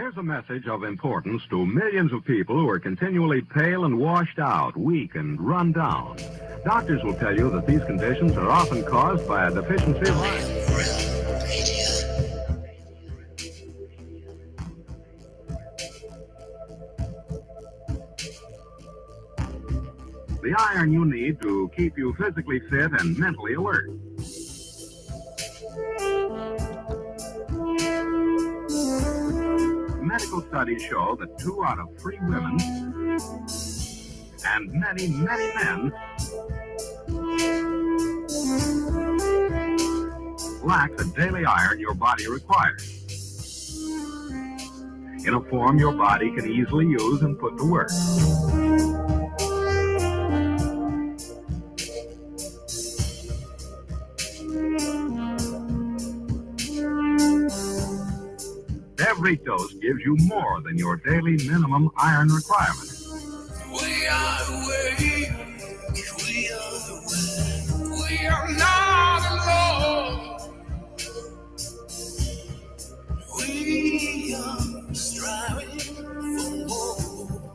Here's a message of importance to millions of people who are continually pale and washed out, weak and run down. Doctors will tell you that these conditions are often caused by a deficiency of iron. The iron you need to keep you physically fit and mentally alert. Medical studies show that 2 out of 3 women and many, many men lack the daily iron your body requires in a form your body can easily use and put to work. Every dose gives you more than your daily minimum iron requirement. We are awake, we are awake, we are not alone. We are striving for more.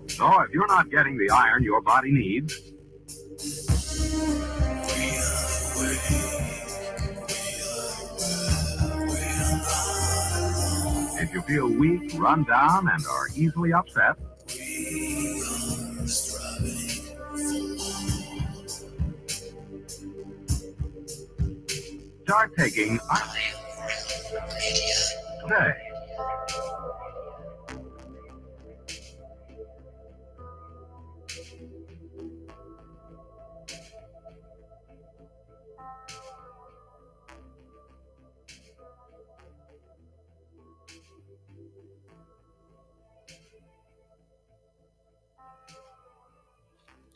So if you're not getting the iron your body needs, if you feel weak, run down, and are easily upset, start taking iron today.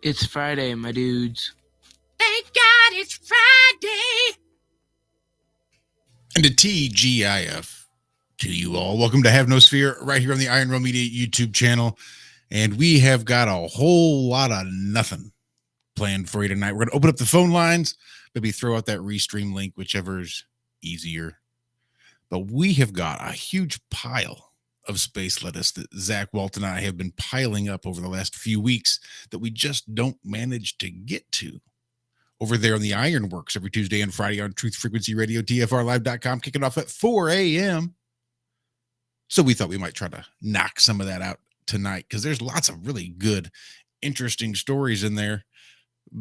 It's Friday, my dudes. Thank God it's Friday. And a TGIF to you all. Welcome to Have No Sphere right here on the Iron Rea Media YouTube channel. And we have got a whole lot of nothing planned for you tonight. We're going to open up the phone lines, maybe throw out that restream link, whichever's easier. But we have got a huge pile of space lettuce that Zach, Walt, and I have been piling up over the last few weeks that we just don't manage to get to over there on the Ironworks every Tuesday and Friday on Truth Frequency Radio, TFRlive.com, kicking off at 4 a.m. So we thought we might try to knock some of that out tonight because there's lots of really good, interesting stories in there,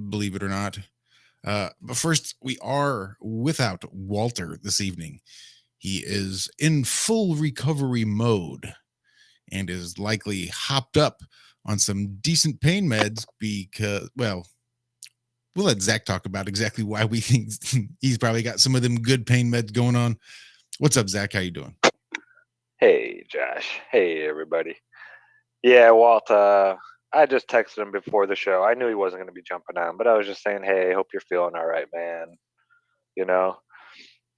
believe it or not. But first, we are without Walter this evening. He is in full recovery mode and is likely hopped up on some decent pain meds because, well, we'll let Zach talk about exactly why we think he's probably got some of them good pain meds going on. What's up, Zach? How you doing? Hey, Josh. Hey, everybody. Yeah, Walt, I just texted him before the show. I knew he wasn't going to be jumping on, but I was just saying, hey, hope you're feeling all right, man. You know?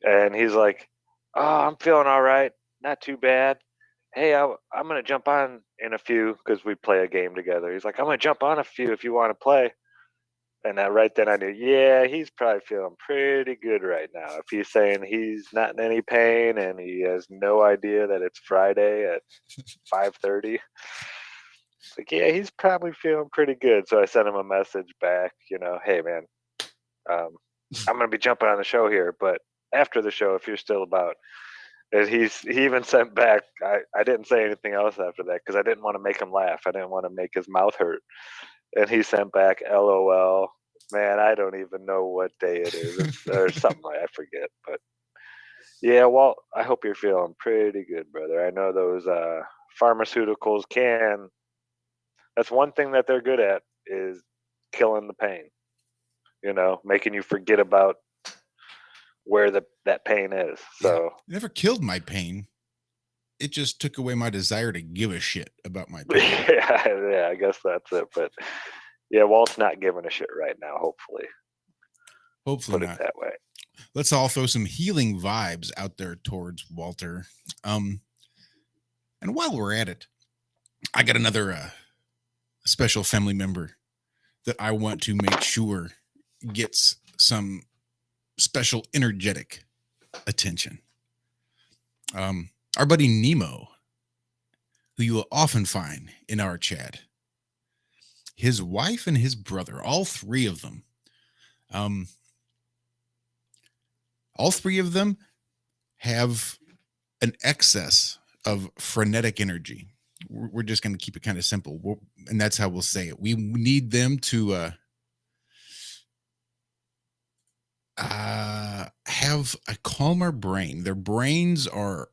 And he's like, oh, I'm feeling all right. Not too bad. Hey, I'm going to jump on in a few because we play a game together. He's like, I'm going to jump on a few if you want to play. And right then I knew, yeah, he's probably feeling pretty good right now. If he's saying he's not in any pain and he has no idea that it's Friday at 5:30, it's like, yeah, he's probably feeling pretty good. So I sent him a message back, hey, man, I'm going to be jumping on the show here, but after the show, if you're still about. And he even sent back, I didn't say anything else after that because I didn't want to make him laugh. I didn't want to make his mouth hurt. And he sent back, LOL. Man, I don't even know what day it is. Or something I forget. But yeah, Walt, I hope you're feeling pretty good, brother. I know those pharmaceuticals that's one thing that they're good at is killing the pain. Making you forget about where that pain is. So it never killed my pain. It just took away my desire to give a shit about my pain. yeah, I guess that's it. But yeah, Walt's not giving a shit right now, hopefully. Hopefully Put not. it that way. Let's all throw some healing vibes out there towards Walter. And while we're at it, I got another special family member that I want to make sure gets some special energetic attention. Our buddy Nemo who you will often find in our chat. His wife and his brother, all three of them. All three of them have an excess of frenetic energy. We're just going to keep it kind of simple, and that's how we'll say it. We need them to have a calmer brain. Their brains are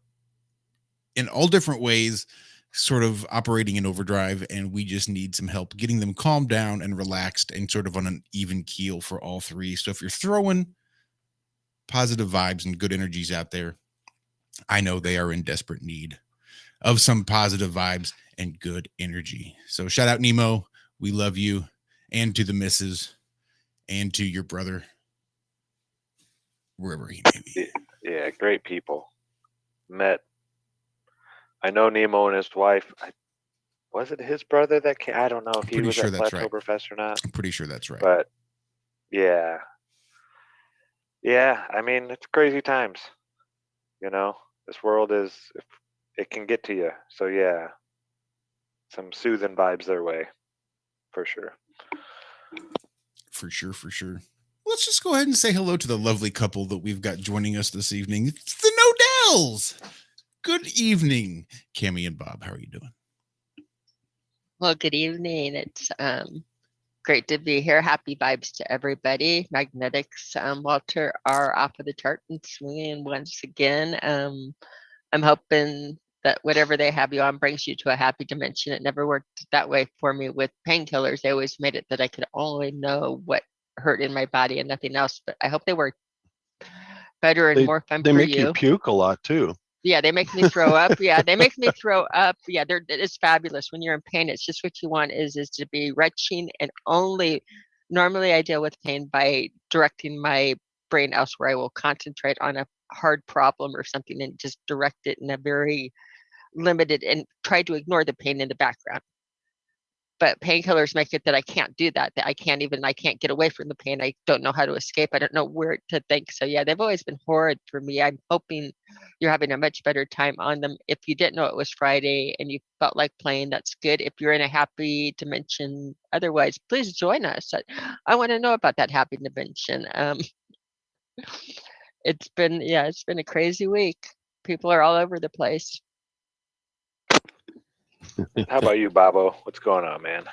in all different ways sort of operating in overdrive, and we just need some help getting them calmed down and relaxed and sort of on an even keel for all three. So if you're throwing positive vibes and good energies out there, I know they are in desperate need of some positive vibes and good energy. So shout out Nemo. We love you, and to the missus, and to your brother, wherever he may be. Yeah, great people. I know Nemo and his wife. Was it his brother that came? I don't know if he was at Plateauberfest or not. I'm pretty sure that's right. But yeah. Yeah, I mean, it's crazy times. This world it can get to you. So yeah, some soothing vibes their way, for sure. For sure. Let's just go ahead and say hello to the lovely couple that we've got joining us this evening. It's the Nodells. Good evening, Cammie and Bob. How are you doing? Well, good evening. It's great to be here. Happy vibes to everybody. Magnetics, Walter, are off of the chart and swinging once again. I'm hoping that whatever they have you on brings you to a happy dimension. It never worked that way for me with painkillers. They always made it that I could only know what hurt in my body and nothing else. But I hope they work better and more fun for you. They make you puke a lot too. Yeah, they make me throw up. Yeah, they make me throw up. Yeah, it is fabulous. When you're in pain, it's just what you want is to be retching, and normally I deal with pain by directing my brain elsewhere. I will concentrate on a hard problem or something and just direct it in a very limited and try to ignore the pain in the background. But painkillers make it that I can't do that I can't get away from the pain. I don't know how to escape. I don't know where to think. So yeah, they've always been horrid for me. I'm hoping you're having a much better time on them. If you didn't know it was Friday and you felt like playing, that's good. If you're in a happy dimension, otherwise, please join us. I want to know about that happy dimension. It's been a crazy week. People are all over the place. How about you, Bobo? What's going on, man?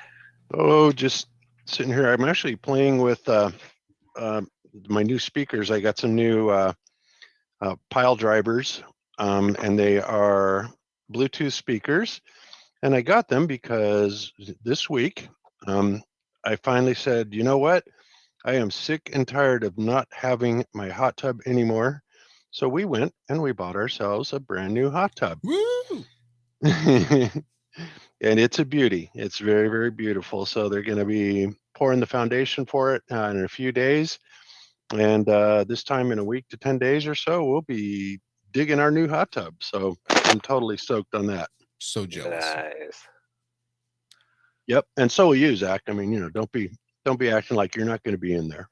Oh, just sitting here. I'm actually playing with my new speakers. I got some new pile drivers, and they are Bluetooth speakers. And I got them because this week I finally said, you know what? I am sick and tired of not having my hot tub anymore. So we went and we bought ourselves a brand new hot tub. Woo! And it's a beauty. It's very, very beautiful. So they're going to be pouring the foundation for it in a few days. And this time in a week to 10 days or so, we'll be digging our new hot tub. So I'm totally stoked on that. So jealous. Nice. Yep. And so will you, Zach. I mean, don't be acting like you're not going to be in there.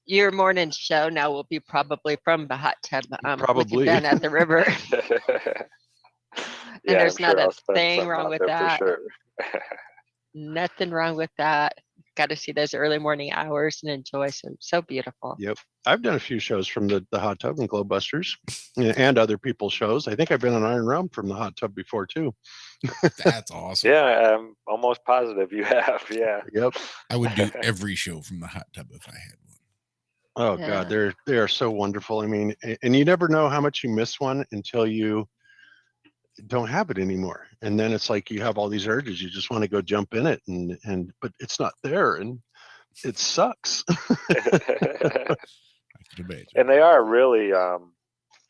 Your morning show now will be probably from the hot tub. Probably. Down at the river. And Yeah, there's I'm not sure I'll a spend thing something wrong out with there that. for sure. Nothing wrong with that. Got to see those early morning hours and enjoy some. So beautiful. Yep. I've done a few shows from the hot tub and Glow Busters and other people's shows. I think I've been on Iron Rea from the hot tub before too. That's awesome. Yeah, I'm almost positive you have. Yeah. Yep. I would do every show from the hot tub if I had one. Oh Yeah. God, they are so wonderful. I mean, and you never know how much you miss one until you don't have it anymore. And then it's like you have all these urges. You just want to go jump in it and but it's not there and it sucks. I can imagine. And they are really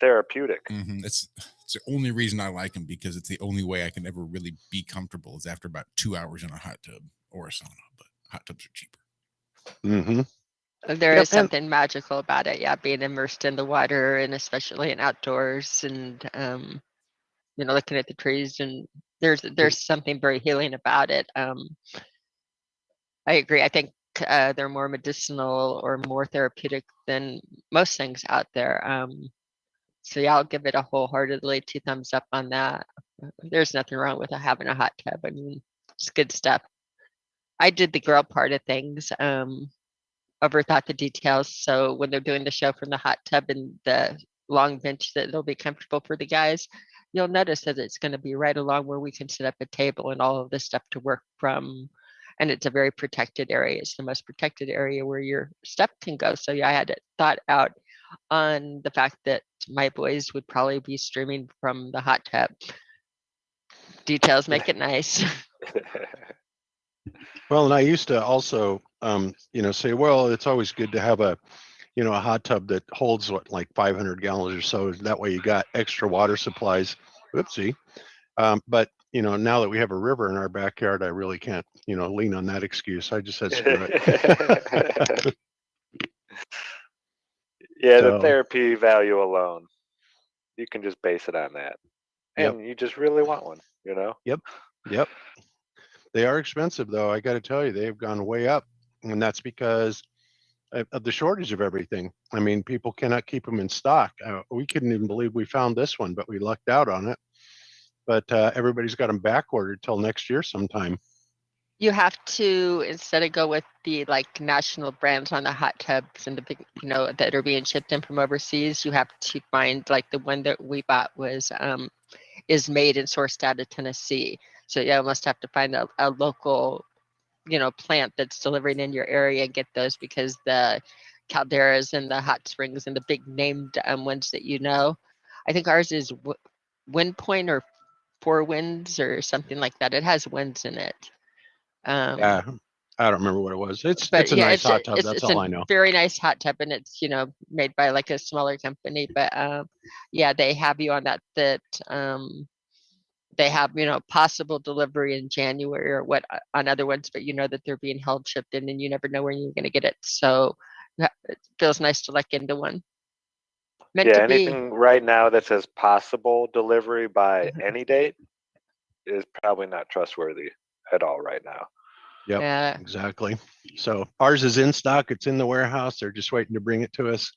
therapeutic. Mm-hmm. It's the only reason I like them, because it's the only way I can ever really be comfortable is after about 2 hours in a hot tub or a sauna, but hot tubs are cheaper. Mm-hmm. There Yep, is something magical about it. Yeah, being immersed in the water and especially in outdoors and looking at the trees, and there's something very healing about it. I agree. I think they're more medicinal or more therapeutic than most things out there. So yeah, I'll give it a wholeheartedly 2 thumbs up on that. There's nothing wrong with having a hot tub. I mean, it's good stuff. I did the girl part of things. Overthought the details. So when they're doing the show from the hot tub and the long bench that it'll be comfortable for the guys, you'll notice that it's going to be right along where we can set up a table and all of this stuff to work from. And it's a very protected area. It's the most protected area where your stuff can go. So yeah, I had it thought out on the fact that my boys would probably be streaming from the hot tub. Details make it nice. Well, and I used to also, say, well, it's always good to have a hot tub that holds like 500 gallons or so. That way you got extra water supplies. Whoopsie. But now that we have a river in our backyard, I really can't, lean on that excuse. I just said screw it. Yeah, So- the therapy value alone, you can just base it on that. And you just really want one, Yep. They are expensive though. I got to tell you, they've gone way up, and that's because of the shortage of everything. I mean, people cannot keep them in stock. We couldn't even believe we found this one, but we lucked out on it. But everybody's got them back ordered till next year sometime. You have to, instead of go with the like national brands on the hot tubs and the big, that are being shipped in from overseas, you have to find like the one that we bought is made and sourced out of Tennessee. So you must have to find a local, plant that's delivering in your area and get those, because the calderas and the hot springs and the big named ones that I think ours is Wind Point or Four Winds or something like that. It has winds in it. Yeah, I don't remember what it was. It's But a yeah, nice hot tub. it's That's all I know. very nice hot tub, and it's made by like a smaller company. But yeah, they have you on that they have possible delivery in January or what on other ones, but that they're being held shipped in, and you never know when you're going to get it. So it feels nice to look into one. Meant Yeah, to be. anything right now that says possible delivery by any date is probably not trustworthy at all right now. Yep, Yeah, exactly. So ours is in stock. It's in the warehouse. They're just waiting to bring it to us.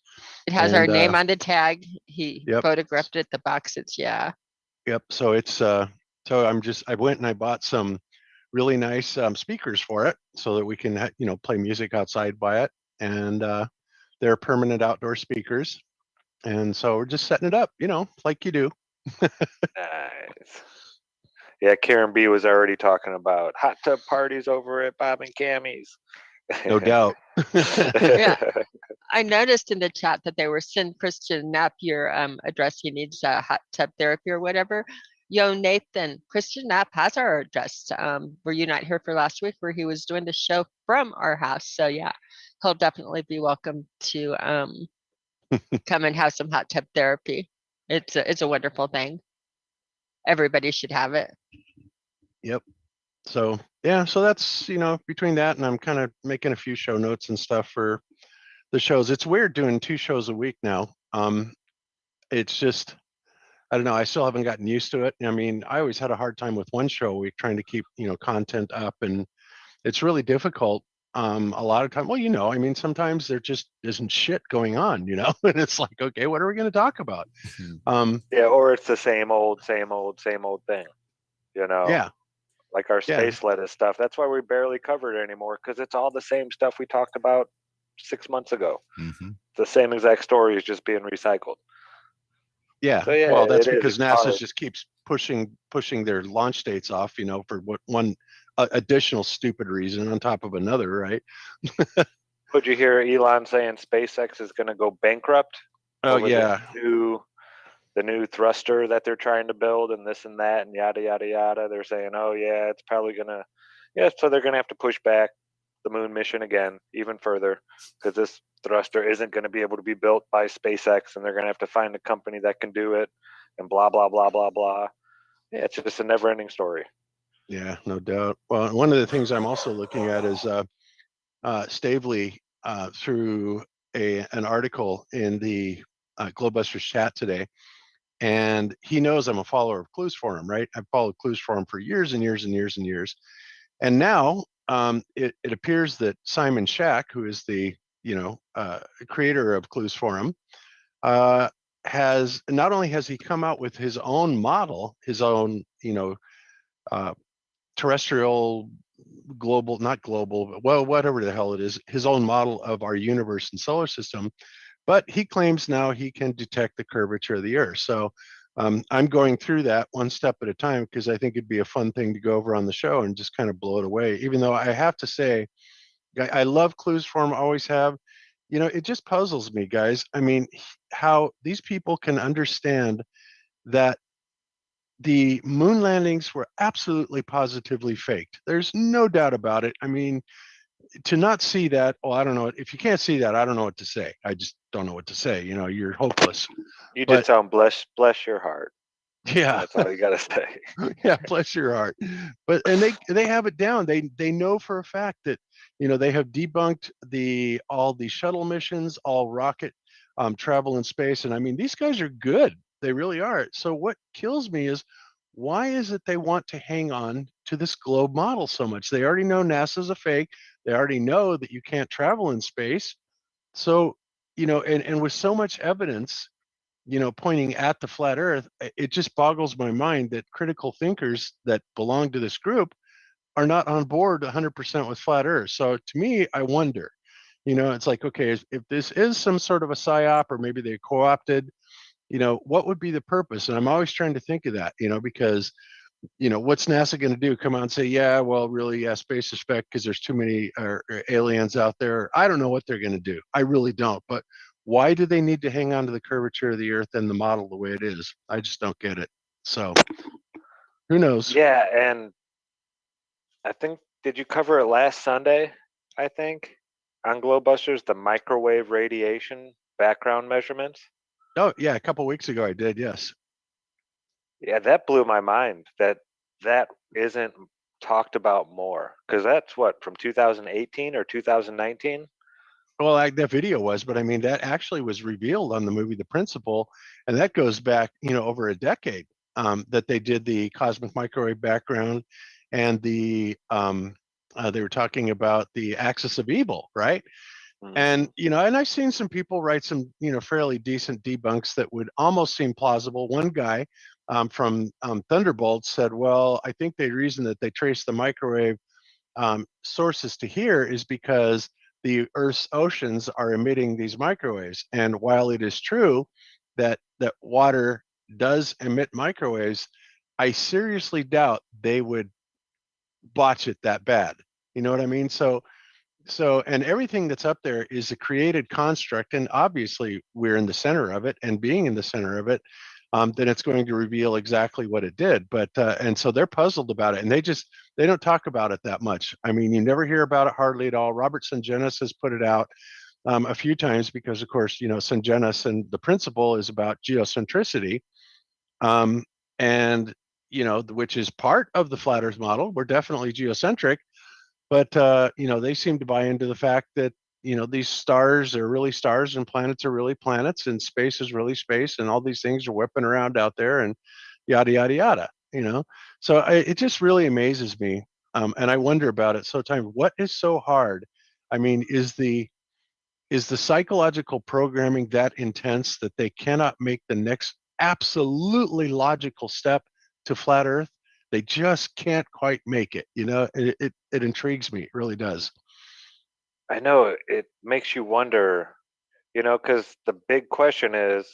it has our And, name on the tag. He Yep. photographed it. The box. It's Yep. So it's so I went and I bought some really nice speakers for it so that we can play music outside by it, and they're permanent outdoor speakers, and so we're just setting it up, like you do. Nice. Yeah, Karen B was already talking about hot tub parties over at Bob and Cammy's. No doubt. Yeah. I noticed in the chat that they were send Christian Knapp your address. He needs hot tub therapy or whatever. Yo, Nathan, Christian Knapp has our address. Were you not here for last week where he was doing the show from our house? So yeah, he'll definitely be welcome to come and have some hot tub therapy. It's a wonderful thing. Everybody should have it. Yep. So yeah, so that's between that and I'm kind of making a few show notes and stuff for the shows. It's weird doing 2 shows a week now. It's just, I don't know, I still haven't gotten used to it. I mean, I always had a hard time with 1 show a week trying to keep content up, and it's really difficult. A lot of time, well, I mean, sometimes there just isn't shit going on, and it's like, okay, what are we going to talk about? Yeah, or it's the same old thing, Yeah. like our space lettuce stuff. That's why we barely cover it anymore, because it's all the same stuff we talked about 6 months ago. Mhm. The same exact story is just being recycled. Yeah. So, yeah, well, that's it is. because It's NASA hard. just keeps pushing their launch dates off, for one additional stupid reason on top of another, right? Would you hear Elon saying SpaceX is going to go bankrupt? Oh over yeah. the new thruster that they're trying to build, and this and that and yada yada yada. They're saying, oh yeah, it's probably gonna, so they're gonna have to push back the moon mission again even further, because this thruster isn't going to be able to be built by SpaceX, and they're going to have to find a company that can do it, and blah blah blah blah blah. Yeah, it's just a never-ending story. Yeah, no doubt. Well, one of the things I'm also looking at is Stavely through an article in the Globebusters chat today, and he knows I'm a follower of Clues Forum, right? I've followed Clues Forum for years and years and years and years, and now it appears that Simon Shack, who is the creator of Clues Forum, has not only has he come out with his own model, his own terrestrial, global, not global, but well, whatever the hell it is, his own model of our universe and solar system. But he claims now he can detect the curvature of the Earth. So I'm going through that one step at a time because I think it'd be a fun thing to go over on the show and just kind of blow it away. Even though I have to say, I love clues for him, always have. It just puzzles me, guys. I mean, how these people can understand that the moon landings were absolutely positively faked. There's no doubt about it. I mean, to not see that, well, I don't know. If you can't see that, I don't know what to say. I just don't know what to say. You're hopeless. You But- just sound bless your heart. Yeah. That's all you gotta say. Yeah, bless your heart. But and they have it down. They know for a fact that they have debunked all the shuttle missions, all rocket travel in space. And I mean, these guys are good. They really are. So what kills me is, why is it they want to hang on to this globe model so much? They already know NASA's a fake. They already know that you can't travel in space. So, and with so much evidence, pointing at the flat Earth, it just boggles my mind that critical thinkers that belong to this group are not on board 100% with flat Earth. So to me, I wonder, it's like, okay, if this is some sort of a psyop, or maybe they co-opted, what would be the purpose? And I'm always trying to think of that, because what's NASA going to do? Come out and say, yeah, well, really, yeah, space is spec because there's too many aliens out there. I don't know what they're going to do. I really don't. But why do they need to hang on to the curvature of the Earth and the model the way it is? I just don't get it. So who knows? Yeah, and I think, did you cover it last Sunday? I think on Globebusters, the microwave radiation background measurements. Oh, yeah, a couple weeks ago I did, yes. Yeah, that blew my mind that isn't talked about more, because that's what, from 2018 or 2019. Well, that video was, but I mean, that actually was revealed on the movie The Principle, and that goes back, over a decade, that they did the cosmic microwave background, and they were talking about the axis of evil, right? And and I've seen some people write some fairly decent debunks that would almost seem plausible. One guy from Thunderbolt said, well, I think the reason that they trace the microwave sources to here is because the Earth's oceans are emitting these microwaves. And while it is true that water does emit microwaves, I seriously doubt they would botch it that bad. You know what I mean? So, and everything that's up there is a created construct, and obviously we're in the center of it, and being in the center of it, then it's going to reveal exactly what it did. But and so they're puzzled about it, and they don't talk about it that much. I mean, you never hear about it hardly at all. Robert Sungenis has put it out a few times because, of course, Sungenis and The Principle is about geocentricity, and which is part of the flat Earth model. We're definitely geocentric. But they seem to buy into the fact that these stars are really stars and planets are really planets and space is really space and all these things are whipping around out there and yada yada yada. So it just really amazes me, and I wonder about it. So, what is so hard? I mean, is the psychological programming that intense that they cannot make the next absolutely logical step to flat Earth? They just can't quite make it. It intrigues me. It really does. I know, it makes you wonder, because the big question is,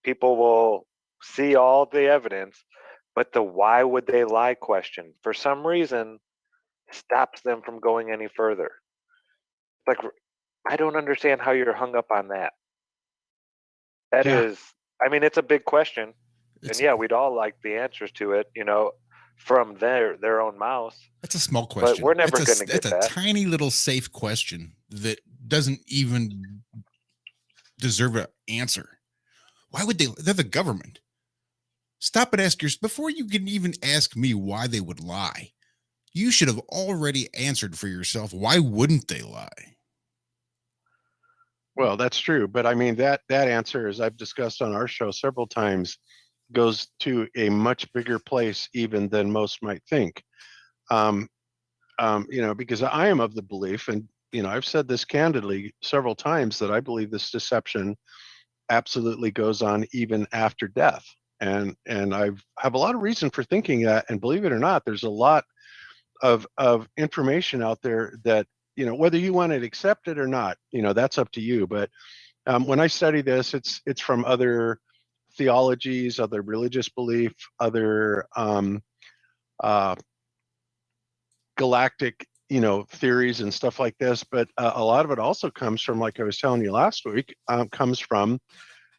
people will see all the evidence, but the why would they lie question, for some reason, stops them from going any further. Like, I don't understand how you're hung up on that. That is, I mean, it's a big question. And yeah, we'd all like the answers to it, from their own mouth. That's a small question. But we're never going to get that. That's a tiny little safe question that doesn't even deserve an answer. Why would they? They're the government. Stop and ask yourself, before you can even ask me why they would lie, you should have already answered for yourself. Why wouldn't they lie? Well, that's true. But I mean, that answer, as I've discussed on our show several times, goes to a much bigger place even than most might think. Because I am of the belief, and I've said this candidly several times, that I believe this deception absolutely goes on even after death. And I have a lot of reason for thinking that. And believe it or not, there's a lot of information out there that, whether you want to accept it or not, that's up to you. But when I study this, it's from other theologies, other religious belief, other uh, galactic, theories and stuff like this. But a lot of it also comes from, like I was telling you last week, comes from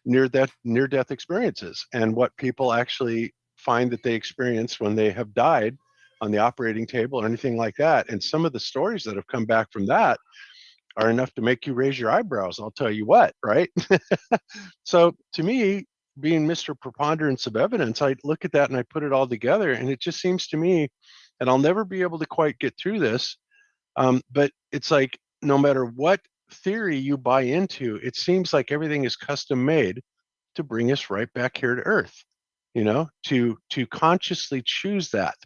near death experiences and what people actually find that they experience when they have died on the operating table or anything like that. And some of the stories that have come back from that are enough to make you raise your eyebrows. I'll tell you what, right? So to me, being Mr. Preponderance of Evidence, I look at that and I put it all together, and it just seems to me, and I'll never be able to quite get through this, but it's like no matter what theory you buy into, it seems like everything is custom made to bring us right back here to Earth, to consciously choose that.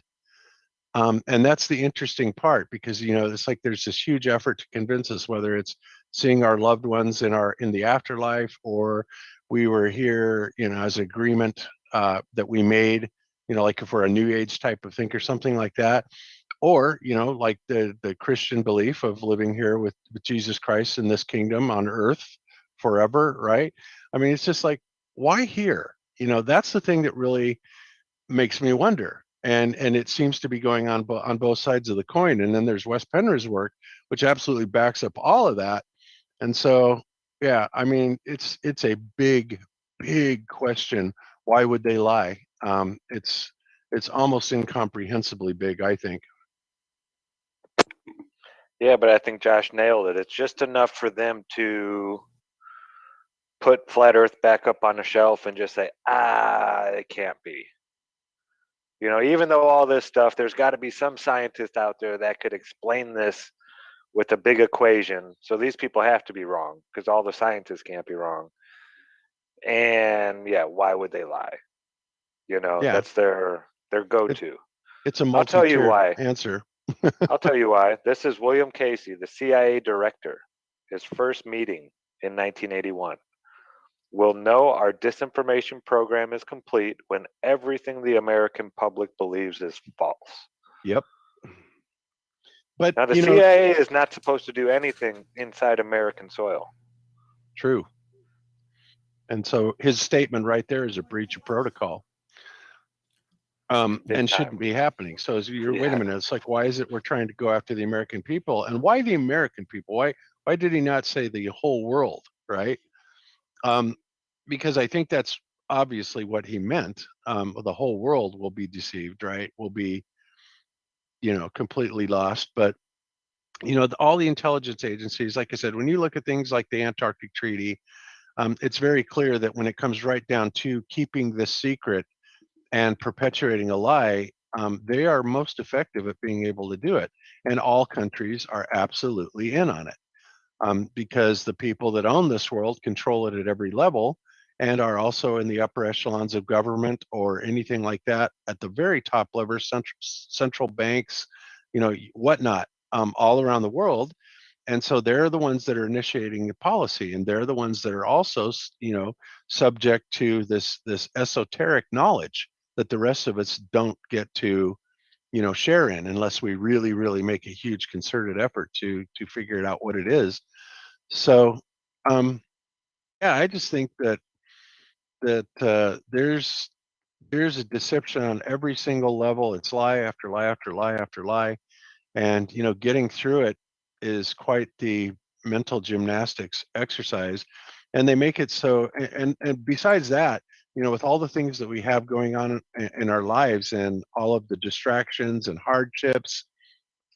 And that's the interesting part, because it's like there's this huge effort to convince us, whether it's seeing our loved ones in the afterlife, or we were here, as an agreement that we made, like if we're a new age type of thing or something like that, or like the Christian belief of living here with Jesus Christ in this kingdom on Earth forever, right? I mean, it's just like, why here? That's the thing that really makes me wonder. And it seems to be going on on both sides of the coin. And then there's Wes Penner's work, which absolutely backs up all of that. And so, yeah, I mean, it's a big, big question. Why would they lie? It's almost incomprehensibly big, I think. Yeah, but I think Josh nailed it. It's just enough for them to put flat Earth back up on the shelf and just say, it can't be. Even though all this stuff, there's got to be some scientist out there that could explain this with a big equation. So these people have to be wrong, because all the scientists can't be wrong. And yeah, why would they lie? Yeah, that's their go-to. it's a I'll tell you multi-tiered why. answer. I'll tell you why. This is William Casey, the CIA director, his first meeting in 1981. We'll know our disinformation program is complete when everything the American public believes is false. Yep. But Now, the CIA is not supposed to do anything inside American soil. True. And so his statement right there is a breach of protocol. And shouldn't be happening. So wait a minute, it's like, why is it we're trying to go after the American people? And why the American people? Why did he not say the whole world, right? Because I think that's obviously what he meant. The whole world will be deceived, right? Will be, completely lost. But all the intelligence agencies, like I said, when you look at things like the Antarctic Treaty, it's very clear that when it comes right down to keeping this secret and perpetuating a lie, they are most effective at being able to do it. And all countries are absolutely in on it, because the people that own this world control it at every level and are also in the upper echelons of government or anything like that at the very top level, central banks, whatnot, all around the world. And so they're the ones that are initiating the policy, and they're the ones that are also, subject to this esoteric knowledge that the rest of us don't get to, share in, unless we really, really make a huge concerted effort to figure it out what it is. So, yeah, I just think that there's a deception on every single level. It's lie after lie after lie after lie, and getting through it is quite the mental gymnastics exercise. And they make it so, and besides that, with all the things that we have going on in our lives and all of the distractions and hardships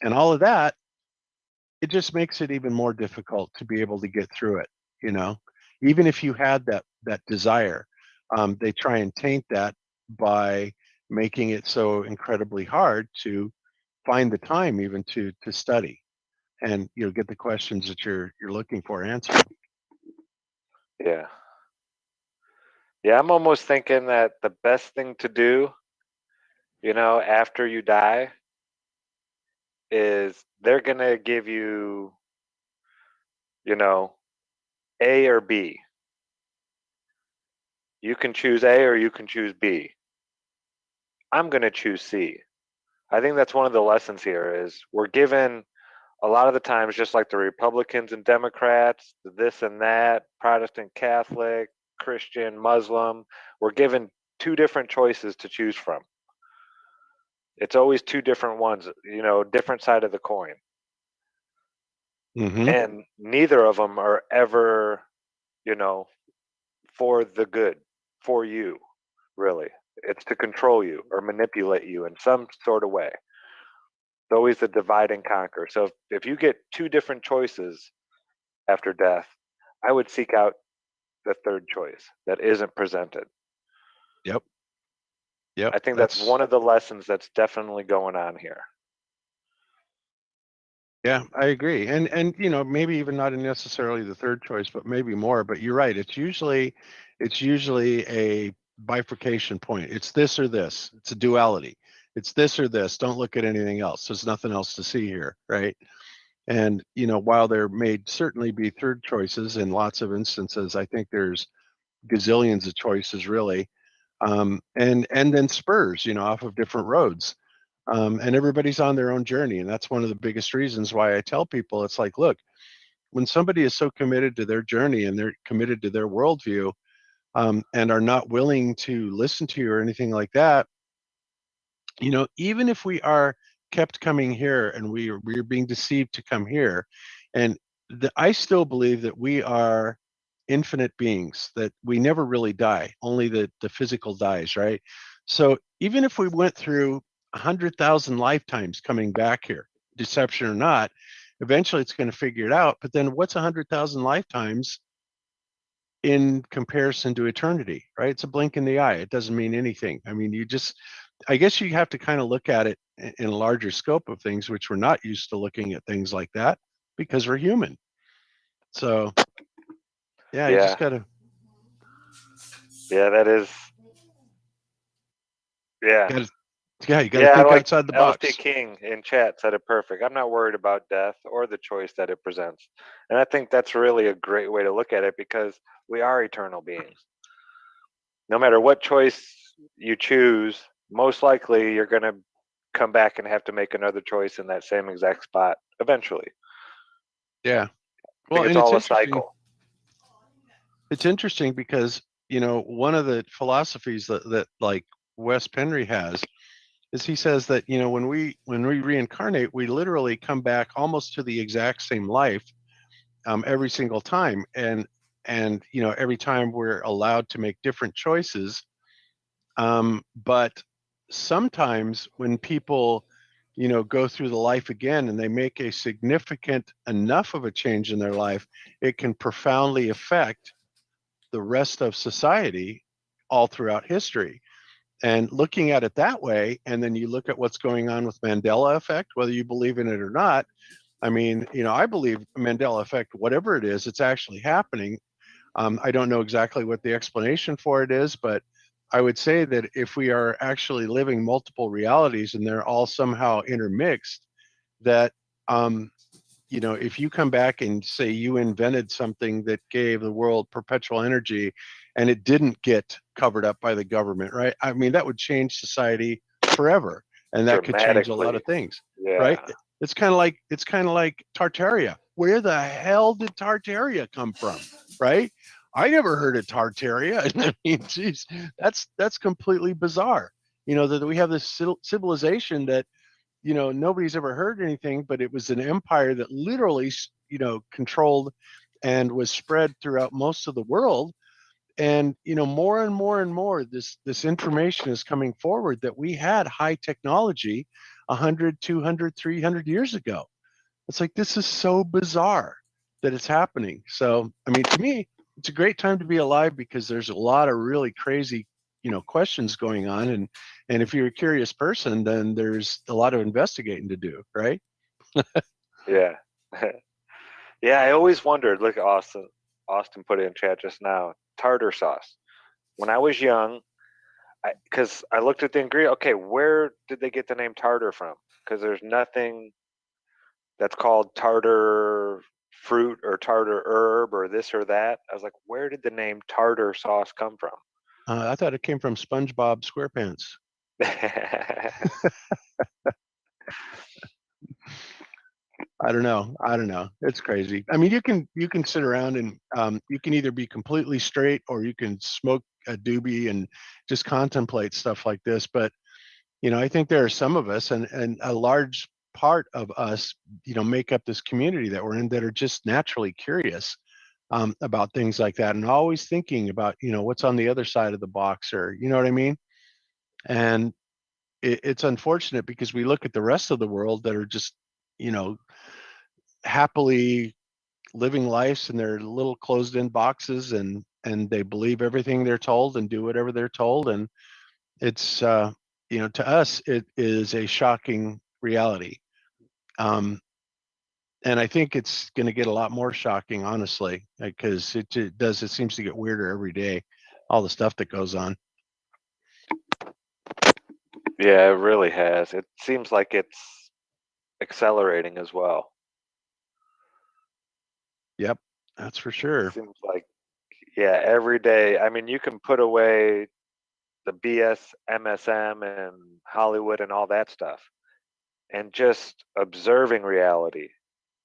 and all of that, it just makes it even more difficult to be able to get through it. Even if you had that desire, they try and taint that by making it so incredibly hard to find the time even to study and get the questions that you're looking for answered. Yeah. Yeah, I'm almost thinking that the best thing to do, after you die, is they're going to give you, A or B. You can choose A or you can choose B. I'm going to choose C. I think that's one of the lessons here is we're given a lot of the times, just like the Republicans and Democrats, this and that, Protestant, Catholic, Christian, Muslim, we're given two different choices to choose from. It's always two different ones, different side of the coin. Mm-hmm. And neither of them are ever, for the good, for you, really. It's to control you or manipulate you in some sort of way. It's always the divide and conquer. So if you get two different choices after death, I would seek out the third choice that isn't presented. Yep. I think that's one of the lessons that's definitely going on here. Yeah, I agree. And maybe even not necessarily the third choice, but maybe more. But you're right. It's usually a bifurcation point. It's this or this. It's a duality. It's this or this. Don't look at anything else. There's nothing else to see here, right? And while there may certainly be third choices in lots of instances, I think there's gazillions of choices really. And then spurs, off of different roads. And everybody's on their own journey. And that's one of the biggest reasons why I tell people it's like, look, when somebody is so committed to their journey and they're committed to their worldview, and are not willing to listen to you or anything like that, even if we are kept coming here and we're being deceived to come here, and I still believe that we are infinite beings, that we never really die, only the physical dies, right? So even if we went through 100,000 lifetimes coming back here, deception or not, eventually it's going to figure it out. But then what's 100,000 lifetimes in comparison to eternity, right? It's a blink in the eye. It doesn't mean anything. I mean, I guess you have to kind of look at it in a larger scope of things, which we're not used to looking at things like that because we're human. So yeah, you just gotta. Yeah, that is. Yeah. You gotta think outside the LT box. King in chat said it perfect. I'm not worried about death or the choice that it presents. And I think that's really a great way to look at it because we are eternal beings. No matter what choice you choose, most likely you're going to come back and have to make another choice in that same exact spot eventually. Yeah. Well, I think it's all a cycle. It's interesting because, one of the philosophies that like Wes Penry has is he says that, when we reincarnate, we literally come back almost to the exact same life every single time. And every time we're allowed to make different choices. But sometimes when people, go through the life again and they make a significant enough of a change in their life, it can profoundly affect the rest of society all throughout history. And looking at it that way, and then you look at what's going on with Mandela effect, whether you believe in it or not. I mean, I believe Mandela effect, whatever it is, it's actually happening. I don't know exactly what the explanation for it is, but I would say that if we are actually living multiple realities and they're all somehow intermixed, that if you come back and say you invented something that gave the world perpetual energy and it didn't get covered up by the government, right? I mean, that would change society forever, and that could change a lot of things, right? It's kind of like Tartaria. Where the hell did Tartaria come from, right? I never heard of Tartaria. I mean, geez, that's completely bizarre. That we have this civilization that nobody's ever heard anything, but it was an empire that literally, controlled and was spread throughout most of the world. And, more and more and more, this information is coming forward that we had high technology 100, 200, 300 years ago. It's like, this is so bizarre that it's happening. So, I mean, to me, it's a great time to be alive because there's a lot of really crazy questions going on, and if you're a curious person, then there's a lot of investigating to do, right? Yeah. Yeah, I always wondered, look, Austin put it in chat just now, tartar sauce. When I was young, because I looked at the ingredient, okay, where did they get the name tartar from? Because there's nothing that's called tartar fruit or tartar herb or this or that. I was like, where did the name tartar sauce come from? I thought it came from SpongeBob SquarePants. I don't know. It's crazy. I mean, you can sit around and you can either be completely straight or you can smoke a doobie and just contemplate stuff like this. But I think there are some of us, and a large part of us, make up this community that we're in, that are just naturally curious about things like that, and always thinking about what's on the other side of the box, or you know what I mean. And it's unfortunate because we look at the rest of the world that are just happily living lives in their little closed-in boxes, and they believe everything they're told and do whatever they're told, and it's to us it is a shocking reality. And I think it's going to get a lot more shocking, honestly, because it seems to get weirder every day, all the stuff that goes on. Yeah, it really has. It seems like it's accelerating as well. Yep, that's for sure. It seems like, yeah, every day. I mean, you can put away the BS, MSM, and Hollywood and all that stuff, and just observing reality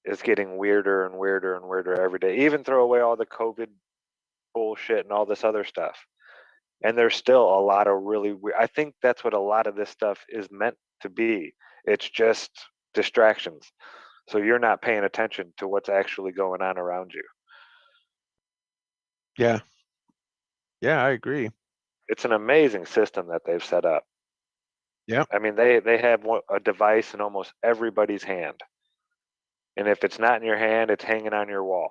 is getting weirder and weirder and weirder every day. Even throw away all the COVID bullshit and all this other stuff, and there's still a lot of really weird. I think that's what a lot of this stuff is meant to be. It's just distractions, so you're not paying attention to what's actually going on around you. Yeah, I agree. It's an amazing system that they've set up. Yeah, I mean, they have a device in almost everybody's hand, and if it's not in your hand, it's hanging on your wall.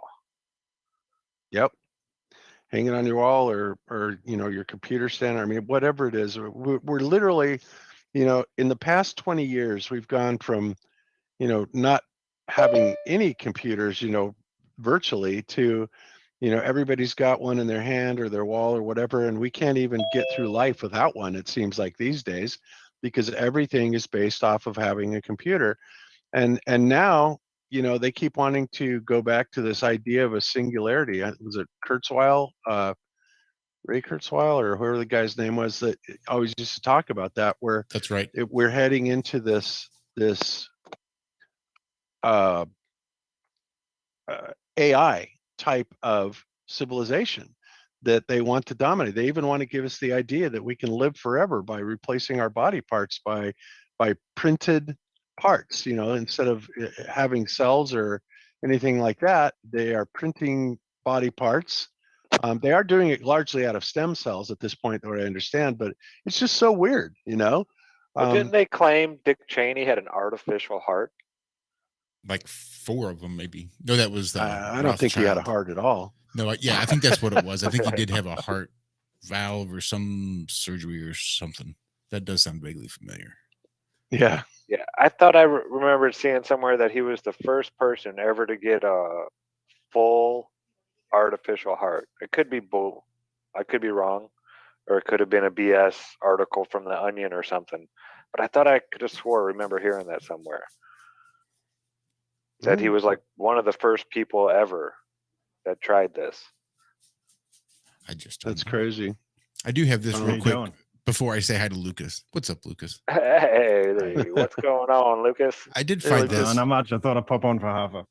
yep, hanging on your wall, or your computer stand. I mean, whatever it is, we're literally, in the past 20 years, we've gone from not having any computers, virtually, to everybody's got one in their hand or their wall or whatever, and we can't even get through life without one, it seems like these days, because everything is based off of having a computer. And now they keep wanting to go back to this idea of a singularity. Was it Kurzweil, Ray Kurzweil, or whoever the guy's name was, that always used to talk about that, where That's right. we're heading into this AI type of civilization that they want to dominate. They even want to give us the idea that we can live forever by replacing our body parts by printed parts. Instead of having cells or anything like that, they are printing body parts. They are doing it largely out of stem cells at this point, what I understand, but it's just so weird. Well, didn't they claim Dick Cheney had an artificial heart? Like 4 of them, maybe. No, that was I don't think he had a heart at all. No, I think that's what it was. I think he did have a heart valve or some surgery or something. That does sound vaguely familiar. Yeah. Yeah, I thought I remembered seeing somewhere that he was the first person ever to get a full artificial heart. It could be bull. I could be wrong, or it could have been a BS article from the Onion or something. But I thought I could have remember hearing that somewhere. That he was like one of the first people ever that tried this. That's crazy. I do have this real quick before I say hi to Lucas. What's up, Lucas? Hey, what's going on, Lucas? I did find this. Not much. I thought I'd pop on for half a.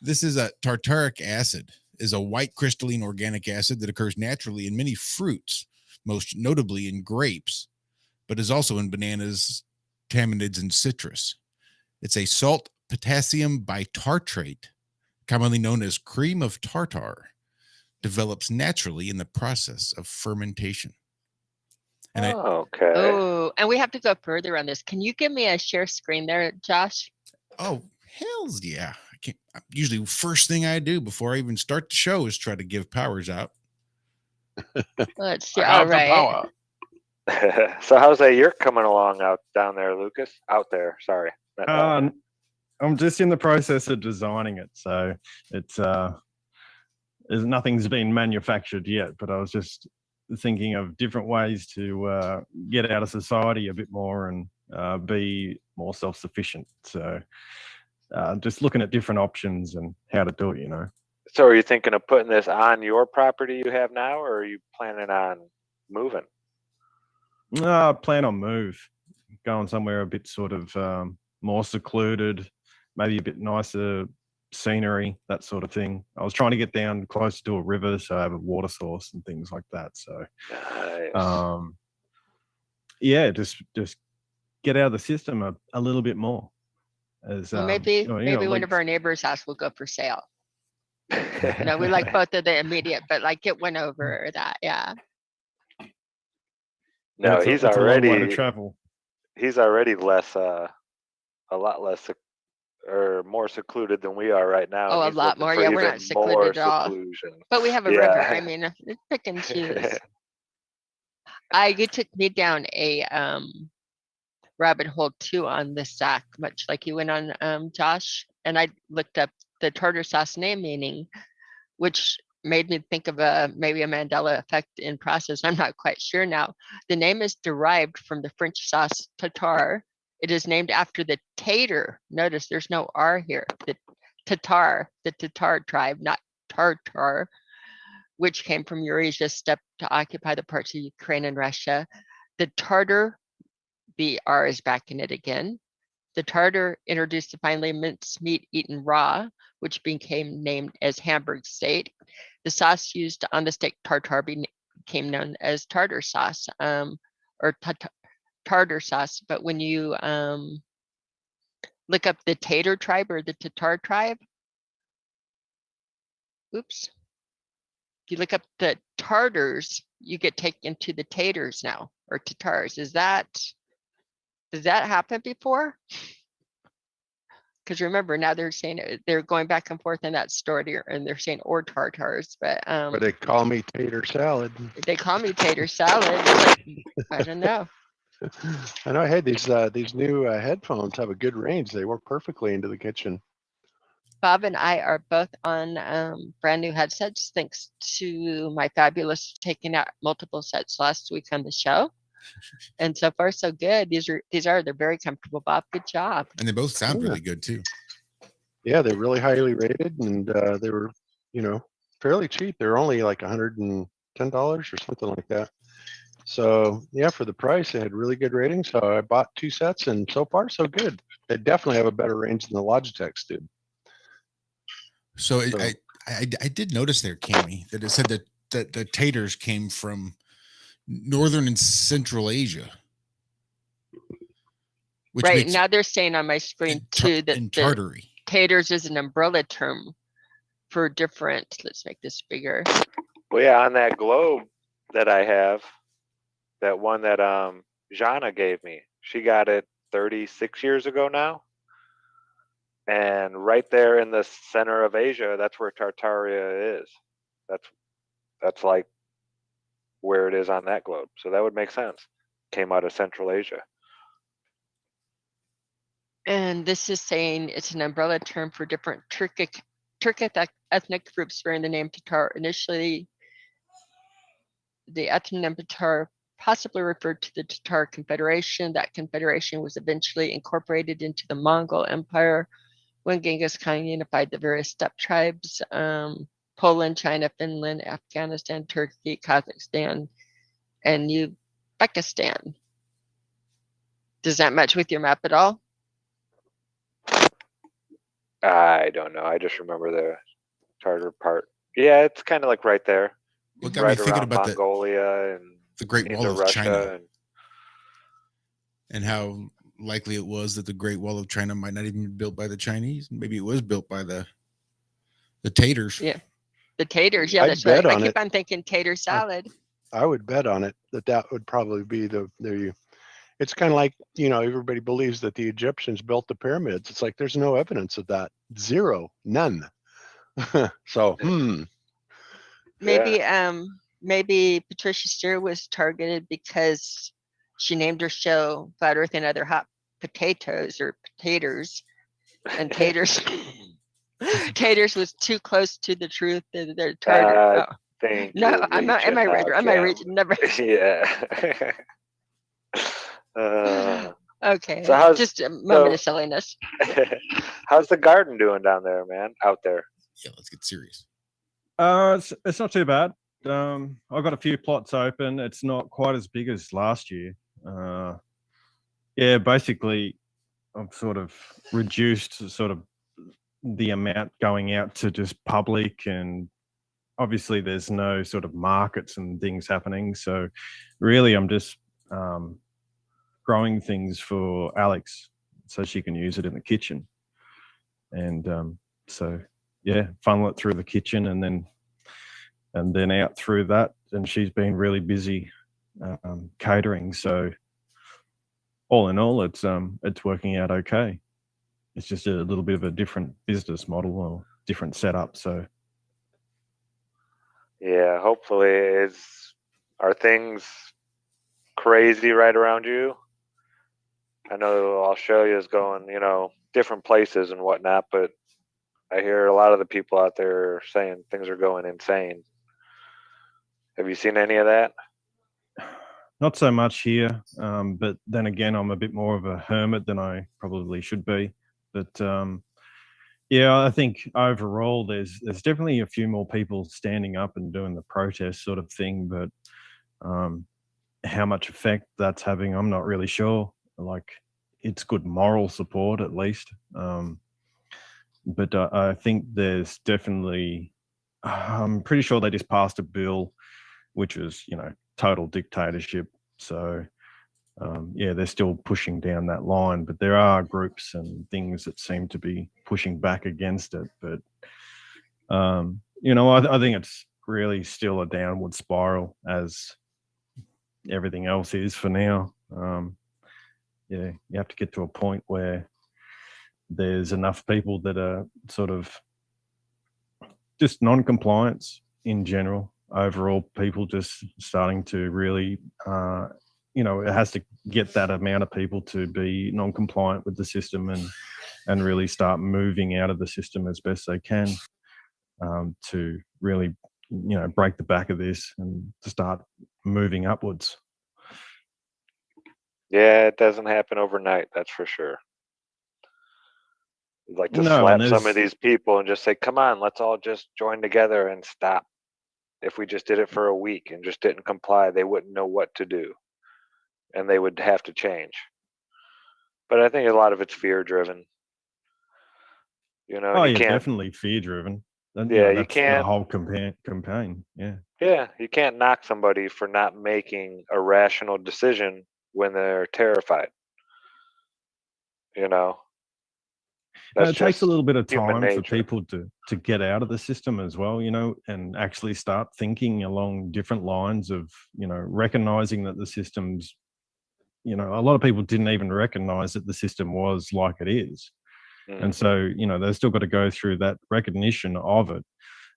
This is a tartaric acid, is a white crystalline organic acid that occurs naturally in many fruits, most notably in grapes, but is also in bananas, tamarids, and citrus. It's a salt potassium bitartrate, commonly known as cream of tartar, develops naturally in the process of fermentation. And okay. Oh, and we have to go further on this. Can you give me a share screen there, Josh? Oh, hells yeah. I can't. Usually first thing I do before I even start the show is try to give powers out. Let's see. All right. So how's that yurt coming along down there, Lucas? Out there, sorry. I'm just in the process of designing it, so it's nothing's been manufactured yet. But I was just thinking of different ways to get out of society a bit more and be more self-sufficient. So just looking at different options and how to do it. So are you thinking of putting this on your property you have now, or are you planning on moving? I plan on move, going somewhere a bit sort of more secluded, maybe a bit nicer scenery, that sort of thing. I was trying to get down close to a river, so I have a water source and things like that. So, Nice. yeah, just get out of the system a little bit more. As Well, maybe one like- of our neighbors' house will go for sale. We like both of the immediate, but like get one over that. Yeah. No, it's a long way to travel. He's already less, a lot less, or more secluded than we are right now. Oh, and a he's lot looking more. for Yeah, we're even not secluded more at all. seclusion. But we have a Yeah. river. I mean, pick and choose. You took me down a rabbit hole too on the sack, much like you went on, Josh. And I looked up the tartar sauce name meaning, which made me think of maybe a Mandela effect in process. I'm not quite sure now. The name is derived from the French sauce tartare. It is named after the tater. Notice there's no R here. The Tatar tribe, not Tartar, which came from Eurasia, stepped to occupy the parts of Ukraine and Russia. The Tartar, the R is back in it again. The Tartar introduced the finely minced meat eaten raw, which became named as Hamburg steak. The sauce used on the steak tartare became known as tartar sauce, or tartar sauce. But when you look up the Tatar tribe or the Tatar tribe, oops. If you look up the Tartars, you get taken to the Tatars now, or Tatars. Does that happen before? Because remember, now they're saying they're going back and forth in that story, and they're saying or Tartars, but they call me tater salad. they call me tater salad. Like, I don't know. I know I had these new headphones have a good range. They work perfectly into the kitchen. Bob and I are both on brand new headsets, thanks to my fabulous taking out multiple sets last week on the show. And so far, so good. They're very comfortable, Bob. Good job. And they both sound really good too. Yeah, they're really highly rated, and they were, fairly cheap. They're only like $110 or something like that. So yeah, for the price, they had really good ratings. So I bought 2 sets, and so far, so good. They definitely have a better range than the Logitechs did. So I did notice there, Cammy, that it said that the taters came from Northern and Central Asia. Right, now they're saying on my screen too that Tartary. Taters is an umbrella term for different. Let's make this bigger. Well, yeah, on that globe that I have, that one that Jana gave me, she got it 36 years ago now. And right there in the center of Asia, that's where Tartaria is. That's like where it is on that globe. So that would make sense. Came out of Central Asia. And this is saying it's an umbrella term for different Turkic ethnic groups bearing the name Tatar. Initially, the ethnonym Tatar possibly referred to the Tatar Confederation. That confederation was eventually incorporated into the Mongol Empire when Genghis Khan unified the various steppe tribes, Poland, China, Finland, Afghanistan, Turkey, Kazakhstan, and Uzbekistan. Does that match with your map at all? I don't know. I just remember the Tartar part. Yeah, it's kind of like right there. What got right me thinking around about Mongolia and the Great Wall into of Russia China, and how likely it was that the Great Wall of China might not even be built by the Chinese. Maybe it was built by the Tatars. Yeah, the Tatars. Yeah, that's right. I keep on thinking tater salad. I would bet on it that would probably be the it's kind of like, everybody believes that the Egyptians built the pyramids. It's like there's no evidence of that. Zero, none. So maybe maybe Patricia Steer was targeted because she named her show Flat Earth and Other Hot Potatoes or Potatoes, and taters taters was too close to the truth. They're targeted. No, I'm not. Am I right? Am I reaching? Never. Yeah. Okay. So just a moment of silliness. How's the garden doing down there, man? Out there? Yeah, let's get serious. It's not too bad. I've got a few plots open. It's not quite as big as last year. Yeah, basically, I've sort of reduced sort of the amount going out to just public, and obviously there's no sort of markets and things happening. So really, I'm just growing things for Alex so she can use it in the kitchen. And so yeah, funnel it through the kitchen and then out through that. And she's been really busy catering. So all in all, it's working out okay. It's just a little bit of a different business model or different setup. So Yeah, hopefully are things crazy right around you? I know Australia is going, different places and whatnot, but I hear a lot of the people out there saying things are going insane. Have you seen any of that? not so much here, but then again, I'm a bit more of a hermit than I probably should be. But yeah, I think overall, there's definitely a few more people standing up and doing the protest sort of thing. But how much effect that's having, I'm not really sure. Like, it's good moral support at least. But I think there's definitely, I'm pretty sure they just passed a bill, which was, total dictatorship. So yeah, they're still pushing down that line, but there are groups and things that seem to be pushing back against it. But I think it's really still a downward spiral, as everything else is for now. Yeah, you have to get to a point where there's enough people that are sort of just non-compliance in general. Overall, people just starting to really, it has to get that amount of people to be non-compliant with the system and really start moving out of the system as best they can, to really, break the back of this and to start moving upwards. Yeah, it doesn't happen overnight, that's for sure. You'd like to No, slap and some of there's- these people and just say, come on, let's all just join together and stop. If we just did it for a week and just didn't comply, they wouldn't know what to do. And they would have to change. But I think a lot of it's fear driven. Oh you yeah, can't, definitely fear driven. Yeah, you that's can't- the whole campaign. Yeah. yeah, you can't knock somebody for not making a rational decision when they're terrified. That's It takes a just little bit of human time for nature. people to get out of the system as well, and actually start thinking along different lines of, recognizing that the system's, a lot of people didn't even recognize that the system was like it is. And so, they've still got to go through that recognition of it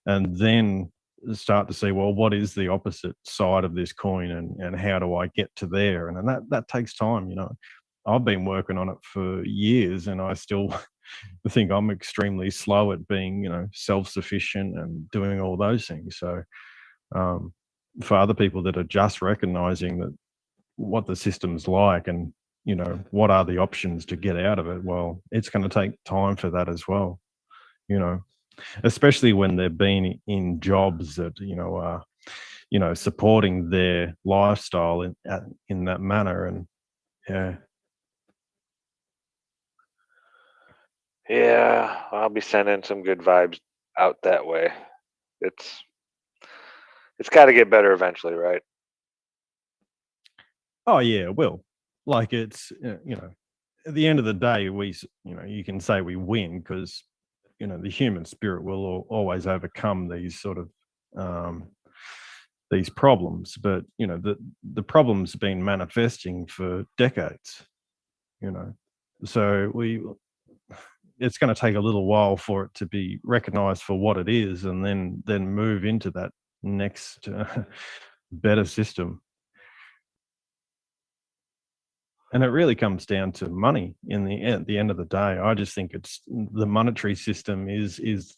and then start to see, well, what is the opposite side of this coin and how do I get to there? And then that takes time, I've been working on it for years and I still think I'm extremely slow at being, self-sufficient and doing all those things. So for other people that are just recognizing that what the system's like and, what are the options to get out of it, well, it's going to take time for that as well, especially when they've been in jobs that, are, supporting their lifestyle in that manner. And yeah. Yeah, I'll be sending some good vibes out that way. It's got to get better eventually, right? Oh yeah, it will. Like, it's at the end of the day, you can say we win because the human spirit will always overcome these sort of these problems. But the problem's been manifesting for decades. So it's going to take a little while for it to be recognized for what it is, and then move into that next better system. And it really comes down to money at the end of the day. I just think it's the monetary system is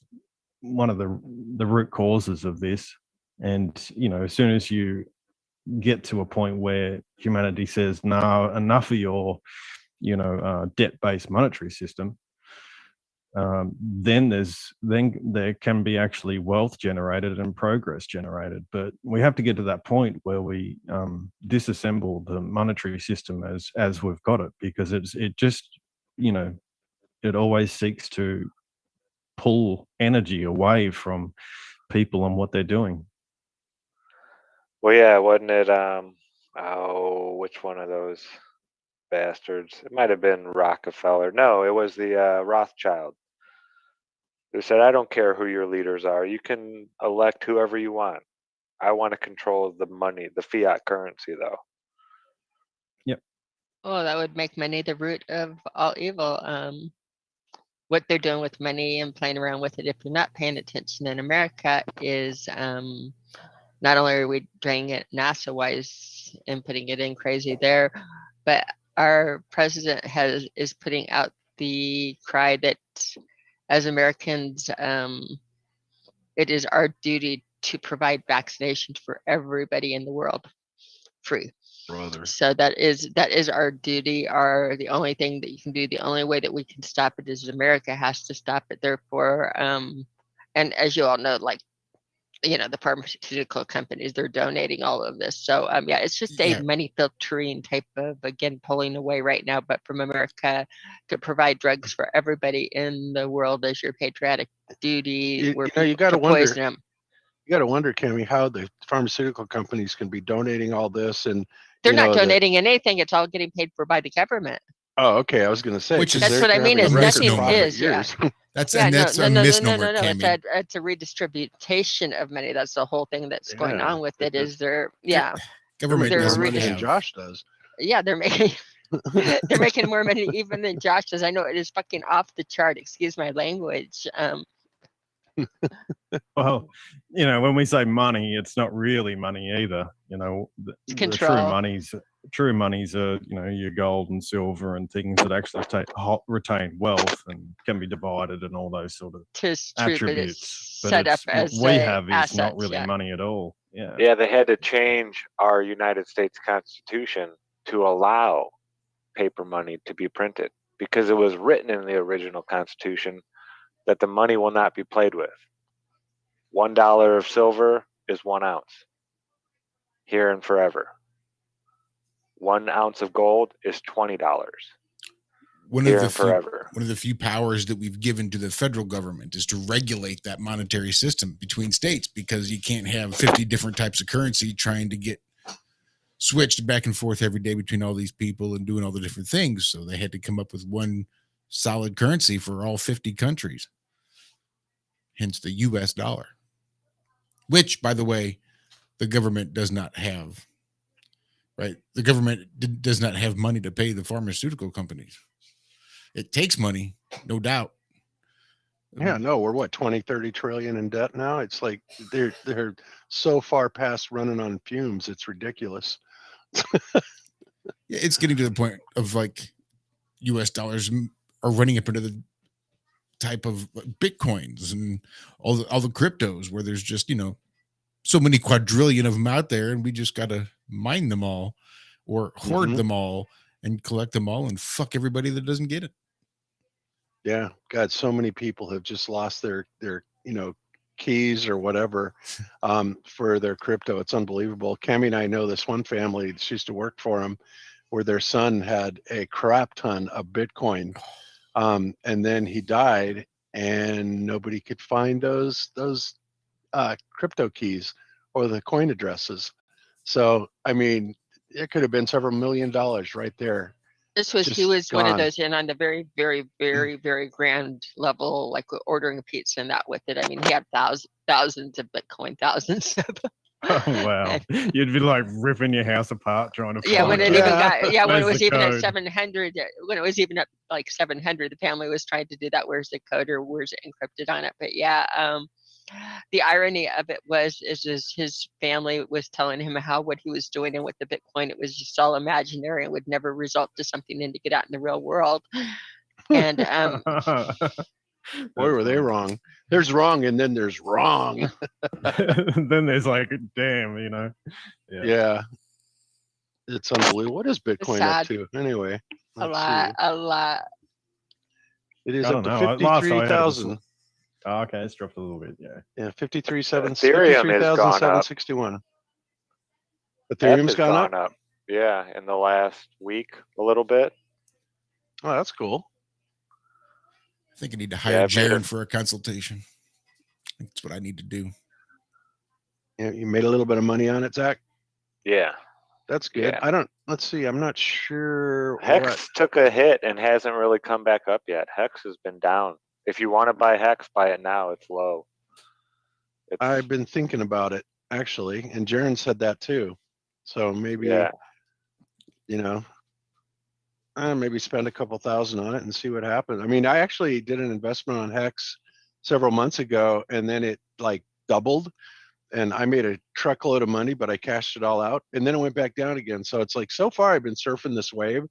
one of the root causes of this. And, as soon as you get to a point where humanity says, no, enough of your, debt-based monetary system, then there can be actually wealth generated and progress generated. But we have to get to that point where we disassemble the monetary system as we've got it, because it just, it always seeks to pull energy away from people and what they're doing. Well, yeah, wasn't it? Which one of those bastards? It might have been Rockefeller. No, it was the Rothschild who said, "I don't care who your leaders are. You can elect whoever you want. I want to control the money, the fiat currency, though." Oh, that would make money the root of all evil. What they're doing with money and playing around with it, if you're not paying attention in America, is not only are we draining it NASA-wise and putting it in crazy there, but our president is putting out the cry that as Americans, it is our duty to provide vaccinations for everybody in the world free. Brother. So that is our duty, the only thing that you can do. The only way that we can stop it is America has to stop it. Therefore, and as you all know, like, the pharmaceutical companies, they're donating all of this. So yeah, it's just a money filtering type of, again, pulling away right now, but from America to provide drugs for everybody in the world as your patriotic duty. You got to wonder. You got to wonder, Cammie, how the pharmaceutical companies can be donating all this, and they're not donating anything. It's all getting paid for by the government. Oh, okay. I was going to say, that's what I mean. Is nothing is. Yeah. That's a misnomer. No. It's a redistribution of money. That's the whole thing that's going on with it. Is there? Yeah. Government does more than Josh does. Yeah, they're making more money even than Josh does. I know it is fucking off the chart. Excuse my language. Well, when we say money, it's not really money either. It's control. The true monies are, your gold and silver and things that actually retain wealth and can be divided and all those sort of attributes. But set up as what we have is assets, not really money at all. Yeah. Yeah, they had to change our United States Constitution to allow paper money to be printed, because it was written in the original Constitution that the money will not be played with. $1 of silver is 1 ounce, here and forever. 1 ounce of gold is $20. Here and forever. One of the few powers that we've given to the federal government is to regulate that monetary system between states, because you can't have 50 different types of currency trying to get switched back and forth every day between all these people and doing all the different things. So they had to come up with one solid currency for all 50 countries. Hence the US dollar, which, by the way, the government does not have, right? The government does not have money to pay the pharmaceutical companies. It takes money, no doubt. Yeah, no, we're what, 20, 30 trillion in debt now? It's like they're so far past running on fumes. It's ridiculous. It's getting to the point of like US dollars are running up into the type of Bitcoins and all the cryptos, where there's just, so many quadrillion of them out there, and we just got to mine them all or hoard them all and collect them all and fuck everybody that doesn't get it. Yeah. God, so many people have just lost their keys or whatever for their crypto. It's unbelievable. Cammie and I know this one family, she used to work for them, where their son had a crap ton of Bitcoin. And then he died, and nobody could find those crypto keys or the coin addresses. So, I mean, it could have been several $1 million right there. He was gone. One of those in on the very, very, very, very grand level, like ordering a pizza and that with it. I mean, he had thousands of Bitcoin, thousands of. Oh wow! You'd be like ripping your house apart trying to find when it even got when it was even code? At 700, when it was even up like 700, the family was trying to do that. Where's the code, or where's it encrypted on it? But yeah, the irony of it is his family was telling him how what he was doing and with the Bitcoin, it was just all imaginary and would never result to something and to get out in the real world. And boy, were they wrong. There's wrong, and then there's wrong. Then there's like, damn, Yeah. It's unbelievable. What is Bitcoin up to anyway? A lot. It is I up don't to know. Last I heard it was 53,000. Oh, okay, it's dropped a little bit. Yeah. Yeah, Ethereum has gone up. 53,761. App Ethereum's has gone up. gone up. Yeah, in the last week, a little bit. Oh, that's cool. I think I need to Yeah, hire I've made Jaron it. for a consultation. I think that's what I need to do. Yeah, you made a little bit of money on it, Zach. Yeah. That's good. Yeah. Let's see. I'm not sure Hex what. took a hit and hasn't really come back up yet. Hex has been down. If you want to buy Hex, buy it now. It's low. I've been thinking about it actually, and Jaron said that too. So maybe, Yeah. you know, maybe spend a couple thousand on it and see what happens. I mean, I actually did an investment on Hex several months ago, and then it like doubled, and I made a truckload of money, but I cashed it all out, and then it went back down again. So it's like so far I've been surfing this wave,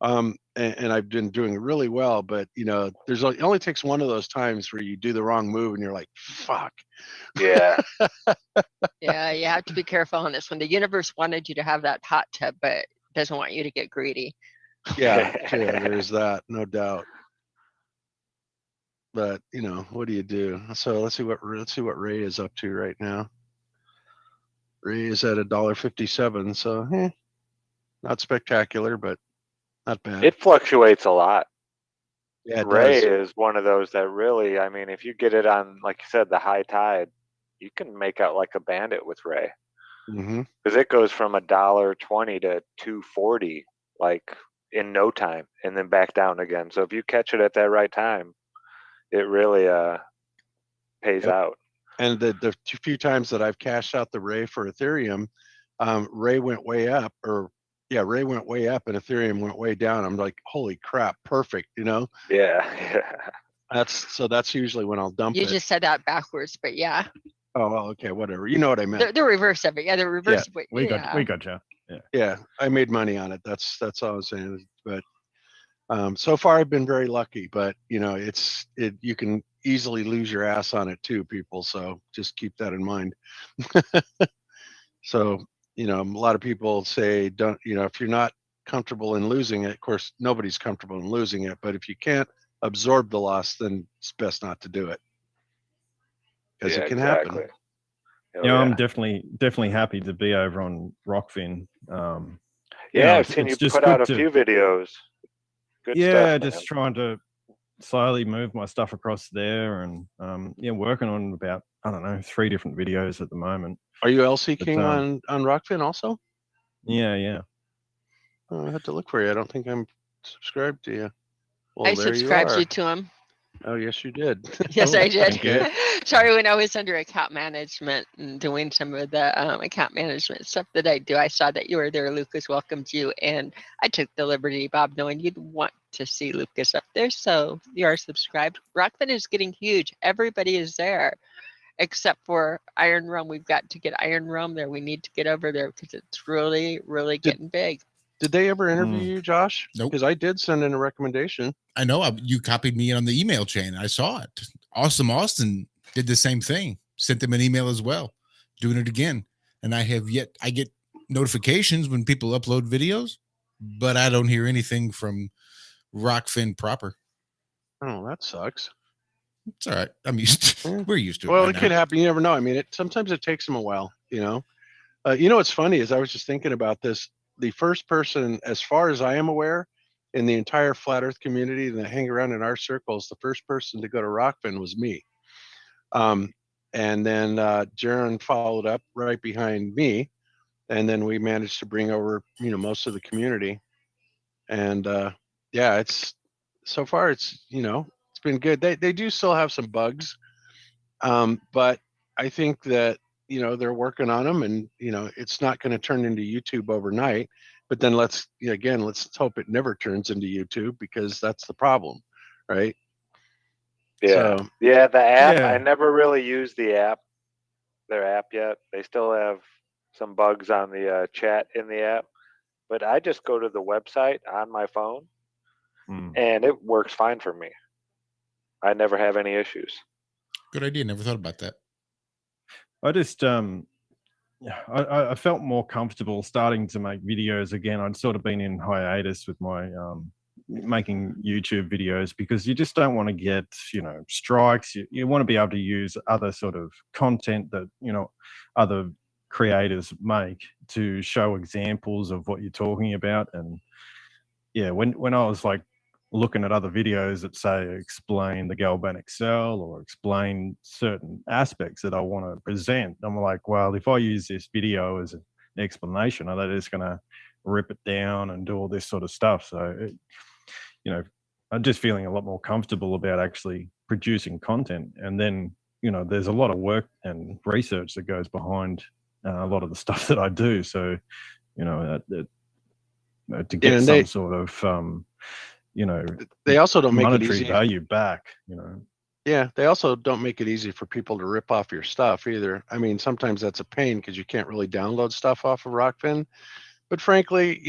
and I've been doing really well. But you know, it only takes one of those times where you do the wrong move, and you're like, "Fuck." Yeah. Yeah, you have to be careful on this one. The universe wanted you to have that hot tub, but doesn't want you to get greedy. Yeah, true. There's that, no doubt. But you know, what do you do? So let's see what Ray is up to right now. Ray is at $1.57, so not spectacular, but not bad. It fluctuates a lot. Yeah, it Ray does. is one of those that really, I mean, if you get it on, like you said, the high tide, you can make out like a bandit with Ray. Mm-hmm. Because it goes from $1.20 to $2.40, like in no time, and then back down again. So if you catch it at that right time, it really pays out. And the few times that I've cashed out the Ray for Ethereum, Ray went way up, Ray went way up and Ethereum went way down. I'm like, holy crap, perfect, you know? Yeah. That's usually when I'll dump it. You just said that backwards, but yeah. Oh, well, okay, whatever. You know what I meant. The reverse of it. Yeah, the reverse of it. We got you. Yeah. Yeah, I made money on it. That's all I was saying. But so far I've been very lucky. But you know, you can easily lose your ass on it too, people. So just keep that in mind. So you know, a lot of people say, don't, you know, if you're not comfortable in losing it, of course nobody's comfortable in losing it. But if you can't absorb the loss, then it's best not to do it, because it can happen. Yeah, I'm definitely happy to be over on Rockfin. I've seen you put out a few videos. Good stuff, just trying to slowly move my stuff across there, and working on about, I don't know, 3 different videos at the moment. Are you LC King on Rockfin also? Yeah. Oh, I have to look for you. I don't think I'm subscribed to you. Well, I subscribed you to him. Oh, yes, you did. Yes, I did. Thank you. Sorry, when I was under account management and doing some of the account management stuff that I do, I saw that you were there. Lucas welcomed you, and I took the liberty, Bob, knowing you'd want to see Lucas up there, so you are subscribed. Rockfin is getting huge. Everybody is there, except for Iron Rome. We've got to get Iron Rome there. We need to get over there because it's really, really getting big. Did they ever interview you, Josh? Nope. Because I did send in a recommendation. I know you copied me on the email chain. I saw it. Awesome Austin did the same thing. Sent them an email as well, doing it again. And I get notifications when people upload videos, but I don't hear anything from Rockfin proper. Oh, that sucks. It's all right. We're used to it. Well, it could happen. You never know. I mean, sometimes it takes them a while, you know. What's funny is I was just thinking about this. The first person, as far as I am aware, in the entire flat earth community that hang around in our circles, the first person to go to Rockfin was me. And then Jaron followed up right behind me. And then we managed to bring over, most of the community. And it's so far it's been good. They do still have some bugs. But I think that, they're working on them, and, it's not going to turn into YouTube overnight. But then let's hope it never turns into YouTube, because that's the problem, right? Yeah. So, the app, I never really used their app yet. They still have some bugs on the chat in the app, but I just go to the website on my phone and it works fine for me. I never have any issues. Good idea. Never thought about that. I just I felt more comfortable starting to make videos again. I'd sort of been in hiatus with my making YouTube videos, because you just don't want to get, strikes. You want to be able to use other sort of content that, other creators make to show examples of what you're talking about. And yeah, when I was like looking at other videos that say explain the galvanic cell or explain certain aspects that I want to present, I'm like, well, if I use this video as an explanation, are they just going to rip it down and do all this sort of stuff? So, I'm just feeling a lot more comfortable about actually producing content. And then, there's a lot of work and research that goes behind a lot of the stuff that I do. So, to get some sort of, they also don't make it monetary easy. value back, Yeah, they also don't make it easy for people to rip off your stuff either. I mean, sometimes that's a pain because you can't really download stuff off of Rockfin. But frankly,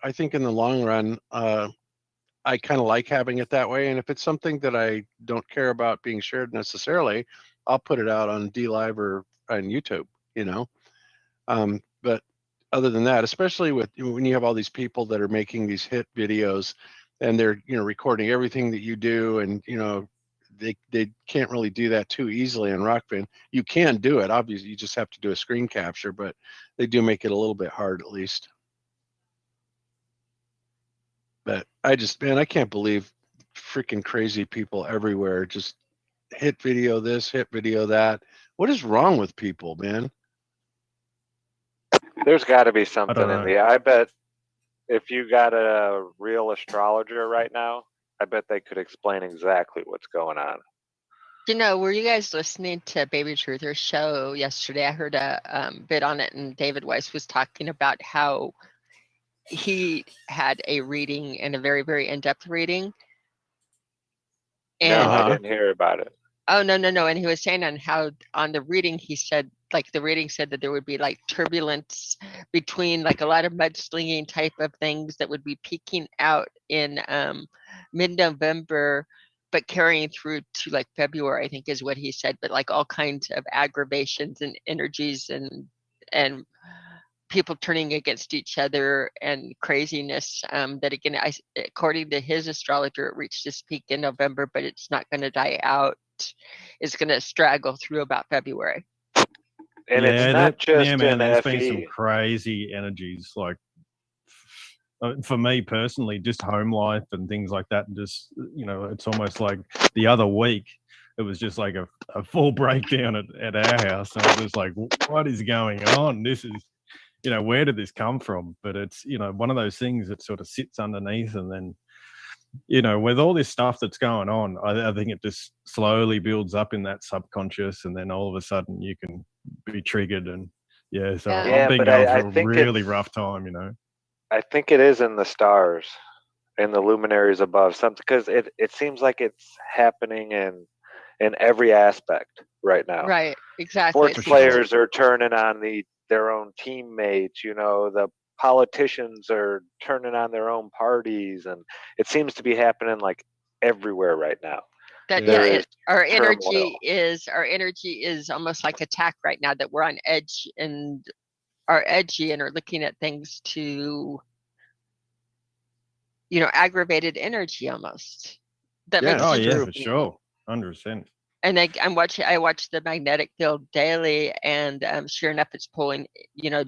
I think in the long run, I kind of like having it that way. And if it's something that I don't care about being shared necessarily, I'll put it out on DLive or on YouTube, But other than that, especially when you have all these people that are making these hit videos and they're, recording everything that you do, and, they can't really do that too easily on Rockfin. You can do it. Obviously, you just have to do a screen capture, but they do make it a little bit hard at least. But I can't believe freaking crazy people everywhere just hit video this, hit video that. What is wrong with people, man? There's got to be something in know. the. I bet if you got a real astrologer right now, I bet they could explain exactly what's going on. Were you guys listening to Baby Truther's show yesterday? I heard a bit on it, and David Weiss was talking about how he had a reading, and a very, very in-depth reading. And No, I didn't hear about it. Oh, no. And he was saying on how on the reading, he said, the reading said that there would be like turbulence between like a lot of mudslinging type of things that would be peaking out in mid-November, but carrying through to like February, I think is what he said, but like all kinds of aggravations and energies and people turning against each other and craziness, that again, according to his astrologer, it reached its peak in November, but it's not going to die out. It's going to straggle through about February. And it's not just in there's FE. been some crazy energies, like for me personally, just home life and things like that. And just, it's almost like the other week, it was just like a full breakdown at our house. And I was just like, what is going on? This is, where did this come from? But it's, one of those things that sort of sits underneath, and then, with all this stuff that's going on, I think it just slowly builds up in that subconscious, and then all of a sudden you can be triggered. And I've been going through a really rough time, I think it is in the stars, in the luminaries above, something, because it seems like it's happening in every aspect right now. Right, exactly. Sports players are turning on their own teammates, the politicians are turning on their own parties, and it seems to be happening like everywhere right now. Our energy is almost like attack right now, that we're on edge and are edgy and are looking at things to, aggravated energy almost. That makes sense. For sure, 100%. And I watch the magnetic field daily, and sure enough, it's pulling,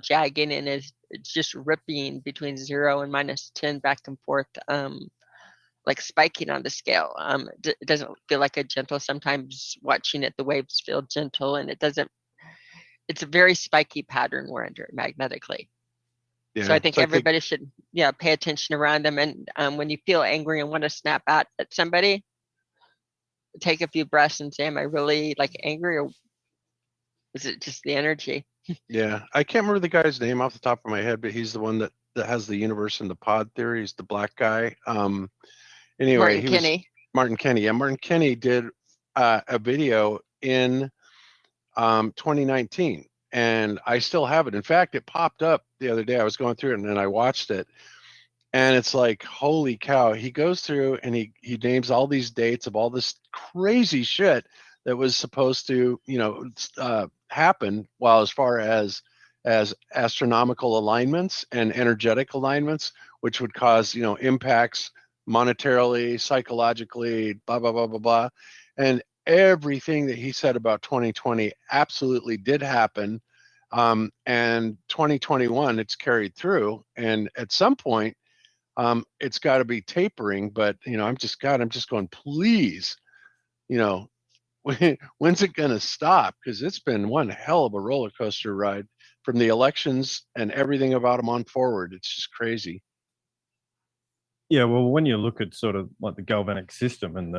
jagging, and it's just ripping between 0 and -10 back and forth, like spiking on the scale. It doesn't feel like a gentle. Sometimes watching it, the waves feel gentle, and it's a very spiky pattern we're under magnetically. Yeah, so I think everybody should pay attention around them. And when you feel angry and want to snap out at somebody, take a few breaths and say, am I really like angry, or is it just the energy? Yeah, I can't remember the guy's name off the top of my head, but he's the one that has the universe in the pod theory. He's the black guy. Anyway, Martin Kenny. Yeah, Martin Kenny did a video in 2019, and I still have it. In fact, it popped up the other day. I was going through it, and then I watched it. And it's like, holy cow. He goes through and he names all these dates of all this crazy shit that was supposed to, happen, while as far as astronomical alignments and energetic alignments, which would cause, impacts, monetarily, psychologically, blah, blah, blah, blah, blah. And everything that he said about 2020 absolutely did happen. And 2021, it's carried through. And at some point, it's got to be tapering. But, I'm just going, please, when's it going to stop? Because it's been one hell of a roller coaster ride from the elections and everything about them on forward. It's just crazy. Yeah, well, when you look at sort of like the galvanic system and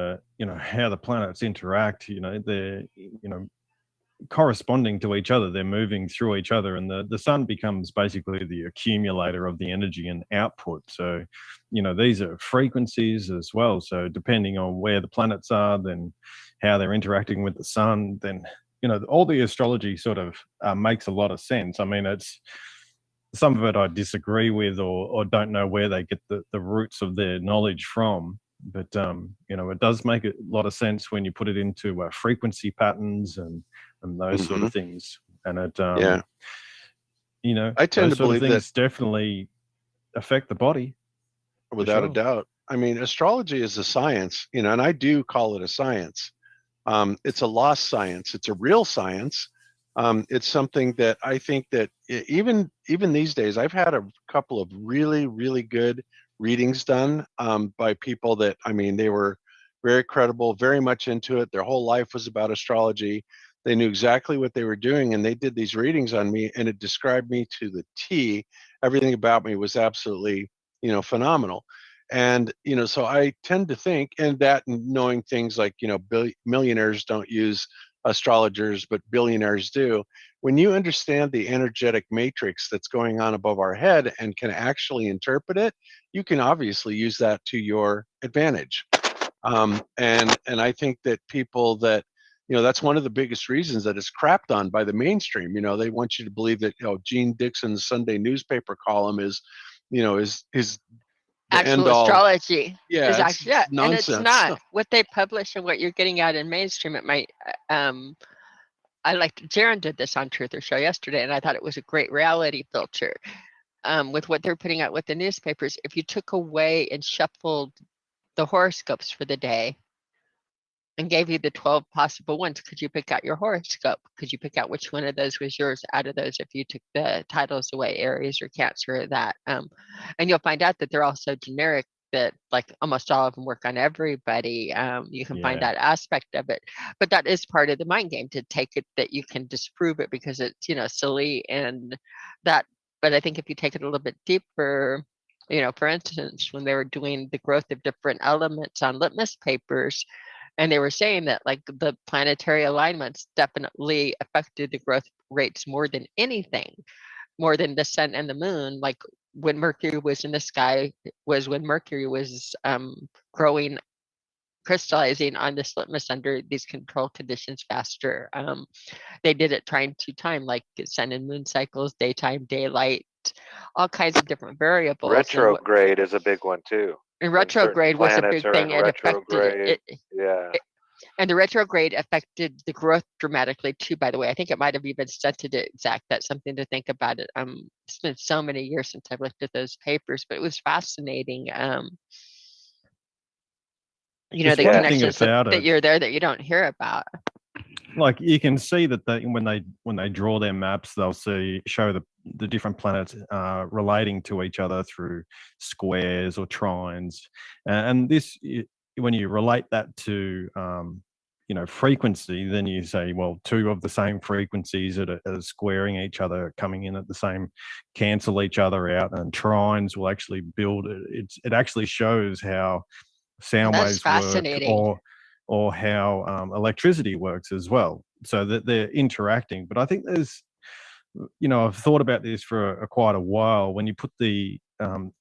how the planets interact, they're corresponding to each other. They're moving through each other, and the sun becomes basically the accumulator of the energy and output. So, these are frequencies as well. So depending on where the planets are, then how they're interacting with the sun, then all the astrology sort of makes a lot of sense. I mean, it's some of it I disagree with or don't know where they get the roots of their knowledge from. But, it does make a lot of sense when you put it into frequency patterns and those sort of things. And it, I tend to believe things that definitely affect the body. Without a doubt. I mean, astrology is a science, and I do call it a science. It's a lost science. It's a real science. It's something that I think that even these days, I've had a couple of really, really good readings done by people that, they were very credible, very much into it. Their whole life was about astrology. They knew exactly what they were doing, and they did these readings on me, and it described me to the T. Everything about me was absolutely, phenomenal. And, so I tend to think, and that knowing things like, millionaires don't use astrologers, but billionaires do. When you understand the energetic matrix that's going on above our head and can actually interpret it, you can obviously use that to your advantage. And I think that people that, that's one of the biggest reasons that it's crapped on by the mainstream. They want you to believe that, Gene Dixon's Sunday newspaper column is the Actual end all. astrology Yeah, is actually, yeah, and it's nonsense. not what they publish and what you're getting out in mainstream. It might, I liked Jaron did this on Truther Show yesterday, and I thought it was a great reality filter with what they're putting out with the newspapers. If you took away and shuffled the horoscopes for the day and gave you the 12 possible ones, could you pick out your horoscope? Could you pick out which one of those was yours out of those if you took the titles away, Aries or Cancer or that? And you'll find out that they're all so generic that like almost all of them work on everybody. You can find that aspect of it, but that is part of the mind game, to take it that you can disprove it because it's, silly and that. But I think if you take it a little bit deeper, for instance, when they were doing the growth of different elements on litmus papers, and they were saying that like the planetary alignments definitely affected the growth rates more than anything, more than the sun and the moon. Like when Mercury was in the sky was when Mercury was growing, crystallizing on this litmus under these control conditions faster. They did it trying to time like sun and moon cycles, daytime, daylight, all kinds of different variables. Retrograde is a big one too. And retrograde was a big thing. It affected it. Yeah. And the retrograde affected the growth dramatically too, by the way. I think it might have even stunted it, Zach. That's something to think about. It's been so many years since I've looked at those papers, but it was fascinating. The connections that you're there that you don't hear about. Like you can see that when they draw their maps, they'll show the different planets relating to each other through squares or trines, and this, when you relate that to frequency, then you say, well, two of the same frequencies that are squaring each other, coming in at the same, cancel each other out, and trines will actually build it. It actually shows how sound waves work, or how electricity works as well, so that they're interacting. But I think there's, I've thought about this for quite a while. When you put the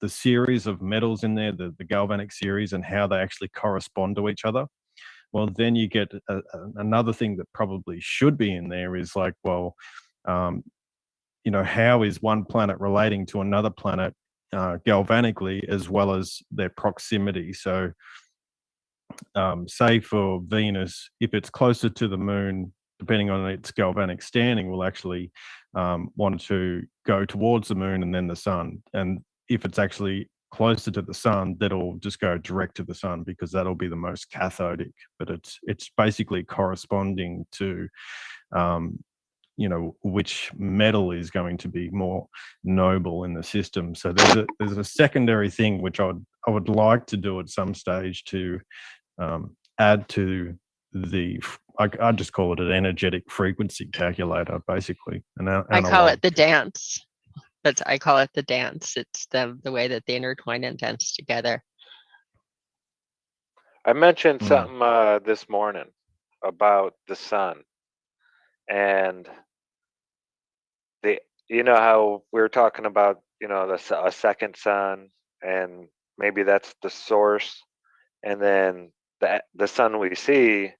series of metals in there, the galvanic series, and how they actually correspond to each other, well, then you get another thing that probably should be in there is like, well, how is one planet relating to another planet galvanically, as well as their proximity? So say for Venus, if it's closer to the moon, depending on its galvanic standing, will actually want to go towards the moon and then the sun. And if it's actually closer to the sun, that'll just go direct to the sun because that'll be the most cathodic. But it's basically corresponding to which metal is going to be more noble in the system. So there's a secondary thing which I would like to do at some stage to add to I just call it an energetic frequency calculator, basically. I call it the dance. I call it the dance. It's the way that they intertwine and dance together. I mentioned something this morning about the sun, and how we were talking about a second sun, and maybe that's the source, and then the sun we see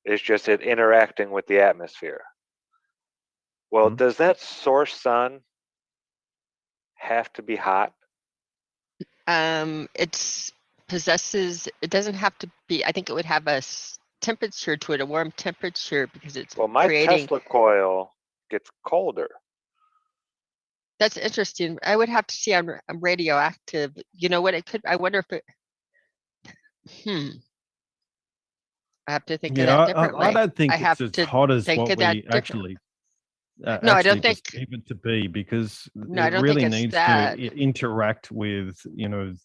is just it interacting with the atmosphere. Well, does that source sun have to be hot? It doesn't have to be. I think it would have a temperature to it, a warm temperature, because it's my Tesla coil gets colder. That's interesting. I would have to see on radioactive. You know what it could? I wonder if it. I have to think of that differently. I don't think I have it's to as hot as think what of that we actually. No, I don't think. perceive it to be, because I it don't really think it's needs that. to interact with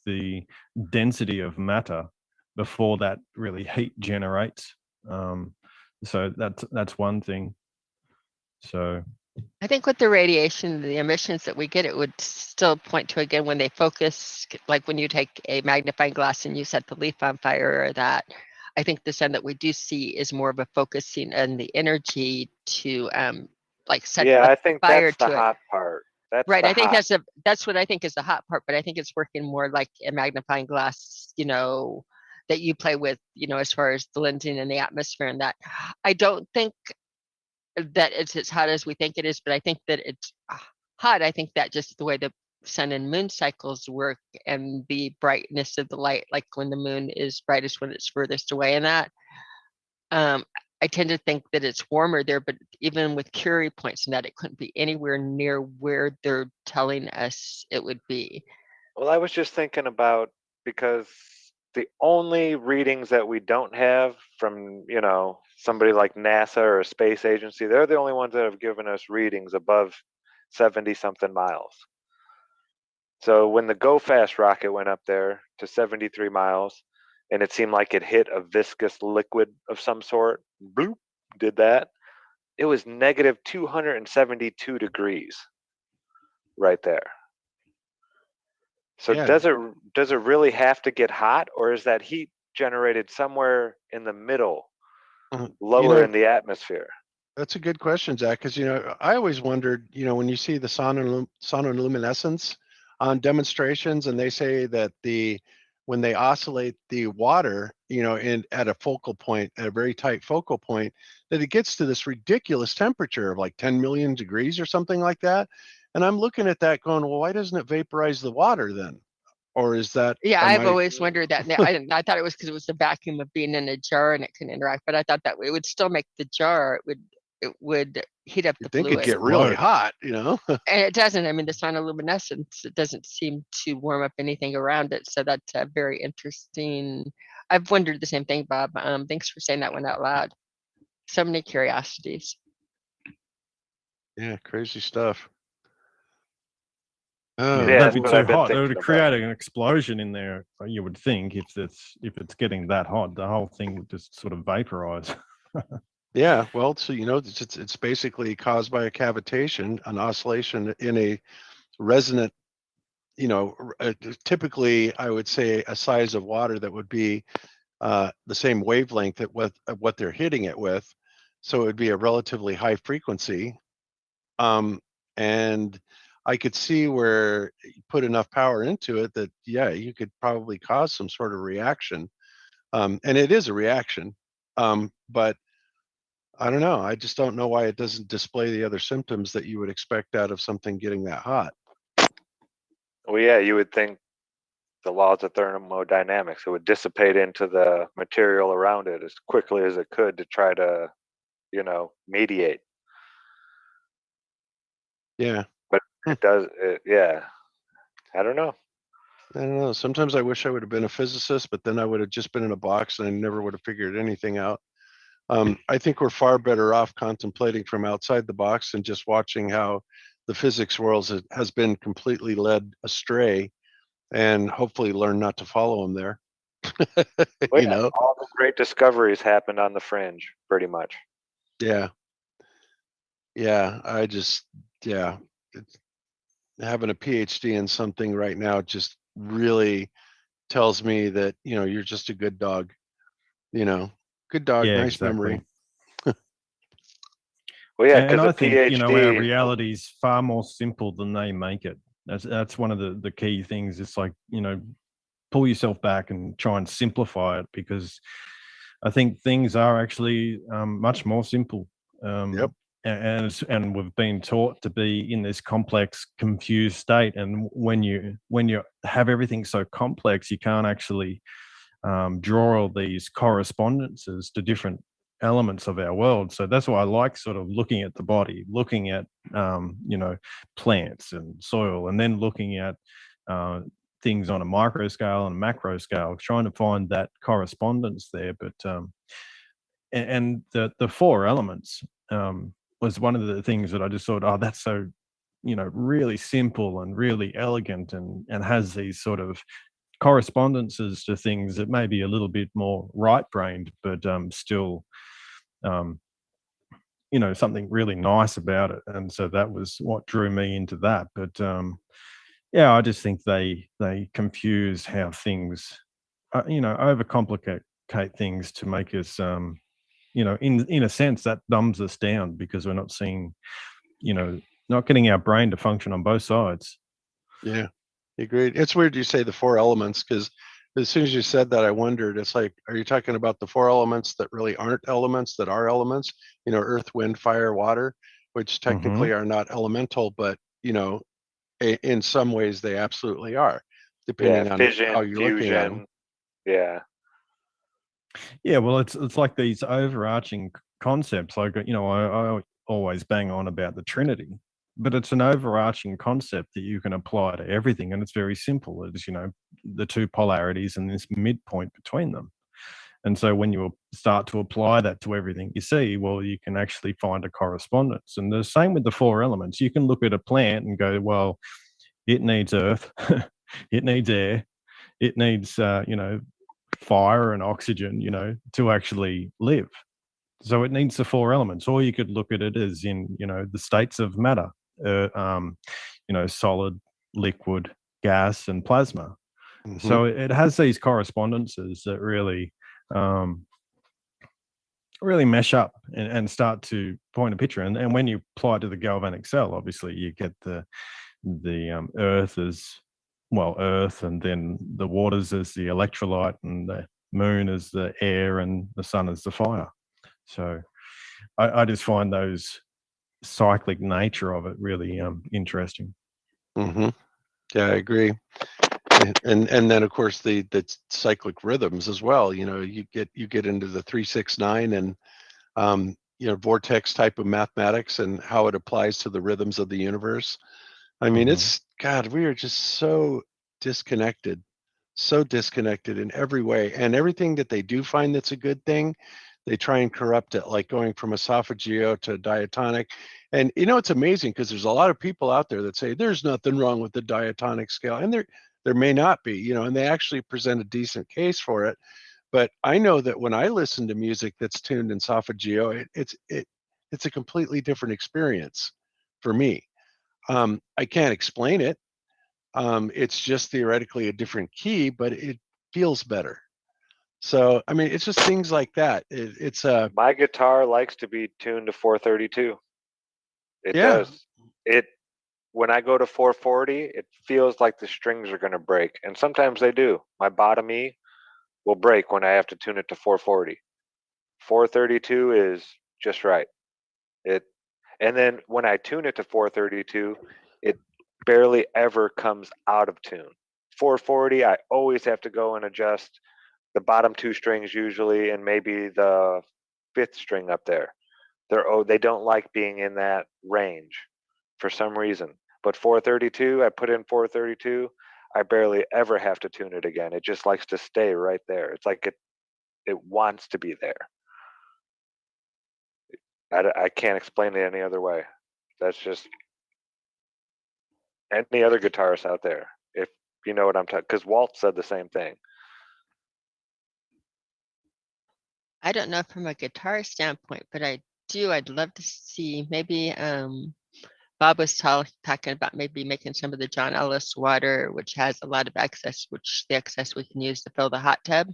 the density of matter before that really heat generates. So that's one thing. So I think with the radiation, the emissions that we get, it would still point to, again, when they focus, like when you take a magnifying glass and you set the leaf on fire, or that. I think the sun that we do see is more of a focusing and the energy to set I think fire that's the to hot part. That's right. I think hot. that's what I think is the hot part, but I think it's working more like a magnifying glass, that you play with, as far as the lensing and the atmosphere and that. I don't think that it's as hot as we think it is, but I think that it's hot. I think that just the way the sun and moon cycles work and the brightness of the light, like when the moon is brightest when it's furthest away, and that I tend to think that it's warmer there, but even with Curie points and that, it couldn't be anywhere near where they're telling us it would be. Well, I was just thinking about, because the only readings that we don't have from, somebody like NASA or a space agency, they're the only ones that have given us readings above 70 something miles. So when the Go Fast rocket went up there to 73 miles, and it seemed like it hit a viscous liquid of some sort, bloop, did that. It was negative 272 degrees right there. So does it really have to get hot, or is that heat generated somewhere in the middle, lower in the atmosphere? That's a good question, Zach, because I always wondered, when you see the sonoluminescence on demonstrations, and they say that when they oscillate the water, at a focal point, at a very tight focal point, that it gets to this ridiculous temperature of like 10 million degrees or something like that. And I'm looking at that going, well, why doesn't it vaporize the water then? Or is that? Yeah, I've always wondered that. I thought it was because it was the vacuum of being in a jar and it can interact, but I thought that it would still make the jar. It would heat up the fluid. It'd get really hot, And it doesn't. I mean, the sonoluminescence, it doesn't seem to warm up anything around it. So that's very interesting. I've wondered the same thing, Bob. Thanks for saying that one out loud. So many curiosities. Yeah, crazy stuff. That'd be too hot. It would create an explosion in there. You would think if it's getting that hot, the whole thing would just sort of vaporize. Yeah, well, so it's basically caused by a cavitation, an oscillation in a resonant, typically I would say a size of water that would be the same wavelength at what they're hitting it with. So it would be a relatively high frequency. And I could see where you put enough power into it that, you could probably cause some sort of reaction. And it is a reaction. But I don't know. I just don't know why it doesn't display the other symptoms that you would expect out of something getting that hot. Well, yeah, you would think the laws of thermodynamics, it would dissipate into the material around it as quickly as it could to try to, mediate. Yeah. But it does, I don't know. I don't know. Sometimes I wish I would have been a physicist, but then I would have just been in a box and I never would have figured anything out. I think we're far better off contemplating from outside the box and just watching how the physics world has been completely led astray, and hopefully learn not to follow them there. Well, You yeah, know? all the great discoveries happened on the fringe, pretty much. Yeah. Yeah. Yeah. It's, having a PhD in something right now just really tells me that, you're just a good dog, good dog, Yeah, nice exactly. memory. Well, yeah, And because a I think, our PhD. reality is far more simple than they make it. That's one of the key things. It's like, pull yourself back and try and simplify it, because I think things are actually much more simple. Yep. And we've been taught to be in this complex, confused state. And when you have everything so complex, you can't actually draw all these correspondences to different elements of our world. So that's why I like sort of looking at the body, looking at plants and soil, and then looking at things on a micro scale and a macro scale, trying to find that correspondence there. But and the four elements was one of the things that I just thought, oh, that's so really simple and really elegant, and has these sort of correspondences to things that may be a little bit more right-brained, but still, something really nice about it. And so that was what drew me into that. But yeah, I just think they confuse how things, overcomplicate things to make us, in a sense, that dumbs us down, because we're not seeing, not getting our brain to function on both sides. Yeah. Agreed. It's weird you say the four elements, because as soon as you said that, I wondered, it's like, are you talking about the four elements that really aren't elements, that are elements? Earth, wind, fire, water, which Hmm. technically are not elemental, but, in some ways they absolutely are, Yeah, depending on how fission, you're looking at them. fusion. Yeah. Yeah, well, it's like these overarching concepts. Like, I always bang on about the Trinity, but it's an overarching concept that you can apply to everything, and it's very simple. It's, the two polarities and this midpoint between them. And so when you start to apply that to everything you see, well, you can actually find a correspondence. And the same with the four elements. You can look at a plant and go, well, it needs earth, it needs air, it needs, fire and oxygen, to actually live. So it needs the four elements. Or you could look at it as in, the states of matter, solid, liquid, gas, and plasma. Mhm. So it has these correspondences that really, really mesh up and start to point a picture. And when you apply it to the galvanic cell, obviously you get the earth as, well, earth, and then the waters as the electrolyte, and the moon as the air, and the sun as the fire. So I just find those cyclic nature of it really interesting. Mhm. Yeah, I agree. And then of course the cyclic rhythms as well. You get into the 3-6-9 and vortex type of mathematics and how it applies to the rhythms of the universe. I mean, Mhm. it's God, we are just disconnected, so disconnected in every way. And everything that they do find that's a good thing, they try and corrupt it, like going from esophageal to diatonic. And it's amazing, because there's a lot of people out there that say there's nothing wrong with the diatonic scale, and there may not be, and they actually present a decent case for it. But I know that when I listen to music that's tuned in esophageal, it's a completely different experience for me. I can't explain it. It's just theoretically a different key, but it feels better. So, I mean, it's just things like that. It's My guitar likes to be tuned to 432. It yeah. does. It When I go to 440, it feels like the strings are going to break, and sometimes they do. My bottom E will break when I have to tune it to 440. 432 is just right. It And then when I tune it to 432, it barely ever comes out of tune. 440, I always have to go and adjust the bottom two strings usually, and maybe the fifth string up there. They don't like being in that range for some reason. But 432, I put in 432. I barely ever have to tune it again. It just likes to stay right there. It's like it wants to be there. I can't explain it any other way. That's just any other guitarist out there, if you know what I'm talking. Because Walt said the same thing. I don't know from a guitar standpoint, but I'd love to see maybe Bob was talking about maybe making some of the John Ellis water, which has a lot of excess, which the excess we can use to fill the hot tub.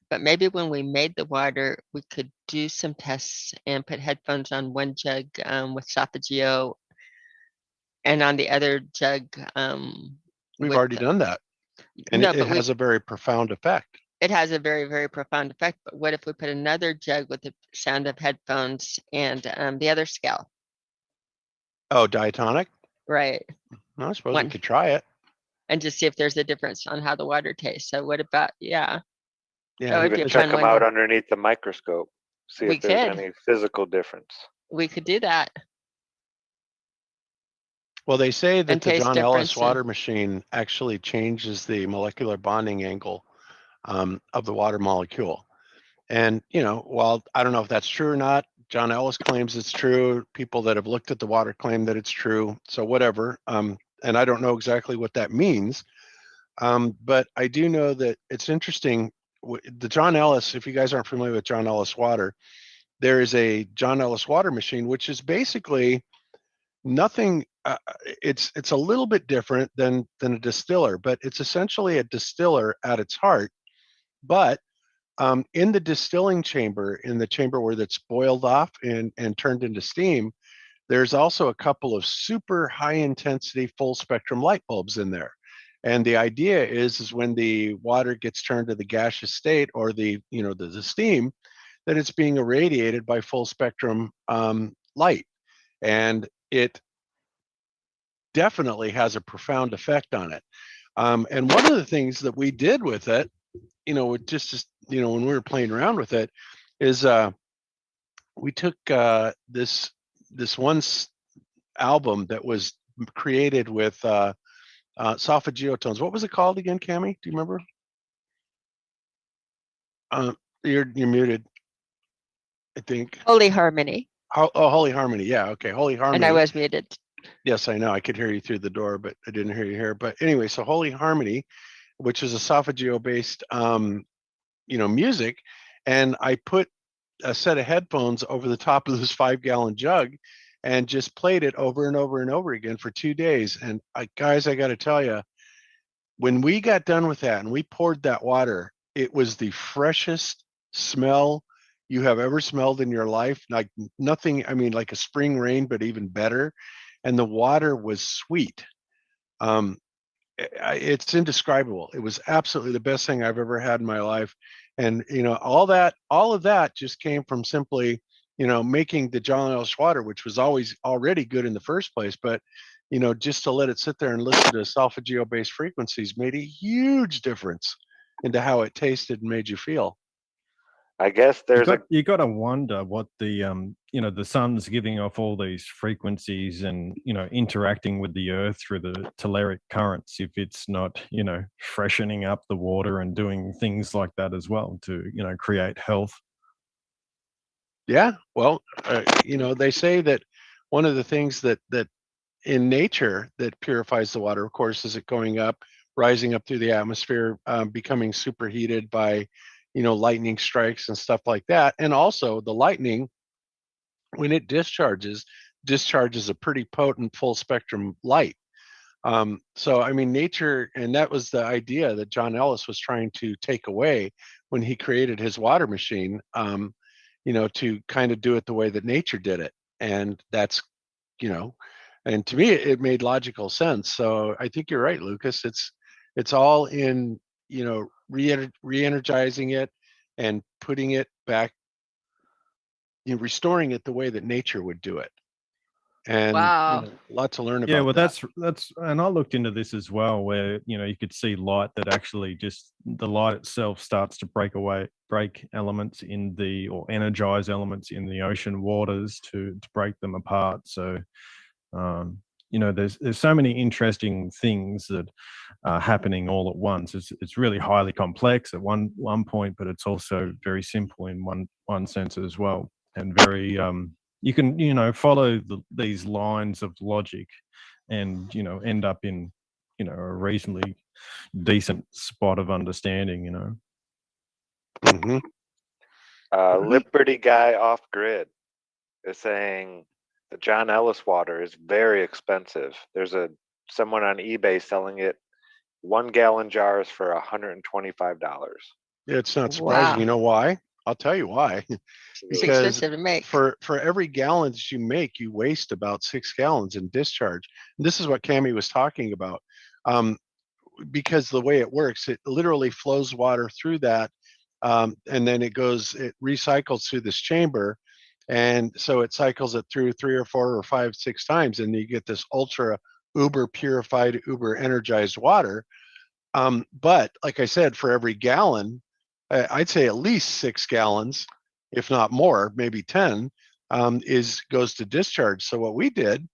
But maybe when we made the water, we could do some tests and put headphones on one jug with Sophageo, and on the other jug. We've with already done that, and no, it but has a very profound effect. it has a very, very profound effect. But what if we put another jug with the sound of headphones and the other scale? Oh, diatonic? Right. No, I suppose One. we could try it. And just see if there's a difference on how the water tastes. So what about, yeah. Yeah, That would be Even a check fun them one. out underneath the microscope. See We if there's could. any physical difference. We could do that. well, they say that And the taste John Ellis difference, water machine actually changes the molecular bonding angle of the water molecule. And, while I don't know if that's true or not, John Ellis claims it's true. People that have looked at the water claim that it's true. So whatever. And I don't know exactly what that means. But I do know that it's interesting. The John Ellis, if you guys aren't familiar with John Ellis water, there is a John Ellis water machine, which is basically nothing. It's a little bit different than a distiller, but it's essentially a distiller at its heart. But in the distilling chamber, in the chamber where that's boiled off and turned into steam, there's also a couple of super high intensity full spectrum light bulbs in there. And the idea is when the water gets turned to the gaseous state, or the steam, that it's being irradiated by full spectrum light. And it definitely has a profound effect on it. And one of the things that we did with it, just when we were playing around with it, is we took this one album that was created with Sophageo tones. What was it called again, Cami? Do you remember? You're muted, I think. Holy Harmony. Oh, Holy Harmony. Yeah, okay, Holy Harmony. And I was muted. Yes, I know. I could hear you through the door, but I didn't hear you here. But anyway, so Holy Harmony, which is a Sophageo-based, music, and I put a set of headphones over the top of this 5-gallon jug and just played it over and over and over again for 2 days. And guys, I got to tell you, when we got done with that and we poured that water, it was the freshest smell you have ever smelled in your life. Like nothing, I mean, like a spring rain, but even better. And the water was sweet. It's indescribable. It was absolutely the best thing I've ever had in my life. And, all of that just came from simply, making the John Ellis water, which was always already good in the first place. But, just to let it sit there and listen to Sophageo-based frequencies made a huge difference into how it tasted and made you feel. I guess there's you got to wonder what the the sun's giving off all these frequencies and interacting with the earth through the telluric currents, if it's not freshening up the water and doing things like that as well to create health. Yeah, well, they say that one of the things that in nature that purifies the water, of course, is it going up, rising up through the atmosphere, becoming superheated by lightning strikes and stuff like that. And also the lightning, when it discharges a pretty potent full spectrum light. So, I mean, nature, and that was the idea that John Ellis was trying to take away when he created his water machine, to kind of do it the way that nature did it. And that's, and to me, it made logical sense. So I think you're right, Lucas. It's all in, re-energizing it and putting it back, restoring it the way that nature would do it. And Wow. a lot to learn about. Yeah, well, that. that's, and I looked into this as well, where you could see light that actually just the light itself starts to break elements or energize elements in the ocean waters to break them apart. So there's so many interesting things that happening all at once. It's really highly complex at one point, but it's also very simple in one sense as well, and very you can follow these lines of logic, and end up in a reasonably decent spot of understanding. Hmm. Liberty guy off grid is saying the John Ellis water is very expensive. There's someone on eBay selling it 1 gallon jars for $125. It's not surprising. Wow. You know why? I'll tell you why. It's Because expensive to make. for every gallon that you make, you waste about 6 gallons in discharge. And this is what Cami was talking about. Because the way it works, it literally flows water through that, and then it recycles through this chamber, and so it cycles it through 3 or 4 or 5, 6 times, and you get this ultra uber purified, uber energized water. But like I said, for every gallon, I'd say at least 6 gallons, if not more, maybe 10, goes to discharge. So what we did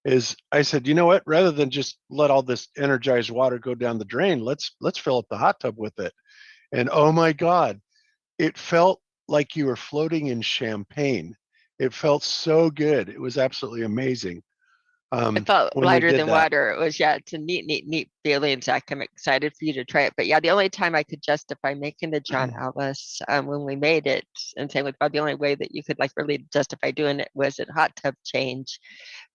is I said, you know what, rather than just let all this energized water go down the drain, let's fill up the hot tub with it. And oh my God, it felt like you were floating in champagne. It felt so good. It was absolutely amazing. It felt when we lighter did than that. water. It was, it's a neat feeling, Zach. I'm excited for you to try it. But yeah, the only time I could justify making the John Ellis when we made it, and same with Bob, the only way that you could really justify doing it was at hot tub change,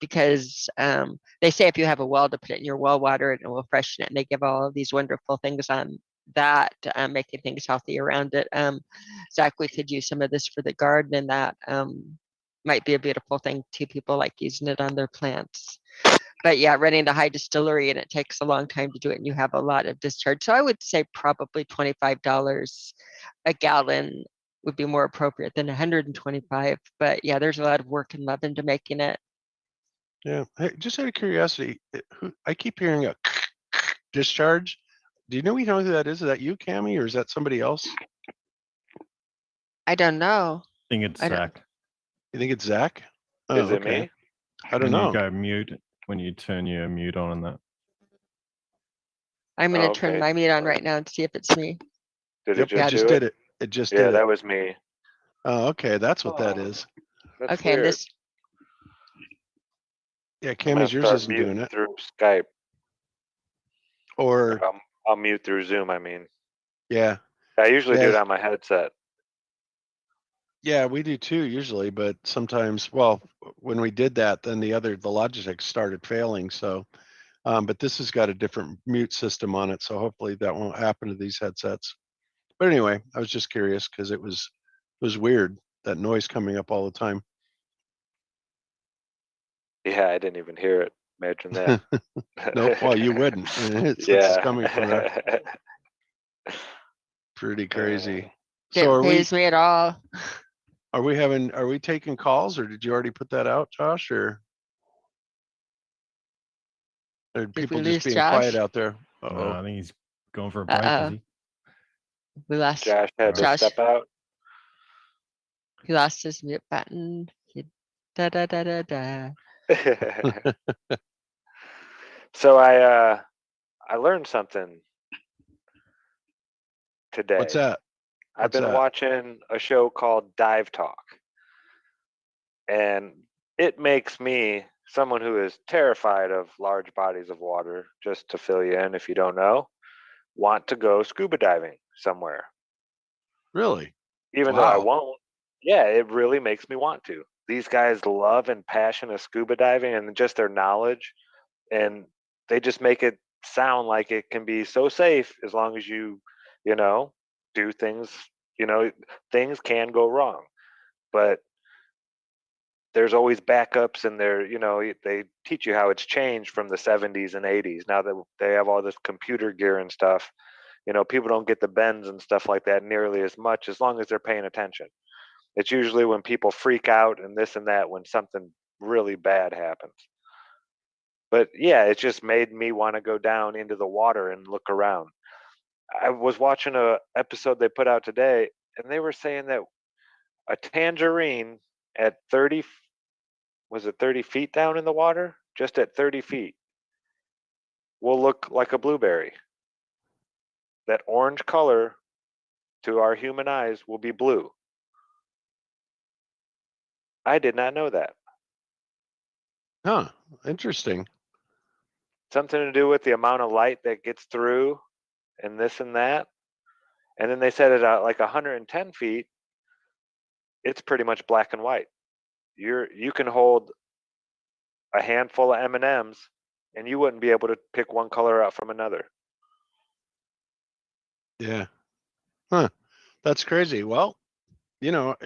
because they say if you have a well, to put it in your well water and it will freshen it, and they give all of these wonderful things on that, making things healthy around it. Zach, we could use some of this for the garden, and that might be a beautiful thing too. People like using it on their plants. But yeah, running the high distillery, and it takes a long time to do it, and you have a lot of discharge. So I would say probably $25 a gallon would be more appropriate than 125. But yeah, there's a lot of work and love into making it. Yeah. Hey, just out of curiosity, I keep hearing a discharge. Do you know who that is? Is that you, Cami, or is that somebody else? I don't know. I think it's Zach. You think it's Zach? Oh, Is it okay. me? I don't When know. you go mute, when you turn your mute on and that. I'm going to Okay. turn my mute on right now and see if it's me. Did Yep, it just just do did it. It just Yeah, did that it. was me. Oh, okay. That's what that Oh, is. That's Okay, and weird. this, Yeah, I'm gonna Cami's yours start isn't doing muting it. through Skype. Or I'll mute through Zoom. I mean, yeah. I usually do Yeah. it on my headset. Yeah, we do too usually, but sometimes, well, when we did that, then the Logitech started failing. So, but this has got a different mute system on it, so hopefully that won't happen to these headsets. But anyway, I was just curious because it was weird, that noise coming up all the time. Yeah, I didn't even hear it. Imagine that. Nope. Well, you wouldn't. It's coming from there. Pretty crazy. So didn't are phase me at all. we taking calls, or did you already put that out, Josh, or are people we just lose being Josh? quiet out there? I think he's gone for a break, is he? We lost Josh had to Josh. step out. He lost his mute button. Da da da da da. So I learned something today. What's that? I've been watching a show called Dive Talk, and it makes me, someone who is terrified of large bodies of water, just to fill you in if you don't know, want to go scuba diving somewhere. Really? Even though I Wow. won't. Yeah, it really makes me want to. These guys love and passion of scuba diving and just their knowledge, and they just make it sound like it can be so safe as long as you do things. Things can go wrong, but there's always backups, and they teach you how it's changed from the 70s and 80s. Now that they have all this computer gear and stuff, people don't get the bends and stuff like that nearly as much, as long as they're paying attention. It's usually when people freak out and this and that when something really bad happens. But yeah, it just made me want to go down into the water and look around. I was watching a episode they put out today, and they were saying that a tangerine at 30, was it 30 feet down in the water? Just at 30 feet will look like a blueberry. That orange color to our human eyes will be blue. I did not know that. Huh. Interesting. Something to do with the amount of light that gets through and this and that. And then they said at like 110 feet, it's pretty much black and white. You can hold a handful of M&Ms and you wouldn't be able to pick one color out from another. Yeah. Huh. That's crazy. Well, you know,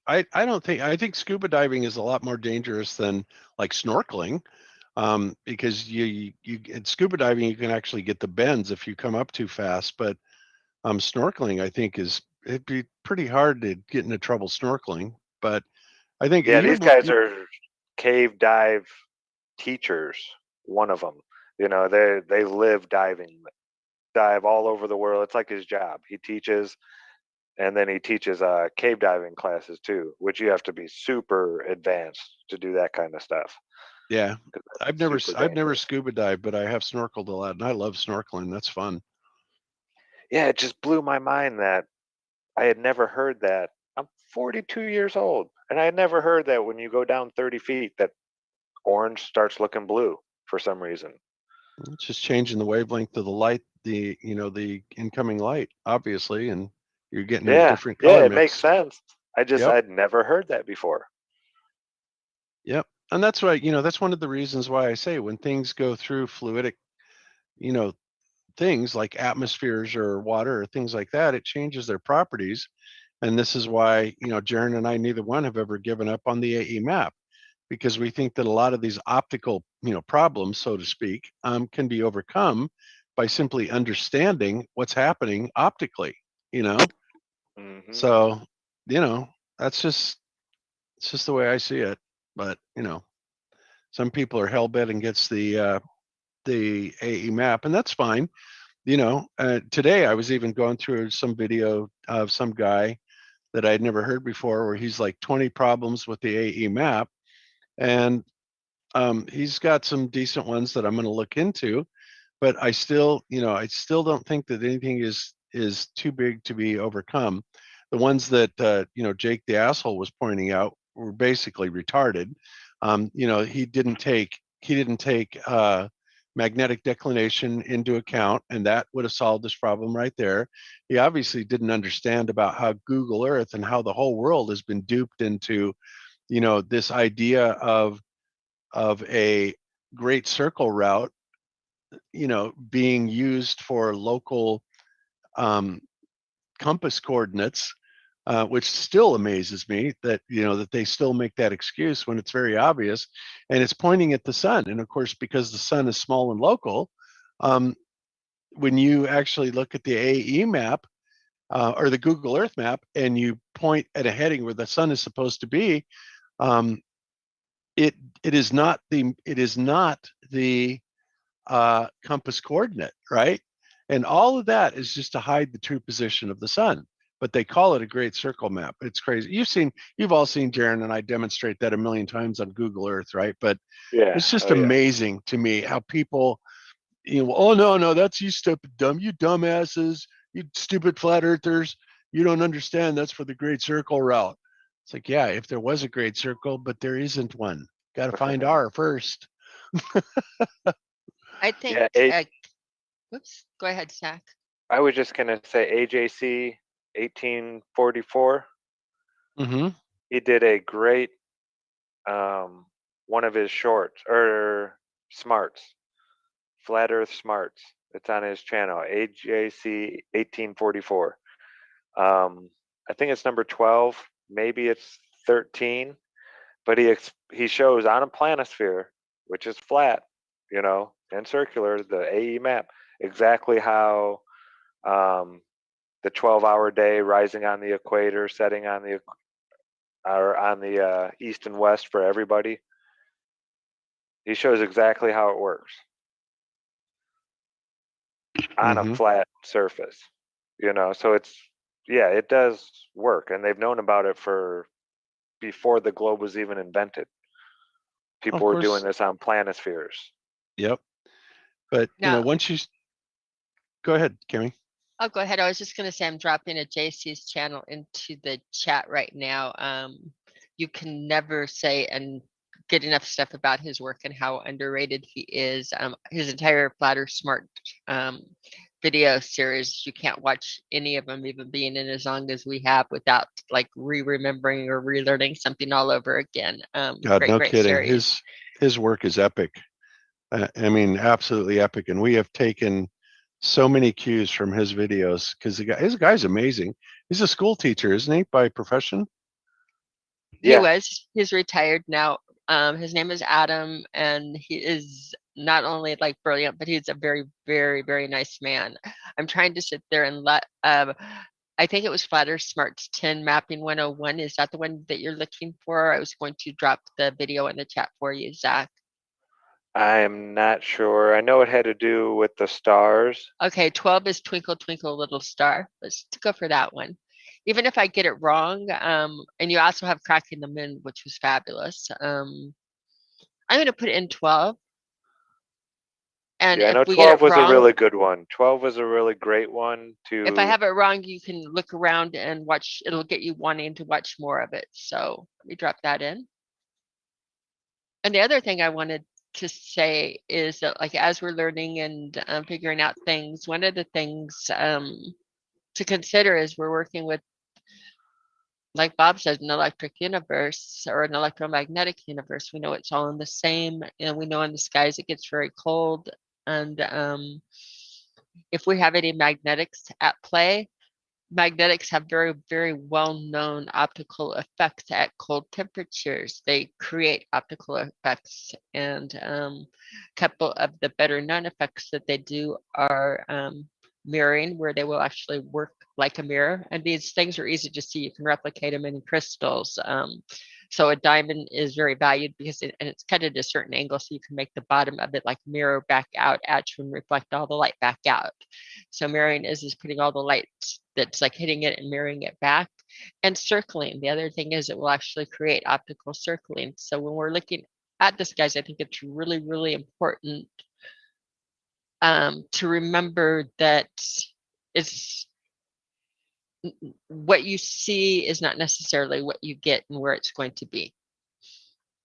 I don't think, I think scuba diving is a lot more dangerous than like snorkeling. Because you in scuba diving you can actually get the bends if you come up too fast, but snorkeling I think it'd be pretty hard to get into trouble snorkeling. But I think Yeah, these guys are cave dive teachers. One of them, you know, they live diving, dive all over the world. It's like his job. He teaches, and then he teaches cave diving classes too, which you have to be super advanced to do that kind of stuff. Yeah, 'Cause I've it's super never dangerous. scuba dived, but I have snorkeled a lot, and I love snorkeling. That's fun. Yeah, it just blew my mind that I had never heard that. I'm 42 years old, and I had never heard that when you go down 30 feet, that orange starts looking blue for some reason. It's just changing the wavelength of the light, the incoming light, obviously, and you're getting a Yeah, different yeah, color it makes mix. sense. Yep. I'd never heard that before. Yep. And that's why, that's one of the reasons why I say when things go through fluidic, you know, things like atmospheres or water or things like that, it changes their properties. And this is why, Jaron and I, neither one have ever given up on the AE map, because we think that a lot of these optical, problems, so to speak, can be overcome by simply understanding what's happening optically, you know? Hmm. So, that's it's just the way I see it. But, some people are hell bent against the AE map, and that's fine. Today I was even going through some video of some guy that I'd never heard before, where he's like 20 problems with the AE map, and he's got some decent ones that I'm going to look into. But I still don't think that anything is too big to be overcome. The ones that Jake the asshole was pointing out were basically retarded. He didn't take magnetic declination into account, and that would have solved this problem right there. He obviously didn't understand about how Google Earth and how the whole world has been duped into, this idea of a great circle route, being used for local compass coordinates, which still amazes me that that they still make that excuse when it's very obvious, and it's pointing at the sun. And of course, because the sun is small and local, when you actually look at the AE map or the Google Earth map, and you point at a heading where the sun is supposed to be, it is not the compass coordinate, right? And all of that is just to hide the true position of the sun. But they call it a great circle map. It's crazy. You've all seen Jaron and I demonstrate that a million times on Google Earth, right? But Yeah. it's just Oh, yeah. amazing to me how people, oh no, that's you stupid dumb, you dumbasses, you stupid flat earthers, you don't understand. That's for the great circle route. It's like, yeah, if there was a great circle, but there isn't one. Got to find R first. I think. Yeah, Whoops. Go ahead, Zach. I was just gonna say AJC 1844. Mm-hmm. He did a great one of his shorts or smarts, Flat Earth Smarts. It's on his channel, AJC 1844. I think it's number 12, maybe it's 13, but he shows on a planisphere, which is flat, and circular, the AE map, exactly how the 12-hour day rising on the equator, setting on the east and west for everybody. He shows exactly how it works on a flat surface, so it does work, and they've known about it for before the globe was even invented. People were doing this on planispheres. Yep. But Now- once you go ahead, Kimmy. Oh, go ahead. I was just going to say I'm dropping a JC's channel into the chat right now. You can never say and get enough stuff about his work and how underrated he is. His entire Flatter Smart video series, you can't watch any of them, even being in as long as we have, without like remembering or relearning something all over again. God, no kidding. Series. His work is epic. I mean, absolutely epic. And we have taken so many cues from his videos because his guy's amazing. He's a school teacher, isn't he, by profession? Yeah. He's retired now. His name is Adam, and he is not only like brilliant, but he's a very, very, very nice man. I'm trying to sit there and let, I think it was Flatter Smart's 10 Mapping 101. Is that the one that you're looking for? I was going to drop the video in the chat for you, Zach. I'm not sure. I know it had to do with the stars. Okay, 12 is Twinkle Twinkle Little Star. Let's go for that one. Even if I get it wrong, and you also have Cracking the Moon, which was fabulous. I'm going to put in 12. And yeah, I know if we 12 get it was wrong, a really good one. 12 was a really great one to. if I have it wrong, you can look around and watch. It'll get you wanting to watch more of it. So let me drop that in. And the other thing I wanted to say is that, like, as we're learning and figuring out things, one of the things to consider is we're working with, like Bob said, an electric universe or an electromagnetic universe. We know it's all in the same, and we know in the skies it gets very cold. And if we have any magnetics at play, magnetics have very, very well-known optical effects at cold temperatures. They create optical effects, and a couple of the better-known effects that they do are mirroring, where they will actually work like a mirror. And these things are easy to see. You can replicate them in crystals. So a diamond is very valued because it's cut at a certain angle, so you can make the bottom of it like mirror back out at you and reflect all the light back out. So mirroring is putting all the light that's like hitting it and mirroring it back. And circling, the other thing is it will actually create optical circling. So when we're looking at this, guys, I think it's really, really important to remember that it's what you see is not necessarily what you get and where it's going to be.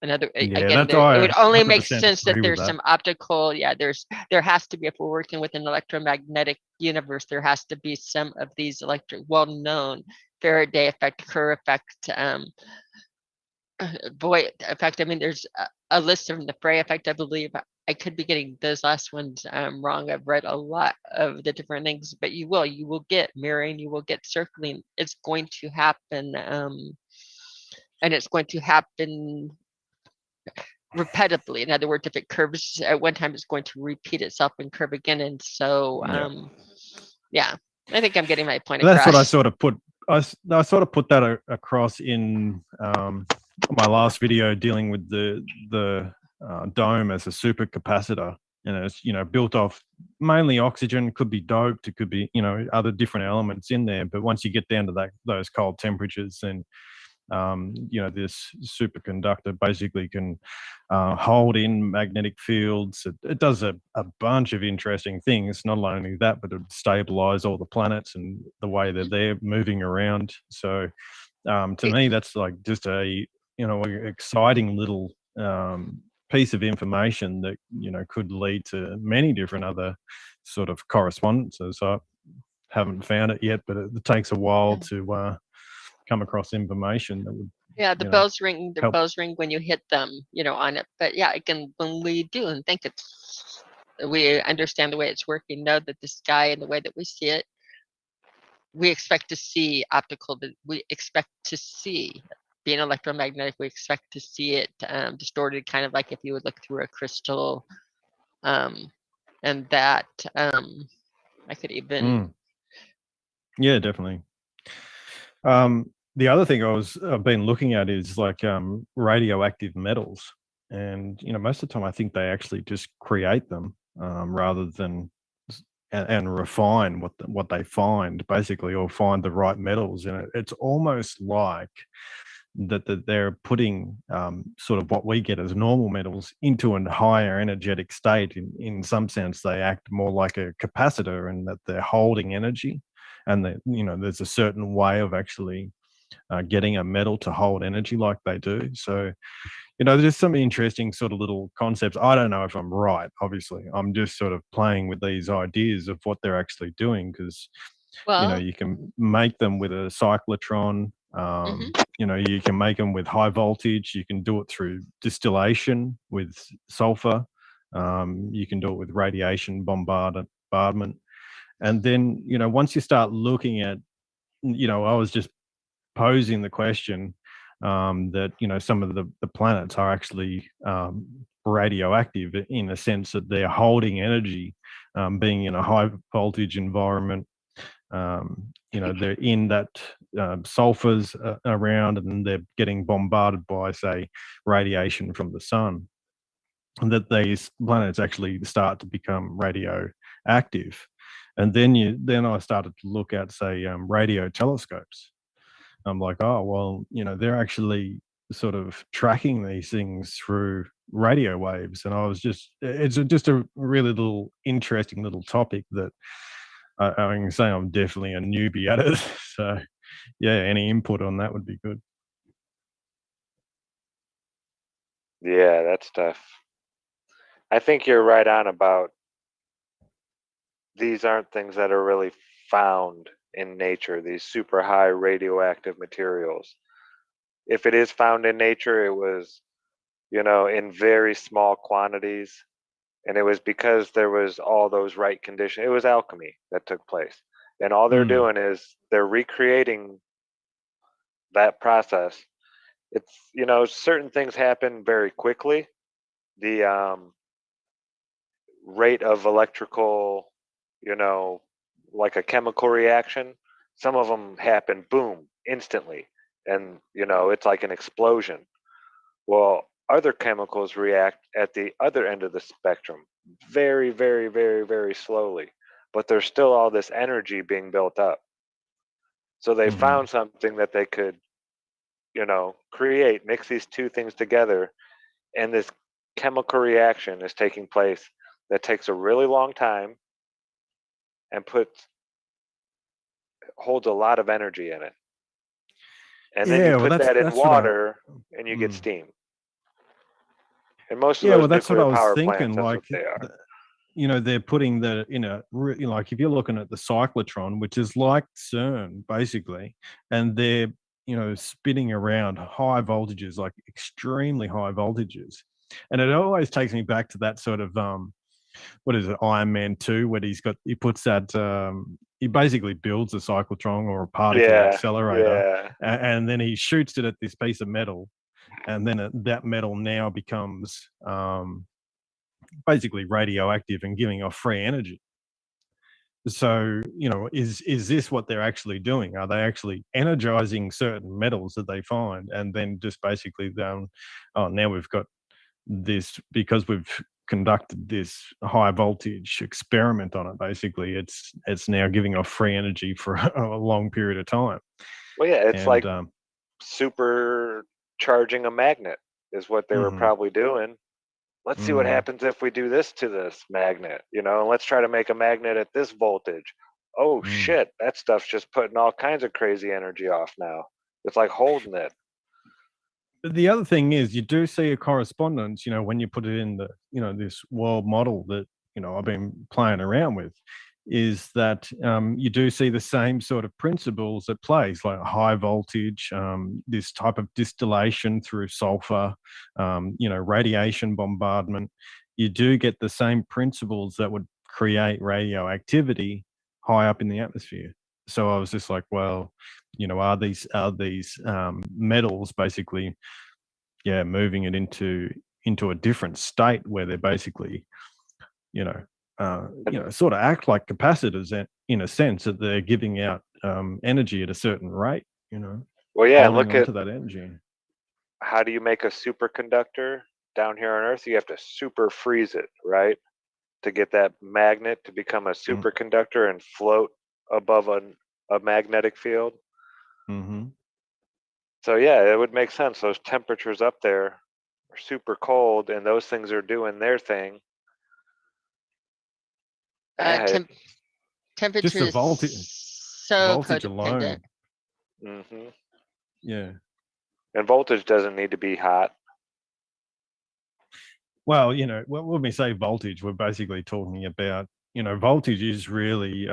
Again, it would only make sense that there's some optical, there has to be, if we're working with an electromagnetic universe, there has to be some of these well-known Faraday effect, Kerr effect, Voigt effect. I mean, there's a list of the Frey effect, I believe. I could be getting those last ones wrong. I've read a lot of the different things, but you will get mirroring, you will get circling. It's going to happen, and it's going to happen repetitively. In other words, if it curves at one time, it's going to repeat itself and curve again. And so, I think I'm getting my point across. That's what I sort of put. I sort of put that across in my last video dealing with the dome as a supercapacitor. And it's built off mainly oxygen. Could be doped. It could be other different elements in there. But once you get down to those cold temperatures, then this superconductor basically can hold in magnetic fields. It does a bunch of interesting things. Not only that, but it stabilize all the planets and the way that they're moving around. So to me, that's like just a exciting little piece of information that could lead to many different other sort of correspondences. I haven't found it yet, but it takes a while to come across information that would the bells ring. The bells ring when you hit them on it. But again, when we do and think we understand the way it's working, know that the sky and the way that we see it, we expect to see optical. We expect to see, being electromagnetic, we expect to see it distorted, kind of like if you would look through a crystal, and that I could even definitely. The other thing I've been looking at is like radioactive metals, and most of the time I think they actually just create them rather than and refine what they find, basically, or find the right metals in it. It's almost like that they're putting sort of what we get as normal metals into a higher energetic state. In some sense, they act more like a capacitor, and that they're holding energy, and that there's a certain way of actually getting a metal to hold energy like they do. So there's some interesting sort of little concepts. I don't know if I'm right. Obviously, I'm just sort of playing with these ideas of what they're actually doing, because Well, you can make them with a cyclotron. mhm. You can make them with high voltage. You can do it through distillation with sulfur. You can do it with radiation bombardment. And then, once you start looking at, I was just posing the question that, some of the planets are actually radioactive, in a sense that they're holding energy, being in a high voltage environment. They're in that sulfurs around, and they're getting bombarded by, say, radiation from the sun, and that these planets actually start to become radioactive. And then I started to look at, say, radio telescopes. I'm like, oh well, they're actually sort of tracking these things through radio waves. And it's just a really little interesting little topic that I can say I'm definitely a newbie at it. So yeah, any input on that would be good. Yeah, that's tough. I think you're right on about these aren't things that are really found in nature, these super high radioactive materials. If it is found in nature, it was, in very small quantities. And it was because there was all those right conditions. It was alchemy that took place. And all they're Mm. doing is they're recreating that process. It's, certain things happen very quickly. The rate of electrical, you know, like a chemical reaction, some of them happen boom, instantly. And, it's like an explosion. Well, other chemicals react at the other end of the spectrum very, very, very, very slowly. But there's still all this energy being built up. So they Mhm. found something that they could, create, mix these two things together, and this chemical reaction is taking place that takes a really long time and holds a lot of energy in it. And then you Yeah, well, put that in that's what I. water and you get Mm. steam. And most of Yeah, well, those that's what nuclear I was power plants, thinking. that's Like, what they are. they're putting the like, if you're looking at the cyclotron, which is like CERN basically, and they're spinning around high voltages, like extremely high voltages, and it always takes me back to that sort of what is it, Iron Man 2, where he puts that he basically builds a cyclotron or a particle Yeah, accelerator, yeah. and then he shoots it at this piece of metal, and then that metal now becomes basically radioactive and giving off free energy. So, is this what they're actually doing? Are they actually energizing certain metals that they find, and then just basically oh, now we've got this because we've conducted this high voltage experiment on it. Basically, it's now giving off free energy for a long period of time. Well, yeah, it's And like supercharging a magnet is what they were mhm, probably doing. Let's see what mhm. happens if we do this to this magnet, and let's try to make a magnet at this voltage. Oh Mm. shit, that stuff's just putting all kinds of crazy energy off now. It's like holding it. The other thing is, you do see a correspondence, when you put it in this world model that, I've been playing around with, is that you do see the same sort of principles at play, like high voltage, this type of distillation through sulfur, radiation bombardment. You do get the same principles that would create radioactivity high up in the atmosphere. So I was just like, well, are these metals basically, yeah, moving it into a different state where they're basically, sort of act like capacitors, in a sense that they're giving out energy at a certain rate, Well, yeah, and holding look on at to that energy. how do you make a superconductor down here on Earth? You have to super freeze it, right? To get that magnet to become a Mm, superconductor and float above a magnetic field. mhm. So yeah, it would make sense. Those temperatures up there are super cold, and those things are doing their thing. Yeah, Temp temperature Just the is so voltage alone. codependent. hmm Yeah. And voltage doesn't need to be hot. Well, when we say voltage, we're basically talking about, voltage is really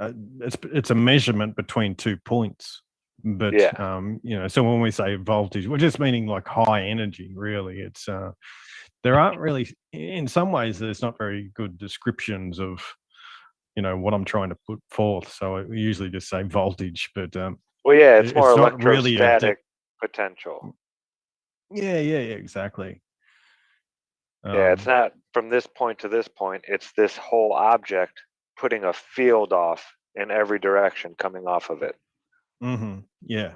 it's a measurement between 2 points. But Yeah. so when we say voltage, we're just meaning like high energy, really. It's there aren't really, in some ways, there's not very good descriptions of what I'm trying to put forth. So we usually just say voltage, but Well, yeah, it's more it's not really electrostatic potential. yeah, exactly. Yeah, it's not from this point to this point. It's this whole object putting a field off in every direction coming off of it. Yeah.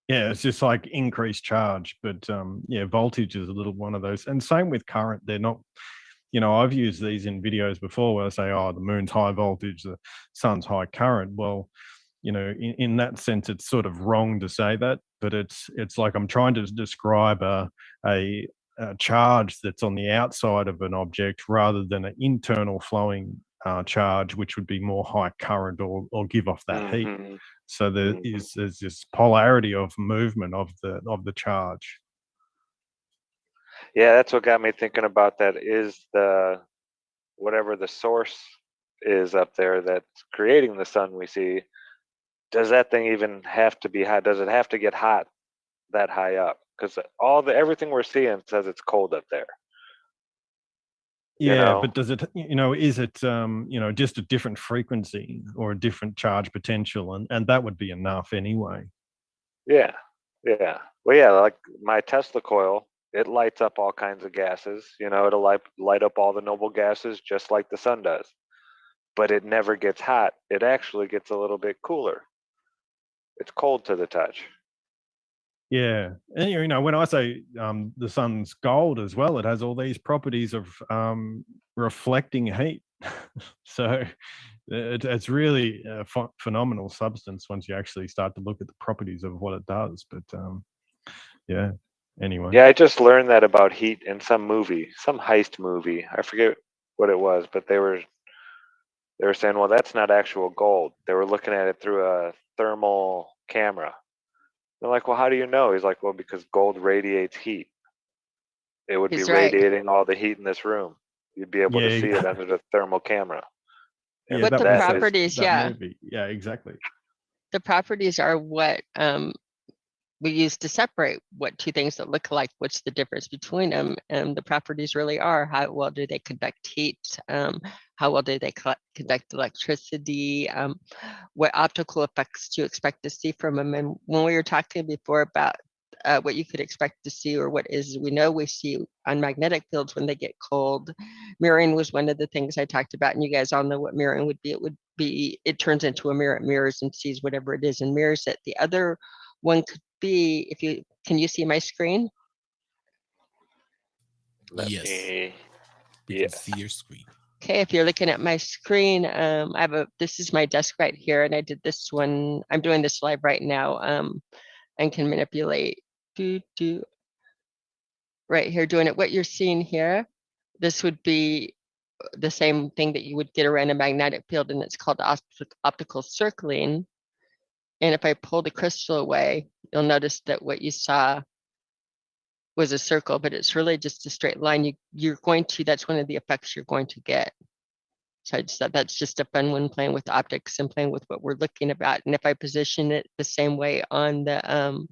Yeah, it's just like increased charge, but yeah, voltage is a little one of those. And same with current. They're not, I've used these in videos before where I say, oh, the moon's high voltage, the sun's high current. Well, in that sense, it's sort of wrong to say that, but it's like I'm trying to describe a charge that's on the outside of an object rather than an internal flowing charge, which would be more high current or give off that heat. Mhm. So there's this polarity of movement of the charge. Yeah, that's what got me thinking about that. Is the whatever the source is up there that's creating the sun we see, does that thing even have to be hot? Does it have to get hot that high up? Because everything we're seeing says it's cold up there. Yeah, but does it, is it, just a different frequency or a different charge potential, and that would be enough anyway. Yeah, yeah. Well, yeah, like my Tesla coil, it lights up all kinds of gases. It'll light up all the noble gases just like the sun does. But it never gets hot. It actually gets a little bit cooler. It's cold to the touch. Yeah, and when I say the sun's gold as well, it has all these properties of reflecting heat. So it's really a phenomenal substance once you actually start to look at the properties of what it does. But yeah, anyway. Yeah, I just learned that about heat in some movie, some heist movie. I forget what it was, but they were saying, well, that's not actual gold. They were looking at it through a thermal camera. They're like, well, how do you know? He's like, well, because gold radiates heat. It would be He's right. radiating all the heat in this room. You'd be able to see it under the thermal camera. Yeah, What the that properties, yeah. movie. Yeah, exactly. The properties are what we use to separate what two things that look alike, what's the difference between them. And the properties really are how well do they conduct heat, how well do they conduct electricity, what optical effects do you expect to see from them. And when we were talking before about what you could expect to see, or what is we know we see on magnetic fields when they get cold. Mirroring was one of the things I talked about, and you guys all know what mirroring would be. It turns into a mirror, it mirrors and sees whatever it is and mirrors it. The other one could be, can you see my screen? Yes. We can see your screen. Okay, if you're looking at my screen, this is my desk right here, and I did this one. I'm doing this live right now, and can manipulate. Right here, doing it. What you're seeing here, this would be the same thing that you would get around a magnetic field, and it's called optical circling. And if I pull the crystal away, you'll notice that what you saw was a circle, but it's really just a straight line. That's one of the effects you're going to get. So I just thought that's just a fun one, playing with optics and playing with what we're looking about. And if I position it the same way on the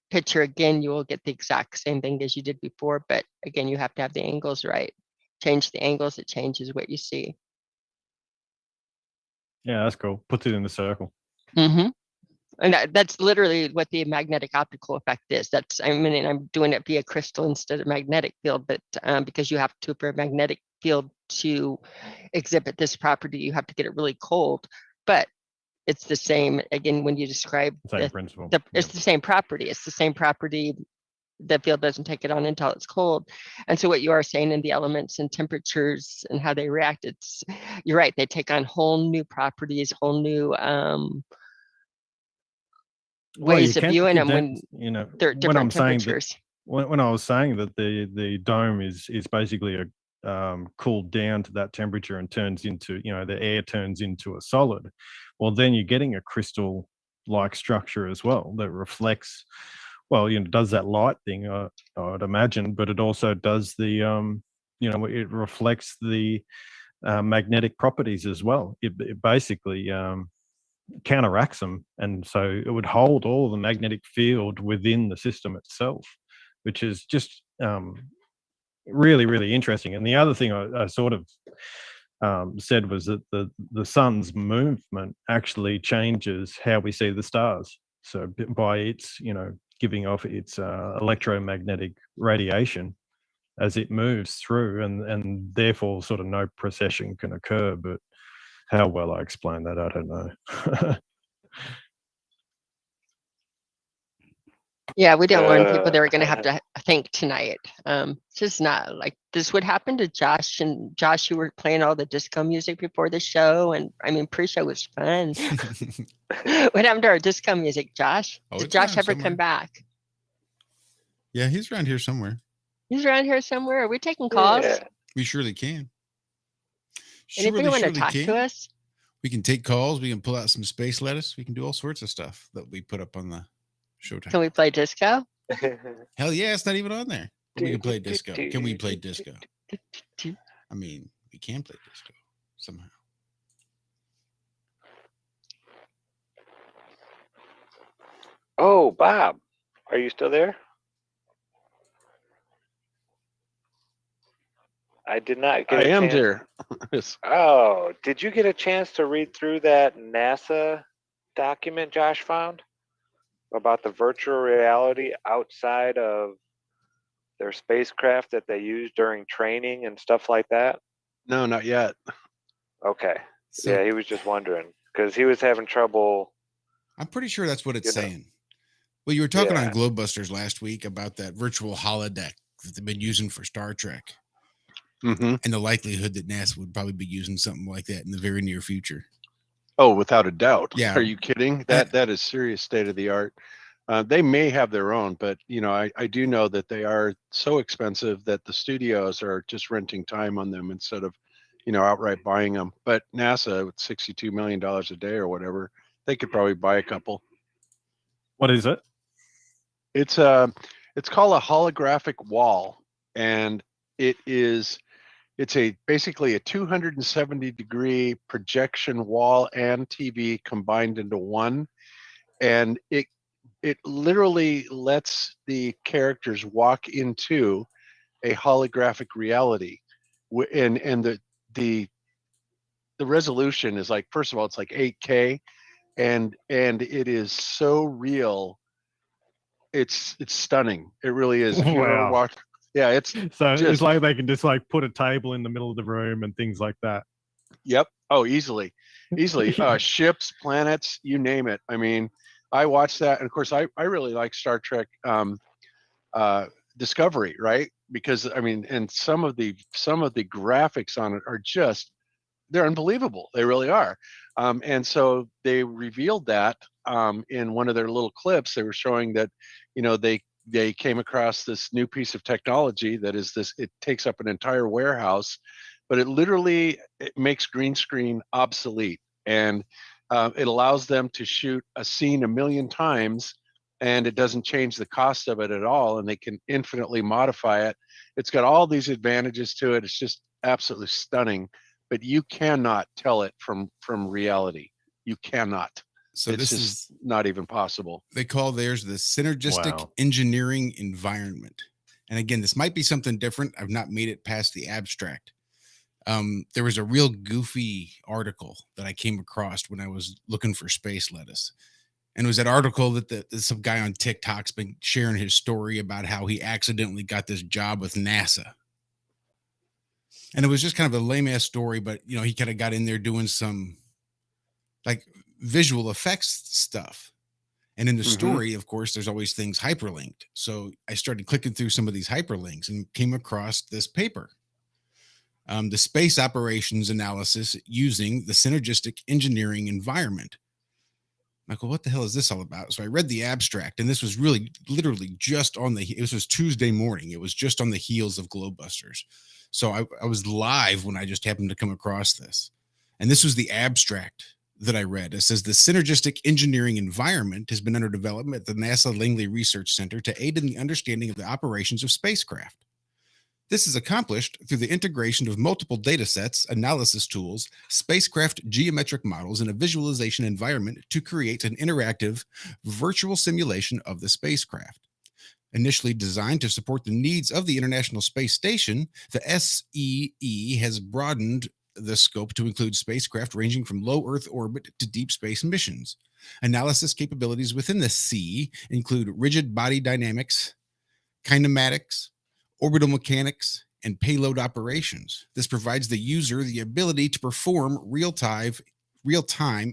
picture again, you will get the exact same thing as you did before. But again, you have to have the angles right. Change the angles, it changes what you see. Yeah, that's cool. Puts it in the circle. Mm-hmm. And that's literally what the magnetic optical effect is. I'm doing it via crystal instead of magnetic field, but because you have to, for a magnetic field to exhibit this property, you have to get it really cold. But it's the same, again, when you describe same principle. It's the same property. It's the same property. The field doesn't take it on until it's cold. And so what you are saying in the elements and temperatures and how they react, you're right, they take on whole new properties, whole new ways of can viewing see them that, when you know, they're when different I'm saying that, temperatures. when I was saying that the dome is basically a cooled down to that temperature and turns into, you know, the air turns into a solid, well, then you're getting a crystal like structure as well that reflects, well, you know, does that light thing, I'd imagine, but it also does the you know, it reflects the magnetic properties as well. It basically counteracts them, and so it would hold all of the magnetic field within the system itself, which is just really, really interesting. And the other thing I sort of said was that the sun's movement actually changes how we see the stars. So by its, you know, giving off its electromagnetic radiation as it moves through, and therefore sort of no precession can occur. But how well I explain that, I don't know. Yeah, we didn't warn people they were going to have to think tonight. It's just not like this would happen to Josh. And Josh, you were playing all the disco music before the show, and I mean, pre-show was fun. What happened to our disco music, Josh? Oh, Did it's Josh around ever somewhere. come back? Yeah, he's around here somewhere. He's around here somewhere. Are we taking calls? Yeah. We surely can. Anybody want to talk to us? We can take calls. We can pull out some space lettuce. We can do all sorts of stuff that we put up on the Showtime. Can we play disco? Hell yeah, it's not even on there. But we can play disco. Can we play disco? I mean, we can play disco somehow. Oh, Bob, are you still there? I did not get. I am chance. there. Oh, did you get a chance to read through that NASA document Josh found about the virtual reality outside of their spacecraft that they use during training and stuff like that? No, not yet. Okay. So, Yeah, he was just wondering because he was having trouble. I'm pretty sure that's what it's You know. saying. Well, you were talking Yeah. on Globebusters last week about that virtual holodeck that they've been using for Star Trek, Mm-hmm. and the likelihood that NASA would probably be using something like that in the very near future. Oh, without a doubt. Yeah. Are you kidding? That is serious state of the art. They may have their own, but you know, I do know that they are so expensive that the studios are just renting time on them instead of, you know, outright buying them. But NASA, with $62 million a day or whatever, they could probably buy a couple. What is it? It's called a holographic wall, and it's basically a 270-degree projection wall and TV combined into one, and it literally lets the characters walk into a holographic reality, and the resolution is like, first of all, it's like 8K, and it is so real. It's stunning. It really is. If you ever Wow. watch, yeah, it's So just, it's like they can just like put a table in the middle of the room and things like that. yep. Oh, easily. Ships, planets, you name it. I mean, I watched that, and of course, I really like Star Trek Discovery, right? Because I mean, and some of the graphics on it are just, they're unbelievable. They really are. And so they revealed that in one of their little clips. They were showing that, you know, they came across this new piece of technology that is this. It takes up an entire warehouse, but it makes green screen obsolete, and it allows them to shoot a scene 1,000,000 times, and it doesn't change the cost of it at all, and they can infinitely modify it. It's got all these advantages to it. It's just absolutely stunning, but you cannot tell it from reality. You cannot. So It's this just is, not even possible. they call theirs the synergistic Wow. engineering environment. And again, this might be something different. I've not made it past the abstract. There was a real goofy article that I came across when I was looking for space lettuce. And it was that article that some guy on TikTok's been sharing his story about how he accidentally got this job with NASA. And it was just kind of a lame ass story, but you know, he kind of got in there doing some like visual effects stuff. And in the story, of course, there's always things hyperlinked. So I started clicking through some of these hyperlinks and came across this paper. The space operations analysis using the synergistic engineering environment. like, well, what the hell is this all about? So I read the abstract, and this was really literally just on this was Tuesday morning. It was just on the heels of Globebusters. So I was live when I just happened to come across this. And this was the abstract that I read. It says the synergistic engineering environment has been under development at the NASA Langley Research Center to aid in the understanding of the operations of spacecraft. This is accomplished through the integration of multiple data sets, analysis tools, spacecraft geometric models, and a visualization environment to create an interactive virtual simulation of the spacecraft. Initially designed to support the needs of the International Space Station, the SEE has broadened the scope to include spacecraft ranging from low Earth orbit to deep space missions. Analysis capabilities within the SEE include rigid body dynamics, kinematics, orbital mechanics, and payload operations. This provides the user the ability to perform real-time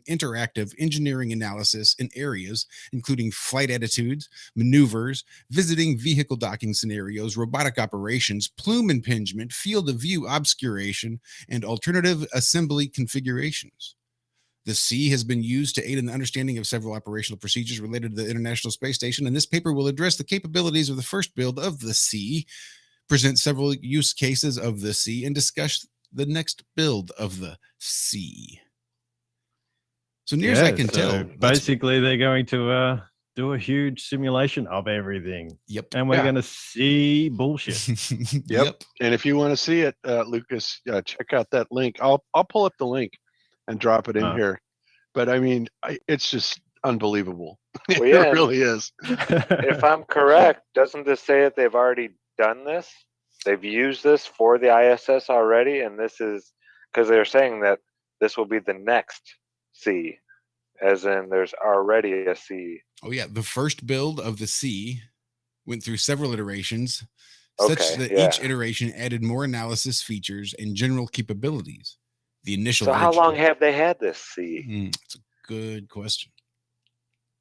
interactive engineering analysis in areas including flight attitudes, maneuvers, visiting vehicle docking scenarios, robotic operations, plume impingement, field of view obscuration, and alternative assembly configurations. The SEE has been used to aid in the understanding of several operational procedures related to the International Space Station, and this paper will address the capabilities of the first build of the SEE, present several use cases of the SEE, and discuss the next build of the SEE. So near as I can tell, basically they're going to do a huge simulation of everything. Yep. And we're going to see bullshit. Yep. And if you want to see it, Lucas, check out that link. I'll pull up the link and drop it in here. But I mean, it's just unbelievable. Well, yeah, it really is. If I'm correct, doesn't this say that they've already done this? They've used this for the ISS already, and this is because they're saying that this will be the next SEE, as in there's already a SEE. Oh yeah, the first build of the SEE went through several iterations, such that each iteration added more analysis features and general capabilities. The initial. So how long have they had this SEE? That's a good question.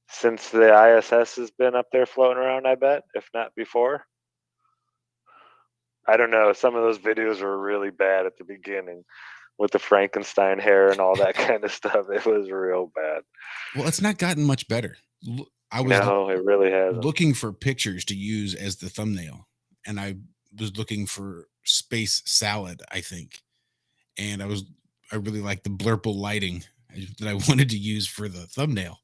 Since the ISS has been up there floating around, I bet, if not before. I don't know. Some of those videos were really bad at the beginning with the Frankenstein hair and all that kind of stuff. It was real bad. Well, it's not gotten much better. No, it really hasn't. Looking for pictures to use as the thumbnail, and I was looking for Space Salad, I think. And I really liked the blurple lighting that I wanted to use for the thumbnail.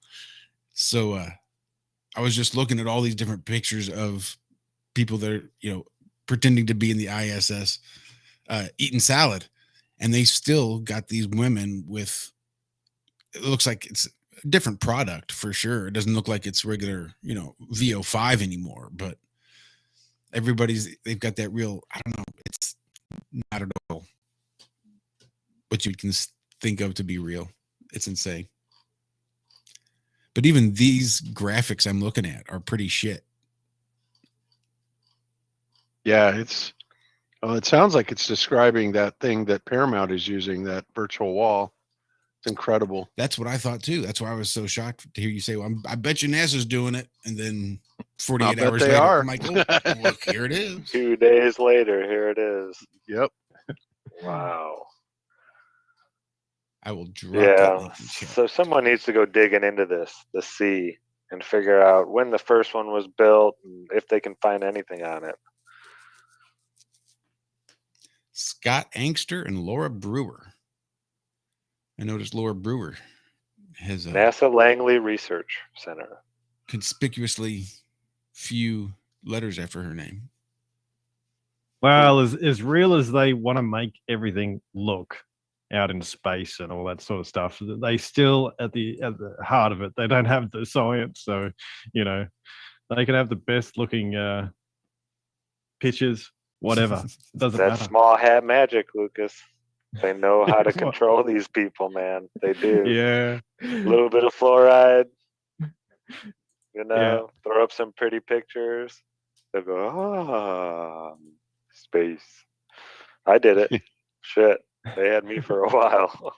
So I was just looking at all these different pictures of people that are, pretending to be in the ISS eating salad, and they still got these women with, it looks like it's a different product for sure. It doesn't look like it's regular, VO5 anymore, but they've got that real, I don't know, it's not at all what you can think of to be real. It's insane. But even these graphics I'm looking at are pretty shit. Yeah, it sounds like it's describing that thing that Paramount is using, that virtual wall. It's incredible. That's what I thought too. That's why I was so shocked to hear you say, well, I bet you NASA's doing it. And then 48 hours later, I'm like, oh, look, here it is. 2 days later, here it is. Yep. Wow. I will drop that link in chat. So someone needs to go digging into this, the SEE, and figure out when the first one was built and if they can find anything on it. Scott Angster and Laura Brewer. I noticed Laura Brewer has a NASA Langley Research Center. Conspicuously few letters after her name. Well, as real as they want to make everything look out in space and all that sort of stuff, they still at the heart of it, they don't have the science. So, they can have the best looking pictures, whatever. It doesn't That's matter. small hat magic, Lucas. They know how to control these people, man. They do. Yeah. A little bit of fluoride, throw up some pretty pictures. They'll go, space. I did it. Shit. They had me for a while.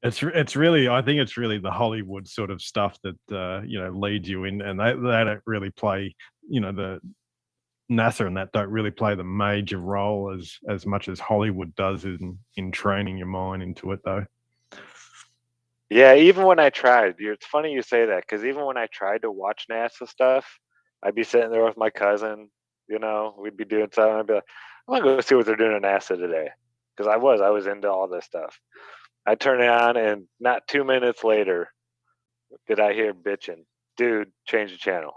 It's really, I think it's really the Hollywood sort of stuff that leads you in, and they don't really play, the NASA and that don't really play the major role as much as Hollywood does in training your mind into it, though. Yeah, even when I tried, it's funny you say that because even when I tried to watch NASA stuff, I'd be sitting there with my cousin. We'd be doing something. I'd be like, I'm gonna go see what they're doing at NASA today, because I was into all this stuff. I turn it on, and not 2 minutes later, did I hear bitching, dude, change the channel.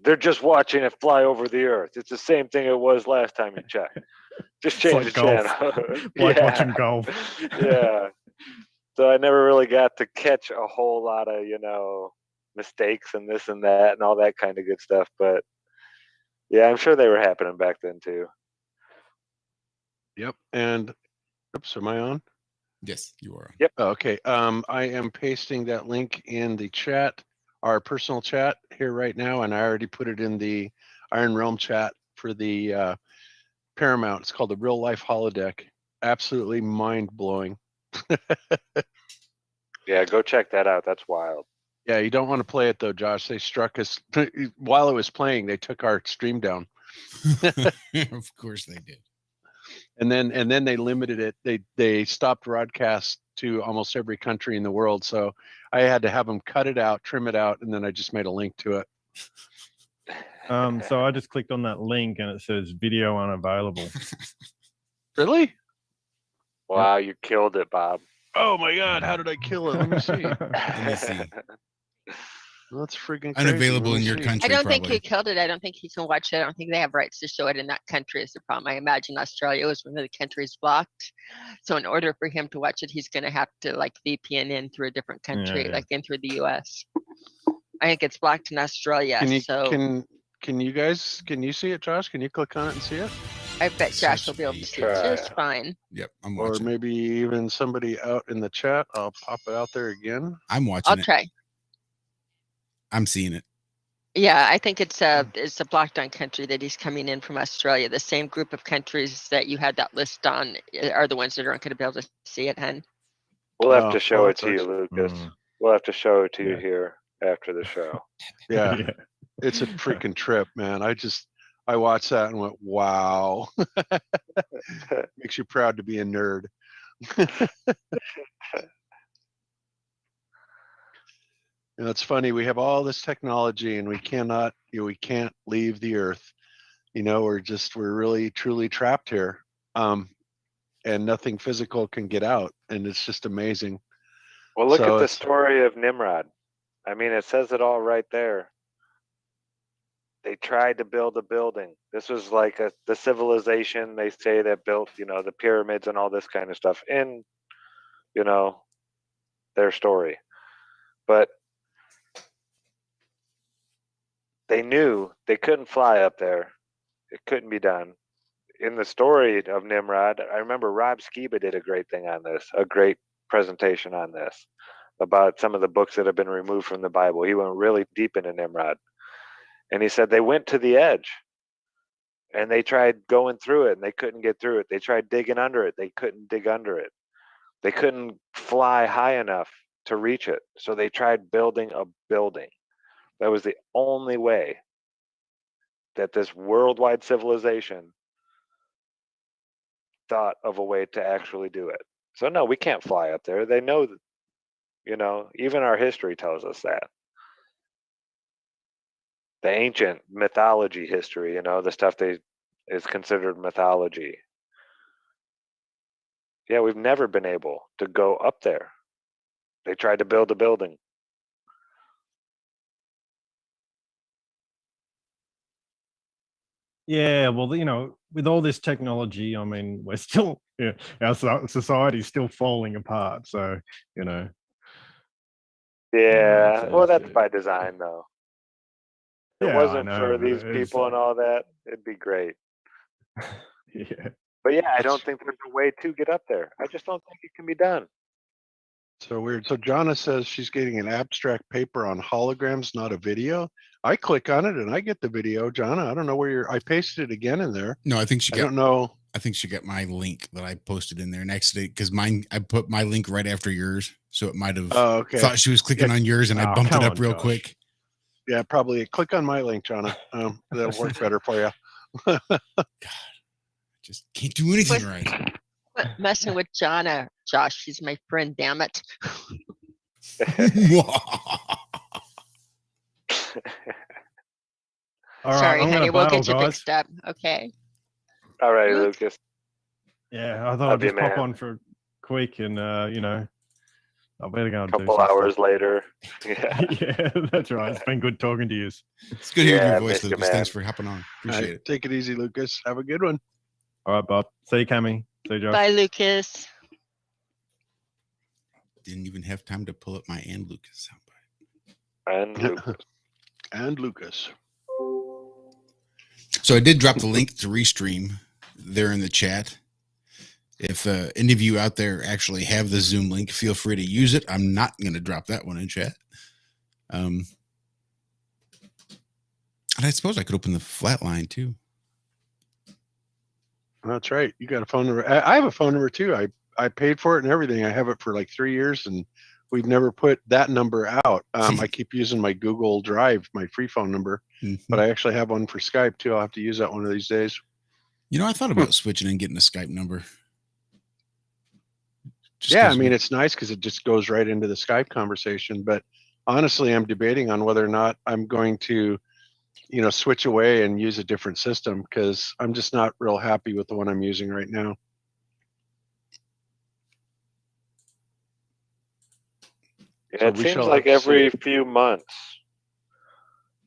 They're just watching it fly over the Earth. It's the same thing it was last time you checked. Just It's change like the golf. channel. Like Yeah. watching golf. Yeah. So I never really got to catch a whole lot of, mistakes and this and that and all that kind of good stuff. But yeah, I'm sure they were happening back then too. Yep. And oops, am I on? Yes, you are. Yep. Okay. I am pasting that link in the chat, our personal chat here right now, and I already put it in the Iron Realm chat for the Paramount. It's called the Real Life Holodeck. Absolutely mind blowing. Yeah, go check that out. That's wild. Yeah, you don't want to play it though, Josh. They struck us while it was playing. They took our stream down. Of course they did. And then they limited it. They stopped broadcast to almost every country in the world. So I had to have them cut it out, trim it out, and then I just made a link to it. So I just clicked on that link and it says video unavailable. Really? Wow, you killed it, Bob. Oh my God! How did I kill it? Let me see. Let me see. That's freaking crazy. Unavailable Let in me your see. country. I don't think probably. he killed it. I don't think he can watch it. I don't think they have rights to show it in that country is the problem. I imagine Australia was one of the countries blocked. So in order for him to watch it, he's going to have to like VPN in through a different country, Yeah. like in through the US. I think it's blocked in Australia. Can you so can you see it, Josh? Can you click on it and see it? I bet Josh will Such be able a to see it try. just fine. Yep, I'm Or watching. maybe even somebody out in the chat. I'll pop it out there again. I'm watching I'll it. try. I'm seeing it. Yeah, I think it's a blocked on country that he's coming in from Australia. The same group of countries that you had that list on are the ones that aren't going to be able to see it, hun. We'll have Oh, to show well, it to you, Lucas. Mm. We'll have to show it to you Yeah. here after the show. Yeah, it's a freaking trip, man. I watched that and went, wow. Makes you proud to be a nerd. And it's funny, we have all this technology and we can't leave the earth. We're really truly trapped here. And nothing physical can get out. And it's just amazing. Well, look So at the it's- story of Nimrod. I mean, it says it all right there. They tried to build a building. This was like the civilization they say that built, the pyramids and all this kind of stuff in, their story. But they knew they couldn't fly up there. It couldn't be done. In the story of Nimrod, I remember Rob Skiba did a great thing on this, a great presentation on this, about some of the books that have been removed from the Bible. He went really deep into Nimrod. And he said they went to the edge and they tried going through it and they couldn't get through it. They tried digging under it. They couldn't dig under it. They couldn't fly high enough to reach it. So they tried building a building. That was the only way that this worldwide civilization thought of a way to actually do it. So no, we can't fly up there. They know that, even our history tells us that. The ancient mythology history, the stuff is considered mythology. Yeah, we've never been able to go up there. They tried to build a building. Yeah, well, with all this technology, I mean, we're still, our society's still falling apart. So, Yeah, so well, that's it's- by design, though. If it Yeah, I wasn't know, for but these it's- people and all that, it'd be great. yeah. But yeah, I don't think there's a way to get up there. I just don't think it can be done. So weird. So Jonna says she's getting an abstract paper on holograms, not a video. I click on it and I get the video, Jonna. I don't know where I pasted it again in there. No, I think she I got. don't know. I think she got my link that I posted in there next to it because mine. I put my link right after yours, so it might have Oh, okay. thought she was clicking on yours, and I Oh, bumped it come up on, real Josh. quick. Yeah, probably click on my link, Jonna. That'll work better for you. Just can't do anything right. Quit messing with Jonna, Josh. She's my friend. Damn it. All right, Sorry, I'm honey. gonna We'll bail, get you guys. fixed up. Okay. All right, Luke? Lucas. Yeah, I thought Love I'd you, just pop man. on for a quick, and I better go A and do couple some hours stuff. later. Yeah. Yeah, that's right. It's been good talking to you. It's good hearing Yeah, your voice, missed you, Lucas. Thanks man. for hopping on. All Appreciate right, it. take it easy, Lucas. Have a good one. All right, Bob. See you, Cammy. See you, Josh. Bye, Lucas. Didn't even have time to pull up my and Lucas soundbite. And Lucas. And Lucas. So I did drop the link to Restream there in the chat. If any of you out there actually have the Zoom link, feel free to use it. I'm not going to drop that one in chat. And I suppose I could open the flatline too. That's right. You got a phone number. I have a phone number too. I paid for it and everything. I have it for like 3 years, and we've never put that number out. I keep using my Google Drive, my free phone number, but I actually have one for Skype too. I'll have to use that one of these days. You know, I thought about switching and getting a Skype number. Just Yeah, I 'cause mean, it's nice because it just goes right into the Skype conversation. But honestly, I'm debating on whether or not I'm going to, switch away and use a different system, because I'm just not real happy with the one I'm using right now. Yeah, So it we seems shall like have to every see. few months,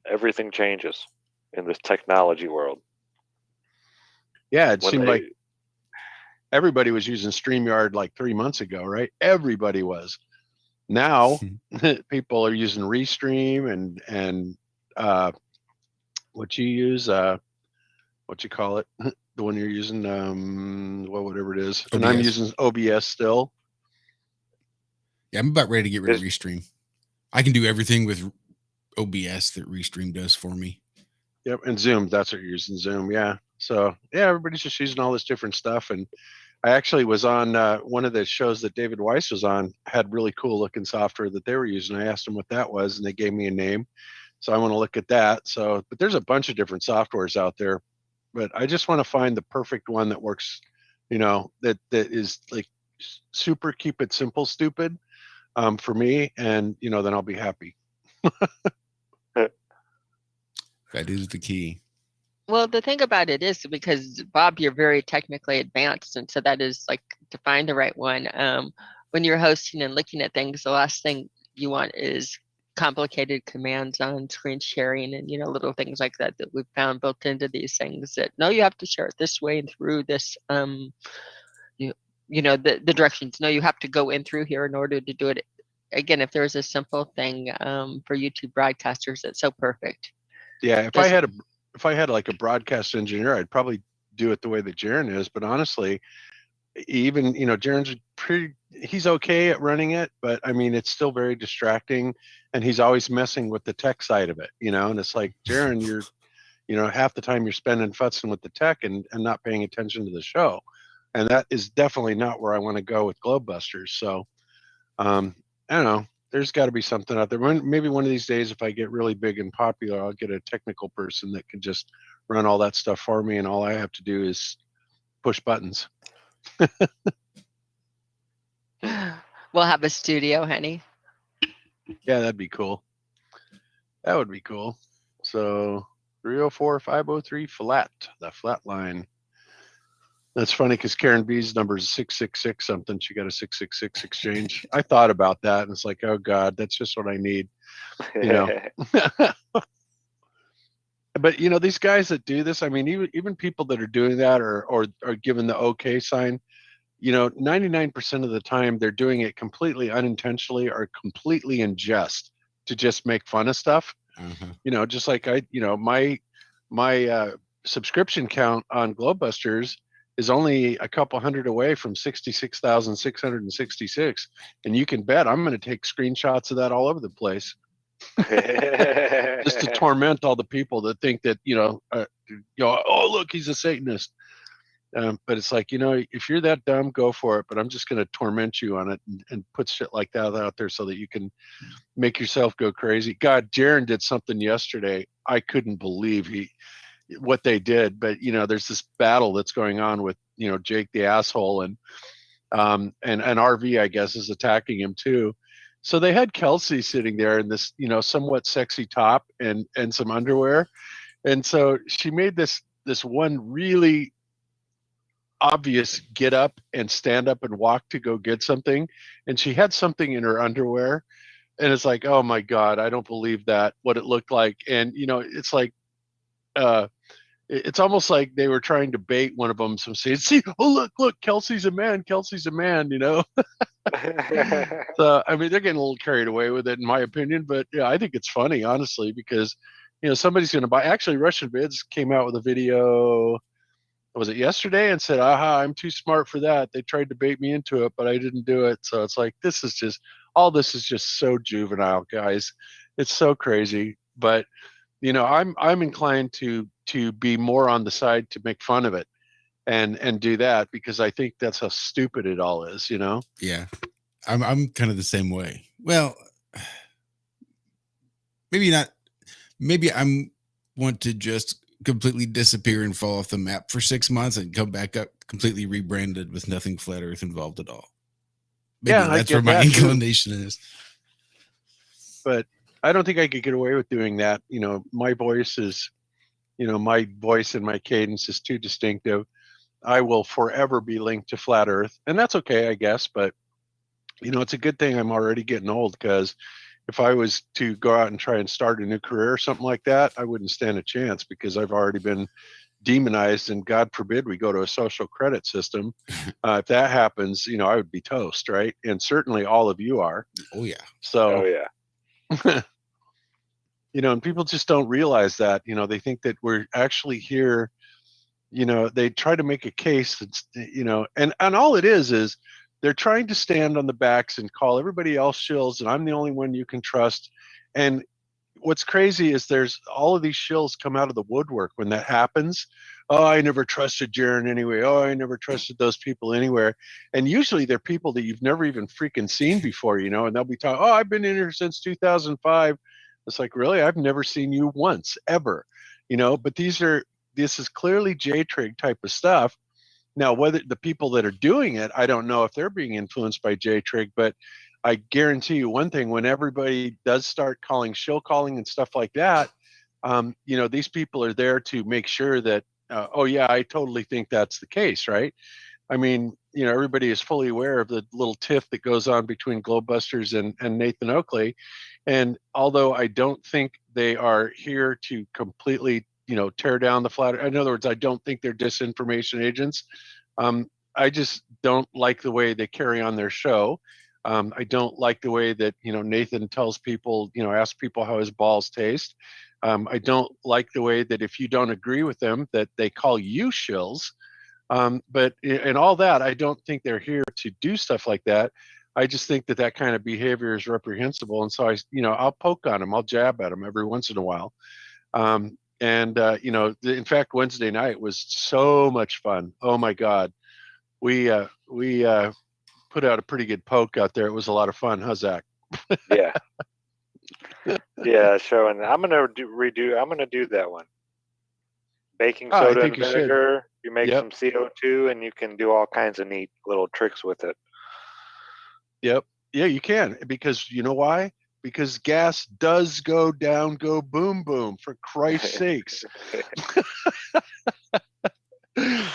everything changes in this technology world. Yeah, it When seemed they- like everybody was using StreamYard like 3 months ago, right? Everybody was. Now people are using Restream and what you use, what you call it, the one you're using, whatever it is. And I'm OBS. using OBS still. Yeah, I'm about ready to get rid of Restream. I can do everything with OBS that Restream does for me. Yep, and Zoom. That's what you're using, Zoom. Yeah. So yeah, everybody's just using all this different stuff. And I actually was on one of the shows that David Weiss was on, had really cool looking software that they were using. I asked them what that was, and they gave me a name. So I want to look at that. So, but there's a bunch of different softwares out there, but I just want to find the perfect one that works, that is like super, keep it simple, stupid, for me. And, then I'll be happy. That is the key. Well, the thing about it is, because Bob, you're very technically advanced, and so that is like to find the right one. When you're hosting and looking at things, the last thing you want is complicated commands on screen sharing and little things like that we've found built into these things that no, you have to share it this way and through this the directions. No, you have to go in through here in order to do it. Again, if there's a simple thing for YouTube broadcasters that's so perfect. Yeah, if I had like a broadcast engineer, I'd probably do it the way that Jaron is. But honestly, even Jaron's he's okay at running it, but I mean it's still very distracting, and he's always messing with the tech side of it, and it's like, Jaron, you're half the time you're spending futzing with the tech and not paying attention to the show, and that is definitely not where I want to go with Globebusters. So I don't know. There's got to be something out there. Maybe one of these days, if I get really big and popular, I'll get a technical person that can just run all that stuff for me, and all I have to do is push buttons. We'll have a studio, honey. Yeah, that'd be cool. That would be cool. So 304-503 flat, the flat line. That's funny because Karen B's number is 666 something. She got a 666 exchange. I thought about that, and it's like, oh God, that's just what I need. But these guys that do this, I mean, even people that are doing that or are given the okay sign, 99% of the time they're doing it completely unintentionally or completely in jest to just make fun of stuff. Just like my subscription count on Globebusters is only a couple hundred away from 66,666, and you can bet I'm going to take screenshots of that all over the place, just to torment all the people that think that oh look, he's a Satanist. But it's like, if you're that dumb, go for it. But I'm just going to torment you on it and put shit like that out there so that you can make yourself go crazy. God, Jaron did something yesterday I couldn't believe. what they did, but there's this battle that's going on with Jake the asshole, and RV, I guess, is attacking him too. So they had Kelsey sitting there in this somewhat sexy top and some underwear, and so she made this one really obvious get up and stand up and walk to go get something, and she had something in her underwear, and it's like, oh my god, I don't believe that, what it looked like. And it's like it's almost like they were trying to bait one of them, some saying, see, oh look, Kelsey's a man. So I mean, they're getting a little carried away with it, in my opinion, but yeah, I think it's funny, honestly, because somebody's going to buy. Actually, Russian Vids came out with a video, was it yesterday, and said, aha, I'm too smart for that. They tried to bait me into it, but I didn't do it. So it's like, this is just so juvenile, guys. It's so crazy. But I'm inclined to be more on the side to make fun of it and do that, because I think that's how stupid it all is. Yeah, I'm kind of the same way. Well, maybe not. Maybe I'm want to just completely disappear and fall off the map for 6 months and come back up completely rebranded with nothing flat earth involved at all. Maybe Yeah, that's where my inclination is. But I don't think I could get away with doing that. My voice is, my voice and my cadence is too distinctive. I will forever be linked to flat earth, and that's okay, I guess. But it's a good thing I'm already getting old, because if I was to go out and try and start a new career or something like that, I wouldn't stand a chance, because I've already been demonized, and God forbid we go to a social credit system. If that happens, I would be toast, right? And certainly all of you are. Oh yeah. So, Oh yeah. and people just don't realize that. They think that we're actually here. They try to make a case that's, and all it is they're trying to stand on the backs and call everybody else shills, and I'm the only one you can trust. And what's crazy is there's all of these shills come out of the woodwork when that happens. Oh, I never trusted Jaron anyway. Oh, I never trusted those people anywhere. And usually they're people that you've never even freaking seen before, and they'll be talking, oh, I've been in here since 2005. It's like, really? I've never seen you once, ever. But this is clearly J-Trig type of stuff. Now, whether the people that are doing it, I don't know if they're being influenced by J-Trig, but I guarantee you one thing: when everybody does start shill calling and stuff like that, these people are there to make sure that, oh yeah, I totally think that's the case, right? I mean, everybody is fully aware of the little tiff that goes on between Globebusters and Nathan Oakley. And although I don't think they are here to completely tear down the flat. In other words, I don't think they're disinformation agents. I just don't like the way they carry on their show. I don't like the way that Nathan tells people, asks people how his balls taste. I don't like the way that if you don't agree with them, that they call you shills. But in all that, I don't think they're here to do stuff like that. I just think that kind of behavior is reprehensible, and so I'll poke on them, I'll jab at them every once in a while. In fact, Wednesday night was so much fun. Oh my God. We put out a pretty good poke out there. It was a lot of fun. How's that? Yeah. Yeah. So, and I'm going to do that one. Baking soda and vinegar. You make some CO2, and you can do all kinds of neat little tricks with it. Yep. Yeah, you can, because you know why? Because gas does go down, go boom, boom, for Christ's sakes.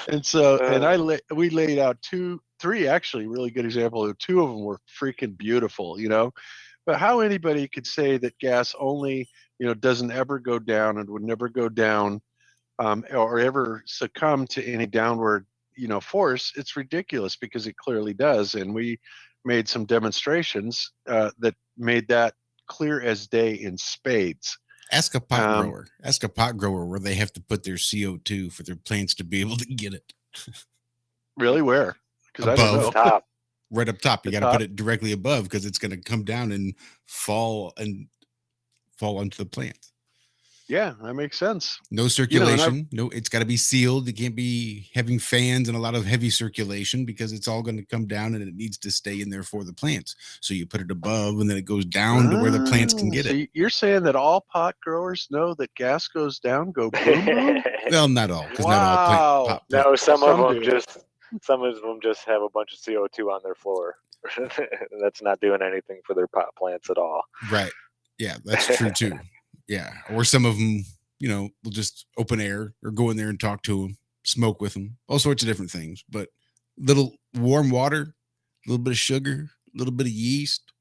And so, we laid out three actually really good examples. Two of them were freaking beautiful, But how anybody could say that gas only, doesn't ever go down and would never go down, or ever succumb to any downward, force, it's ridiculous, because it clearly does. And we made some demonstrations that made that clear as day in spades. Ask a pot grower. Ask a pot grower where they have to put their CO2 for their plants to be able to get it. Really? Where? Because I don't know. Top. Right up top. You got to put it directly above, because it's going to come down and fall onto the plant. Yeah, that makes sense. No circulation. No, it's got to be sealed. It can't be having fans and a lot of heavy circulation because it's all going to come down and it needs to stay in there for the plants. So you put it above and then it goes down to where the plants can get So it. you're saying that all pot growers know that gas goes down, go boom boom? Well, not all, because Wow. not all No, some Some of them do. just have a bunch of CO2 on their floor. That's not doing anything for their pot plants at all. right. Yeah, that's true too. Yeah, or some of them, will just open air or go in there and talk to them, smoke with them, all sorts of different things. But little warm water, a little bit of sugar, a little bit of yeast,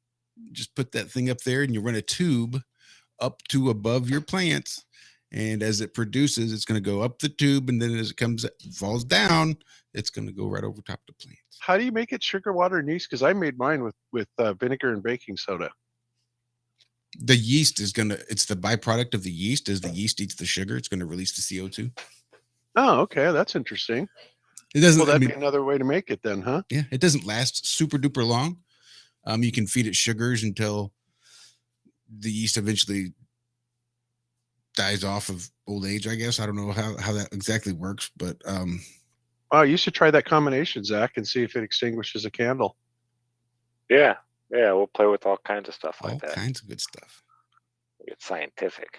just put that thing up there and you run a tube up to above your plants. And as it produces, it's going to go up the tube. And then as it falls down, it's going to go right over top of the plants. How do you make it sugar, water, and yeast? Because I made mine with vinegar and baking soda. The yeast it's the byproduct of the yeast. As the yeast eats the sugar, it's going to release the CO2. Oh, okay. That's interesting. It doesn't. Well, that'd be another way to make it then, huh? Yeah, it doesn't last super duper long. You can feed it sugars until the yeast eventually dies off of old age, I guess. I don't know how that exactly works, but Oh, you should try that combination, Zach, and see if it extinguishes a candle. Yeah, we'll play with all kinds of stuff like all that. kinds of good stuff. It's scientific.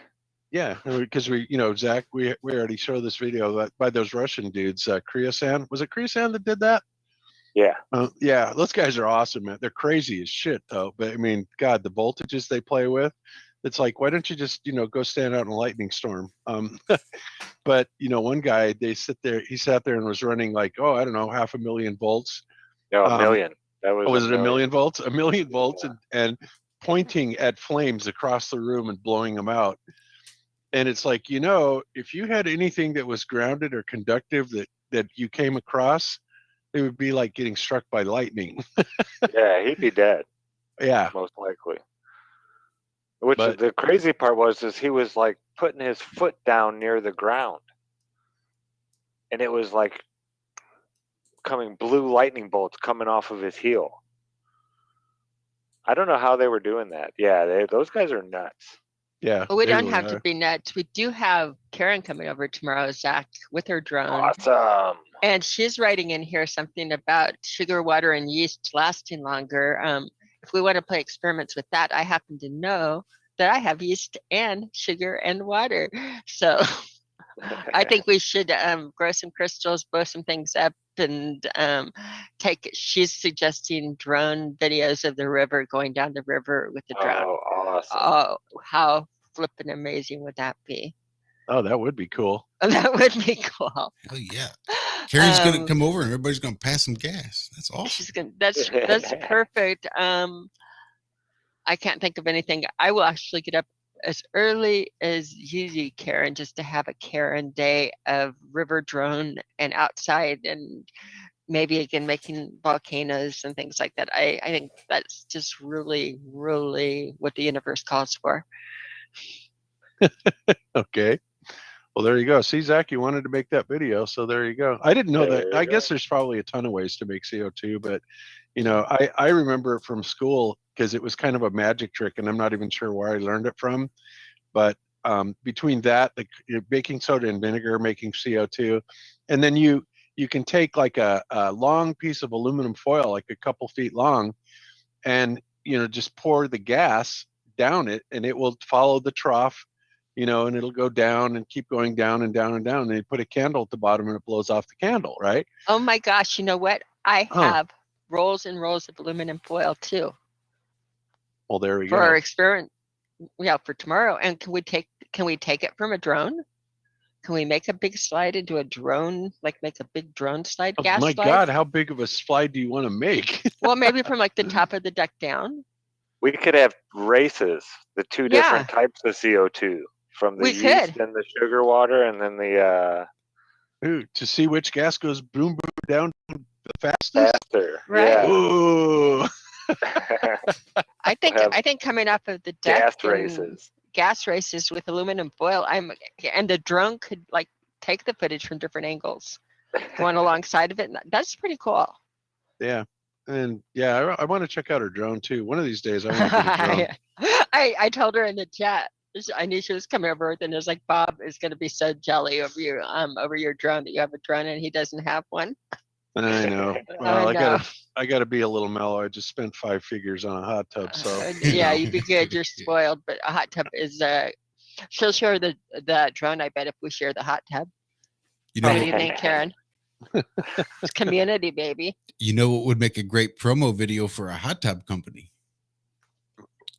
Yeah, because Zach, we already showed this video by those Russian dudes, Kriyasan. Was it Kriyasan that did that? Yeah. Yeah, those guys are awesome, man. They're crazy as shit, though. But I mean, God, the voltages they play with, it's like, why don't you just, go stand out in a lightning storm? But one guy, he sat there and was running like, I don't know, 500,000 volts. No, a million. That was it 1 million volts? 1 million volts, and pointing at flames across the room and blowing them out. And it's like, if you had anything that was grounded or conductive that you came across, it would be like getting struck by lightning. Yeah, he'd be dead. Yeah. Most likely. The crazy part was he was like putting his foot down near the ground. And it was like coming blue lightning bolts coming off of his heel. I don't know how they were doing that. Yeah, those guys are nuts. Yeah. But we don't have to be nuts. We do have Karen coming over tomorrow, Zach, with her drone. Awesome. And she's writing in here something about sugar, water, and yeast lasting longer. If we want to play experiments with that, I happen to know that I have yeast and sugar and water. So I think we should grow some crystals, blow some things up, and she's suggesting drone videos of the river, going down the river with the drone. Oh, awesome. Oh, how flippin' amazing would that be? Oh, that would be cool. That would be cool. Hell yeah. Karen's going to come over and everybody's going to pass some gas. That's awesome. That's perfect. I can't think of anything. I will actually get up as early as usually, Karen, just to have a Karen day of river drone and outside, and maybe again making volcanoes and things like that. I think that's just really, really what the universe calls for. Okay. Well, there you go. See, Zach, you wanted to make that video, so there you go. I didn't know that. I guess there's probably a ton of ways to make CO2, but I remember it from school because it was kind of a magic trick, and I'm not even sure where I learned it from. But between that, the baking soda and vinegar making CO2, and then you can take like a long piece of aluminum foil, like a couple feet long, and just pour the gas down it, and it will follow the trough. And it'll go down and keep going down and down and down. And they put a candle at the bottom and it blows off the candle, right? Oh my gosh, you know what? I have rolls and rolls of aluminum foil too. Well, there we go. For our experiment, for tomorrow. And can we take it from a drone? Can we make a big slide into a drone, like make a big drone slide, gas my slide? God, how big of a slide do you want to make? Well, maybe from like the top of the deck down. We could have races, the two different types of CO2. From the yeast and the sugar water, and then the to see which gas goes boom boom down the fastest. Faster, right? Yeah. Ooh. I think coming off of the deck, gas races with aluminum foil. And the drone could like take the footage from different angles, going alongside of it. That's pretty cool. Yeah. And I want to check out her drone too. One of these days, I want to get a drone. I told her in the chat, I knew she was coming over, and it was like, Bob is going to be so jelly over your drone that you have a drone and he doesn't have one. I know. Well, I know. I gotta be a little mellow. I just spent 5 figures on a hot tub, so Yeah, you'd be good. You're spoiled, but a hot tub is she'll share the drone, I bet, if we share the hot tub. You What know, do you think, Karen? It's community, baby. you know what would make a great promo video for a hot tub company?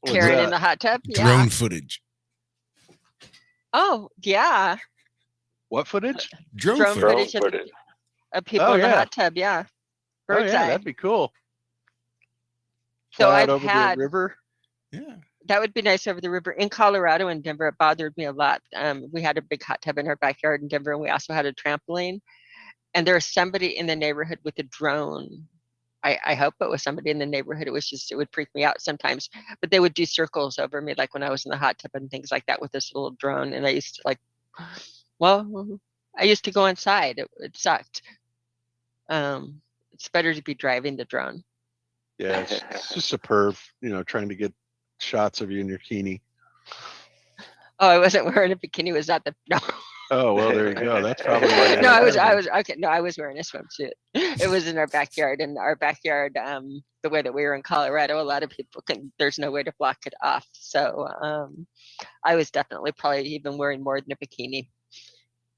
what's Karen in that? the hot tub? Yeah. Drone footage. Oh, yeah. What footage? Drone Drone footage. footage of people Oh, in the yeah. hot tub, yeah. Oh Bird's yeah, eye. that'd be cool. So Fly out I've over had the river. Yeah. that would be nice over the river. In Colorado and Denver, it bothered me a lot. We had a big hot tub in our backyard in Denver, and we also had a trampoline. And there was somebody in the neighborhood with a drone. I hope it was somebody in the neighborhood. It would freak me out sometimes. But they would do circles over me, like when I was in the hot tub and things like that with this little drone. And I used to I used to go inside. It sucked. It's better to be driving the drone. Yeah, it's just superb. Trying to get shots of you in your bikini. Oh, I wasn't wearing a bikini. Was that no? Oh well, there you go. That's probably why. No, I was okay. No, I was wearing a swimsuit. It was in our backyard, and our backyard, the way that we were in Colorado, a lot of people there's no way to block it off. So I was definitely probably even wearing more than a bikini,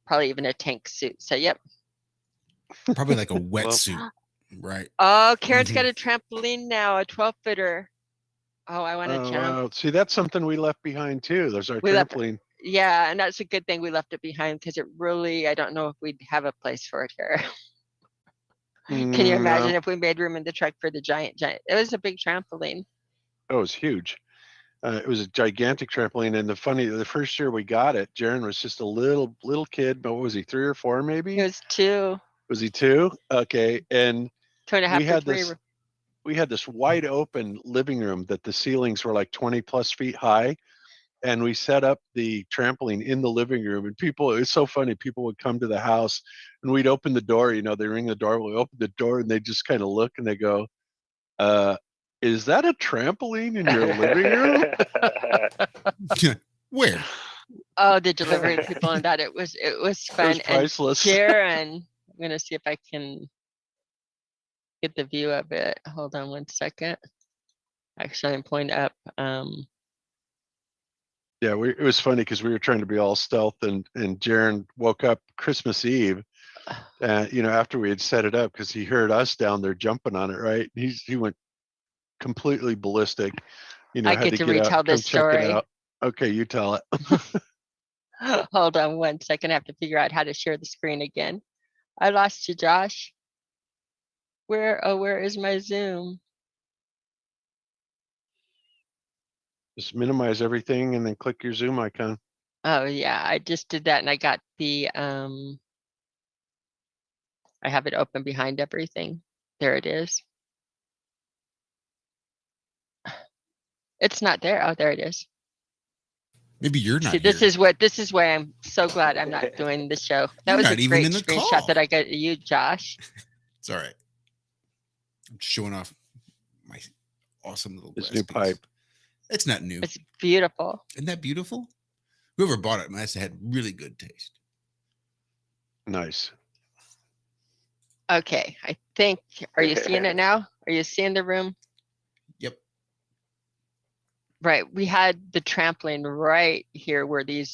probably even a tank suit. So yep. Probably like a wetsuit, right? Oh, Karen's got a trampoline now, a 12-footer. Oh, I want to jump. Wow. See, that's something we left behind too. There's our We left- trampoline. Yeah, and that's a good thing we left it behind because it really, I don't know if we'd have a place for it here. Can you imagine if we made room in the truck for the giant? It was a big trampoline. Oh, it was huge. It was a gigantic trampoline, and the first year we got it, Jaron was just a little kid. But what was he, 3 or 4 maybe? It was 2. Was he 2? Okay, and 2.5 we to had 3. we had this wide open living room that the ceilings were like 20 plus feet high, and we set up the trampoline in the living room. And it was so funny. People would come to the house, and we'd open the door. They ring the door. We open the door, and they just kind of look, and they go, "Is that a trampoline in your living room?" Where? Oh, the delivery people and that. It was fun. It was priceless. And Jaron, I'm gonna see if I can get the view of it. Hold on 1 second. Actually, I'm pulling up. Yeah, it was funny because we were trying to be all stealth, and Jaron woke up Christmas Eve, after we had set it up because he heard us down there jumping on it. Right, he went completely ballistic. I had get to get retell out, this come check it story. out. Okay, you tell it. Hold on 1 second. I have to figure out how to share the screen again. I lost you, Josh. Where is my Zoom? Just minimize everything and then click your Zoom icon. Oh yeah, I just did that and I got the I have it open behind everything. There it is. It's not there. Oh, there it is. Maybe you're not. See, this is why I'm so glad I'm not doing the show. That You're was not a even great in the screenshot call. that I got of you, Josh. It's all right. I'm showing off my awesome little This glass new piece. pipe. It's not new. It's beautiful. Isn't that beautiful? Whoever bought it must have had really good taste. Nice. Okay, I think. Are you seeing it now? Are you seeing the room? Yep. Right. We had the trampoline right here where the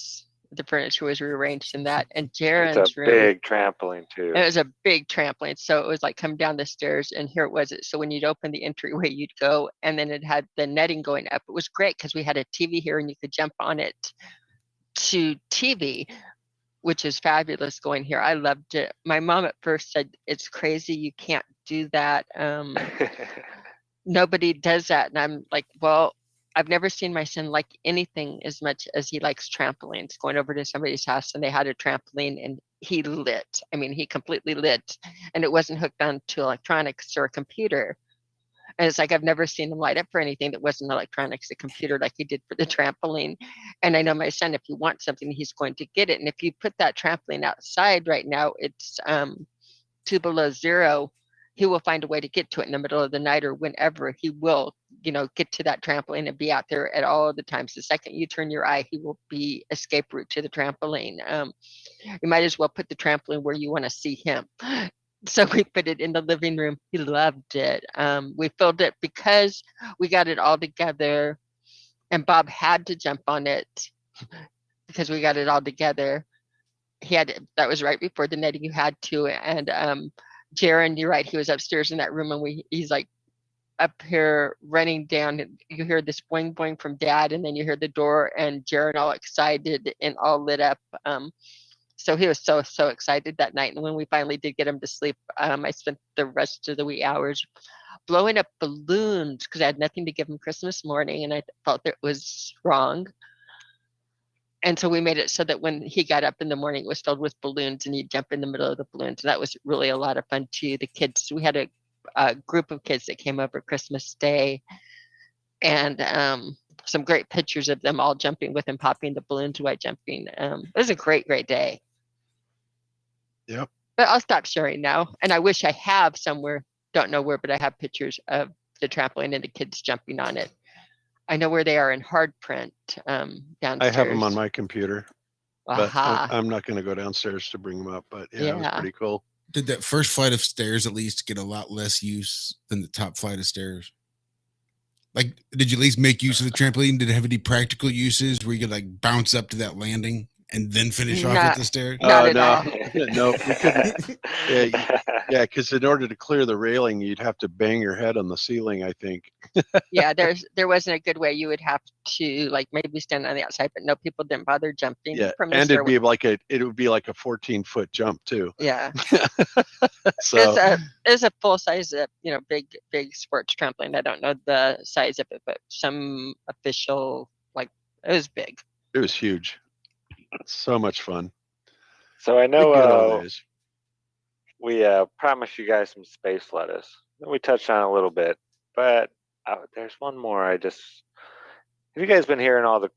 furniture was rearranged in that, and Jaren's It's a room. big trampoline too. It was a big trampoline, so it was like come down the stairs, and here it was. So when you'd open the entryway, you'd go, and then it had the netting going up. It was great because we had a TV here, and you could jump on it to TV, which is fabulous going here. I loved it. My mom at first said, "It's crazy. You can't do that. Nobody does that." And I'm like, well, I've never seen my son like anything as much as he likes trampolines. Going over to somebody's house and they had a trampoline and he lit. I mean, he completely lit, and it wasn't hooked on to electronics or a computer. And it's like, I've never seen him light up for anything that wasn't electronics, a computer, like he did for the trampoline. And I know my son, if he wants something, he's going to get it. And if you put that trampoline outside right now, it's 2 below zero. He will find a way to get to it in the middle of the night or whenever. He will get to that trampoline and be out there at all the times. The second you turn your eye, he will be escape route to the trampoline. You might as well put the trampoline where you want to see him. So we put it in the living room. He loved it. We filled it because we got it all together, and Bob had to jump on it because we got it all together. That was right before the netting. You had to, and Jaron, you're right. He was upstairs in that room, and he's like up here running down. And you hear this boing boing from Dad, and then you hear the door, and Jaron all excited and all lit up. So he was so excited that night. And when we finally did get him to sleep, I spent the rest of the wee hours blowing up balloons because I had nothing to give him Christmas morning, and I felt that it was wrong. And so we made it so that when he got up in the morning, it was filled with balloons, and he'd jump in the middle of the balloons. And that was really a lot of fun too. The kids, we had a group of kids that came over Christmas Day, and some great pictures of them all jumping with him, popping the balloons while jumping. It was a great day. Yep. But I'll stop sharing now. And I wish I have somewhere, don't know where, but I have pictures of the trampoline and the kids jumping on it. I know where they are in hard print downstairs. I have them on my computer, but Aha. I'm not going to go downstairs to bring them up. But yeah, it was pretty cool. Did that first flight of stairs at least get a lot less use than the top flight of stairs? Like, did you at least make use of the trampoline? Did it have any practical uses where you could like bounce up to that landing and then finish off at the stairs? Not at no, all. no, we couldn't. Yeah, because in order to clear the railing, you'd have to bang your head on the ceiling, I think. Yeah, there wasn't a good way. You would have to like maybe stand on the outside, but no, people didn't bother jumping. Yeah, from the and stairway. it would be like a 14-foot jump too. Yeah. So It's a full size, big sports trampoline. I don't know the size of it, but some official, it was big. it was huge. So much fun. So I The good old know days. we promised you guys some space lettuce. We touched on it a little bit, but there's one more. Have you guys been hearing all the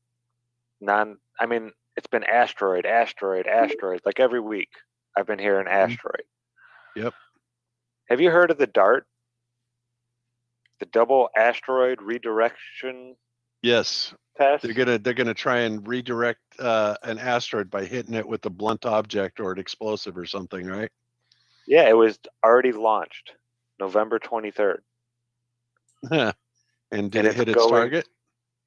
it's been asteroid, like every week I've been hearing asteroid. Yep. Have you heard of the DART? The double asteroid redirection Yes, test? they're gonna try and redirect an asteroid by hitting it with a blunt object or an explosive or something, right? Yeah, it was already launched November 23rd. And did And it hit it's its going- target?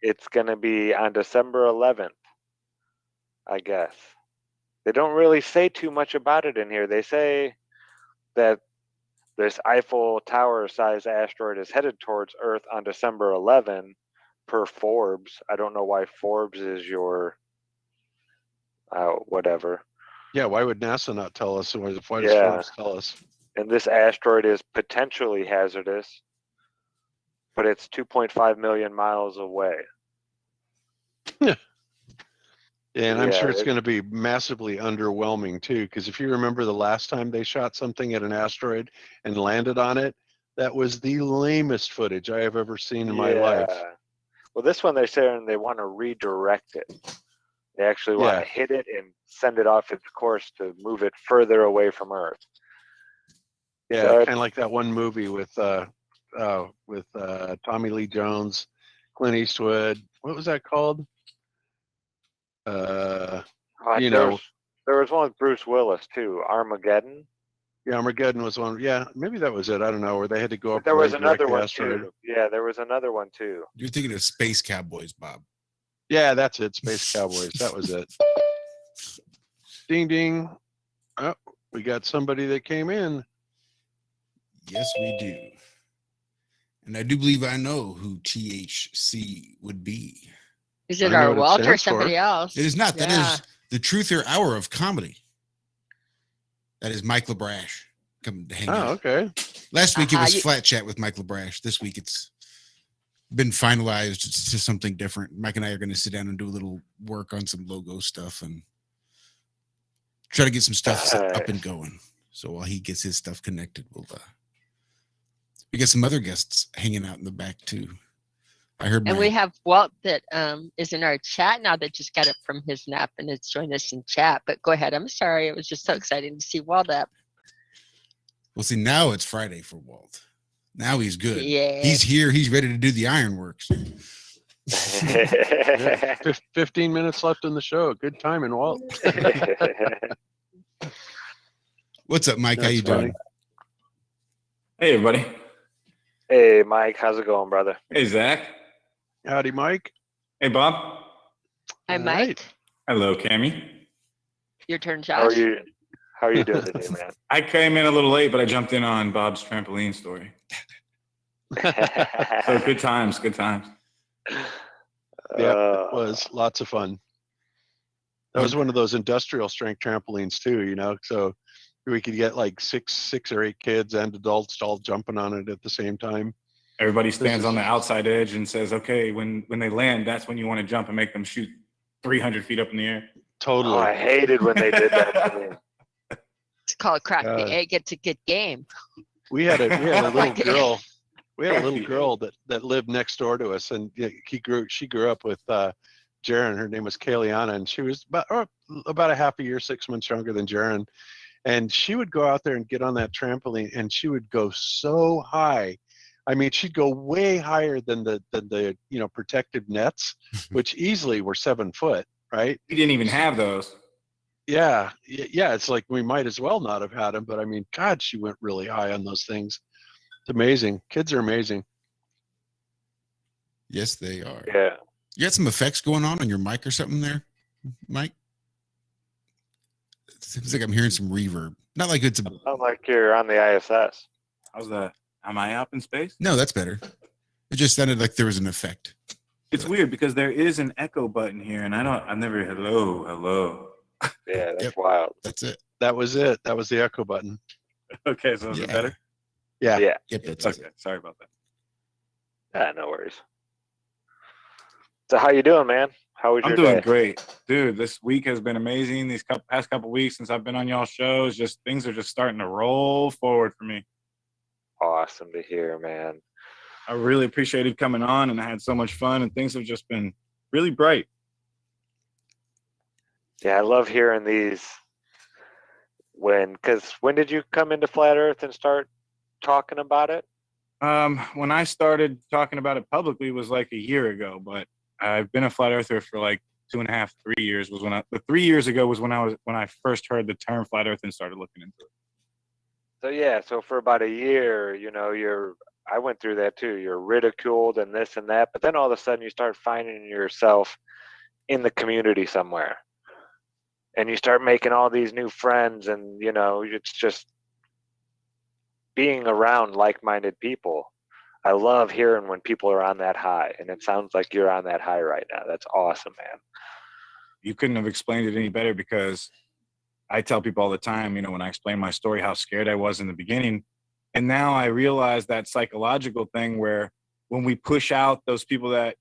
It's going to be on December 11th, I guess. They don't really say too much about it in here. They say that this Eiffel Tower sized asteroid is headed towards Earth on December 11 per Forbes. I don't know why Forbes is your whatever. Yeah, why would NASA not tell us? Why does Yeah. Forbes tell us? And this asteroid is potentially hazardous, but it's 2.5 million miles away. Yeah, and I'm Yeah, sure it's going to be massively underwhelming too, because if you remember the last time they shot something at an asteroid and landed on it, that was the lamest footage I have ever seen in my life. Well, this one they're saying they want to redirect it. They actually want to hit it and send it off its course to move it further away from Earth. Yeah, So kind of like that one movie with Tommy Lee Jones, Clint Eastwood. What was that called? You know, there was one with Bruce Willis too, Armageddon. yeah, Armageddon was one. Yeah, maybe that was it. I don't know. Where they had to go up. There and was redirect another the one asteroid. too. Yeah, there was another one too. You're thinking of Space Cowboys, Bob. Yeah, that's it. Space Cowboys. That was it. Ding ding. Oh, we got somebody that came in. Yes, we do. And I do believe I know who THC would be. Is it I know our what it Walter or stands for. somebody else? It is not. That Yeah. is the Truther Hour of Comedy. That is Mike LeBrash coming to hang out. Oh, okay. Last week it Aha, was you- Flat Chat with Mike LeBrash. This week it's been finalized. It's just something different. Mike and I are going to sit down and do a little work on some logo stuff and try to get some stuff set up and going. So while he gets his stuff connected, we get some other guests hanging out in the back too. I heard. And we have Walt that is in our chat now that just got up from his nap and has joined us in chat. But go ahead. I'm sorry. It was just so exciting to see Walt up. Well, see, now it's Friday for Walt. Now he's good. Yeah. He's here. He's ready to do the ironworks. Yeah, 15 minutes left in the show. Good timing, Walt. What's up, Mike? How That's you doing? funny. Hey, everybody. Hey, Mike, how's it going, brother? Hey, Zach. Howdy, Mike. Hey, Bob. Hi, All Mike. right. Hello, Cammy. Your turn, How are Josh. you? How are you doing today, man? I came in a little late, but I jumped in on Bob's trampoline story. So good times, good times. Yeah, Uh, it was lots of fun. That was one of those industrial strength trampolines too, you know. So we could get like six or eight kids and adults all jumping on it at the same time. Everybody stands is- on the outside edge and says, okay, when they land, that's when you want to jump and make them shoot 300 feet up in the air. Oh, Totally. I hated when they did that to me. It's called crack God. the egg. It's a good game. We had a little Like it. girl. We had a little girl that lived next door to us, and she grew up with Jaren. Her name was Kayliana, and she was about a half a year, 6 months younger than Jaren. And she would go out there and get on that trampoline, and she would go so high. I mean, she'd go way higher than the protective nets, which easily were 7 foot, right? We didn't even have those. Yeah. It's like we might as well not have had them, but I mean, God, she went really high on those things. It's amazing. Kids are amazing. Yes, they are. Yeah. You got some effects going on your mic or something there, Mike? It seems like I'm hearing some reverb. Not like it's a. Sound like you're on the ISS. How's that? Am I up in space? No, that's better. It just sounded like there was an effect. It's weird because there is an echo button here, and I've never, hello. Yeah, that's Yep. wild. That's it. That was it. That was the echo button. Okay, so is it Yeah. better? Yeah. Yeah. Yep, that's Okay, it. sorry about that. Yeah, no worries. So how you doing, man? How was I'm your doing day? great. Dude, this week has been amazing. These past couple weeks since I've been on y'all shows, just things are just starting to roll forward for me. Awesome to hear, man. I really appreciated coming on, and I had so much fun, and things have just been really bright. Yeah, I love hearing these. When did you come into Flat Earth and start talking about it? When I started talking about it publicly was like a year ago, but I've been a flat earther for like 2.5, 3 years. Was when 3 years ago was when I first heard the term flat earth and started looking into it. So yeah, so for about a year, I went through that too. You're ridiculed and this and that, but then all of a sudden you start finding yourself in the community somewhere. And you start making all these new friends, and it's just being around like-minded people. I love hearing when people are on that high, and it sounds like you're on that high right now. That's awesome, man. You couldn't have explained it any better, because I tell people all the time, when I explain my story, how scared I was in the beginning. And now I realize that psychological thing where when we push out those people that,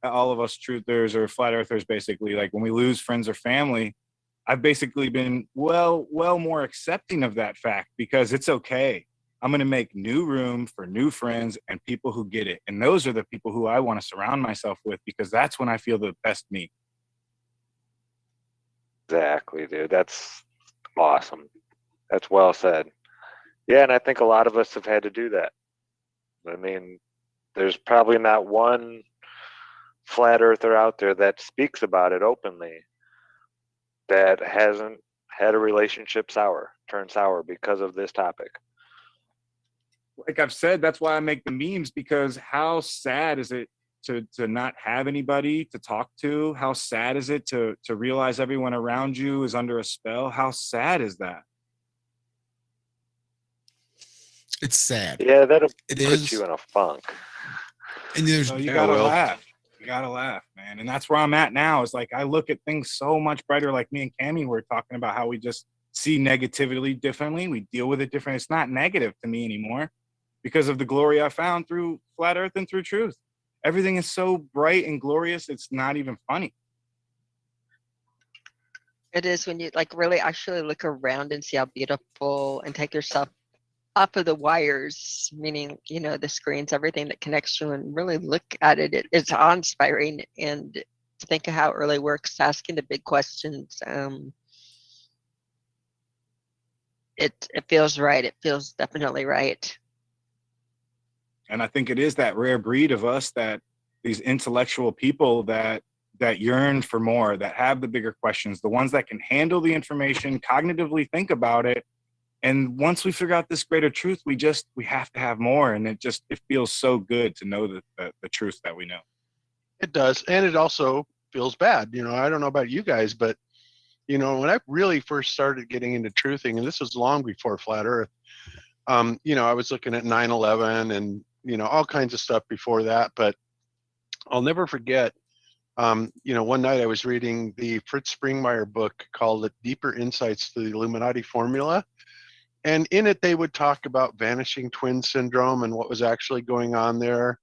all of us truthers or flat earthers, basically, like when we lose friends or family, I've basically been well more accepting of that fact, because it's okay. I'm going to make new room for new friends and people who get it. And those are the people who I want to surround myself with, because that's when I feel the best me. Exactly, dude. That's awesome. That's well said. Yeah, and I think a lot of us have had to do that. I mean, there's probably not one flat earther out there that speaks about it openly that hasn't had a relationship turn sour because of this topic. Like I've said, that's why I make the memes, because how sad is it to not have anybody to talk to? How sad is it to realize everyone around you is under a spell? How sad is that? It's sad. Yeah, that'll It put is. you in a funk. And there's So you Yeah, gotta well. laugh. You gotta laugh, man. And that's where I'm at now. It's like I look at things so much brighter. Like me and Cammie were talking about how we just see negativity differently. We deal with it different. It's not negative to me anymore because of the glory I found through Flat Earth and through truth. Everything is so bright and glorious, it's not even funny. It is when you like really actually look around and see how beautiful, and take yourself off of the wires, meaning, the screens, everything that connects you, and really look at it. It's awe-inspiring. And to think of how it really works, asking the big questions. It feels right. It feels definitely right. And I think it is that rare breed of us, that these intellectual people that yearn for more, that have the bigger questions, the ones that can handle the information, cognitively think about it. And once we figure out this greater truth, we have to have more. And it feels so good to know the truth that we know. It does. And it also feels bad. You know, I don't know about you guys, but, you know, when I really first started getting into truthing, and this was long before Flat Earth, you know, I was looking at 9/11 and, you know, all kinds of stuff before that. But I'll never forget, you know, one night I was reading the Fritz Springmeier book called Deeper Insights to the Illuminati Formula. And in it, they would talk about vanishing twin syndrome and what was actually going on there.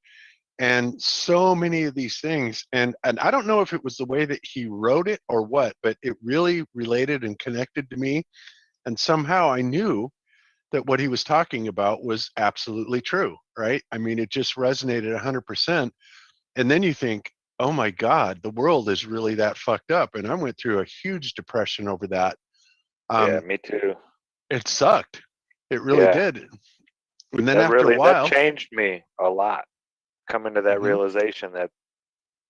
And so many of these things. And I don't know if it was the way that he wrote it or what, but it really related and connected to me. And somehow I knew that what he was talking about was absolutely true, right? I mean, it just resonated 100%. And then you think, oh my God, the world is really that fucked up. And I went through a huge depression over that. Yeah, me too. It sucked. It really Yeah. did. And then That after really a while, that changed me a lot. Coming to that Mhm. realization that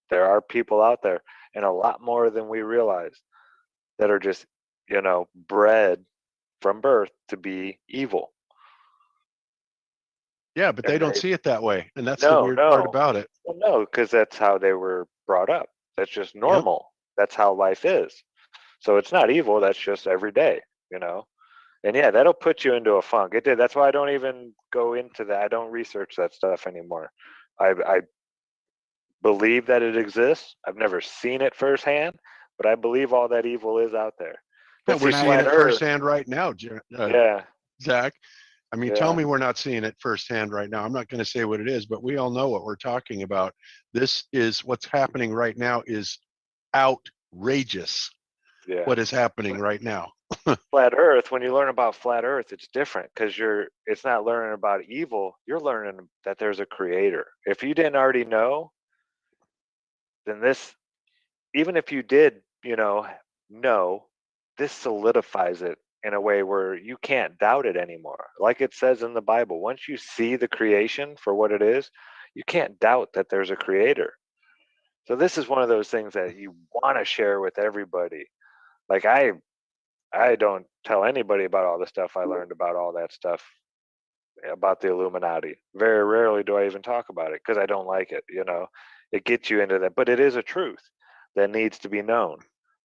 there are people out there, and a lot more than we realize, that are just, you know, bred from birth to be evil. yeah, but they And don't they see it that way. And that's the no, weird part no, about it. well, no, because that's how they were brought up. That's just normal. That's how life is. So it's not evil. That's just every day, you know. And yeah, that'll put you into a funk. It did. That's why I don't even go into that. I don't research that stuff anymore. I believe that it exists. I've never seen it firsthand, but I believe all that evil is out there. Yeah, But we're see, seeing flat it Earth, firsthand right now, yeah, Zach. I mean, tell yeah, me we're not seeing it firsthand right now. I'm not going to say what it is, but we all know what we're talking about. This is what's happening right now is outrageous. yeah. What is happening right now? Flat Earth, when you learn about flat Earth, it's different because it's not learning about evil. You're learning that there's a creator. If you didn't already know, then this, even if you did, you know, this solidifies it in a way where you can't doubt it anymore. Like it says in the Bible, once you see the creation for what it is, you can't doubt that there's a creator. So this is one of those things that you want to share with everybody. Like I don't tell anybody about all the stuff I learned about all that stuff about the Illuminati. Very rarely do I even talk about it because I don't like it, you know. It gets you into that, but it is a truth that needs to be known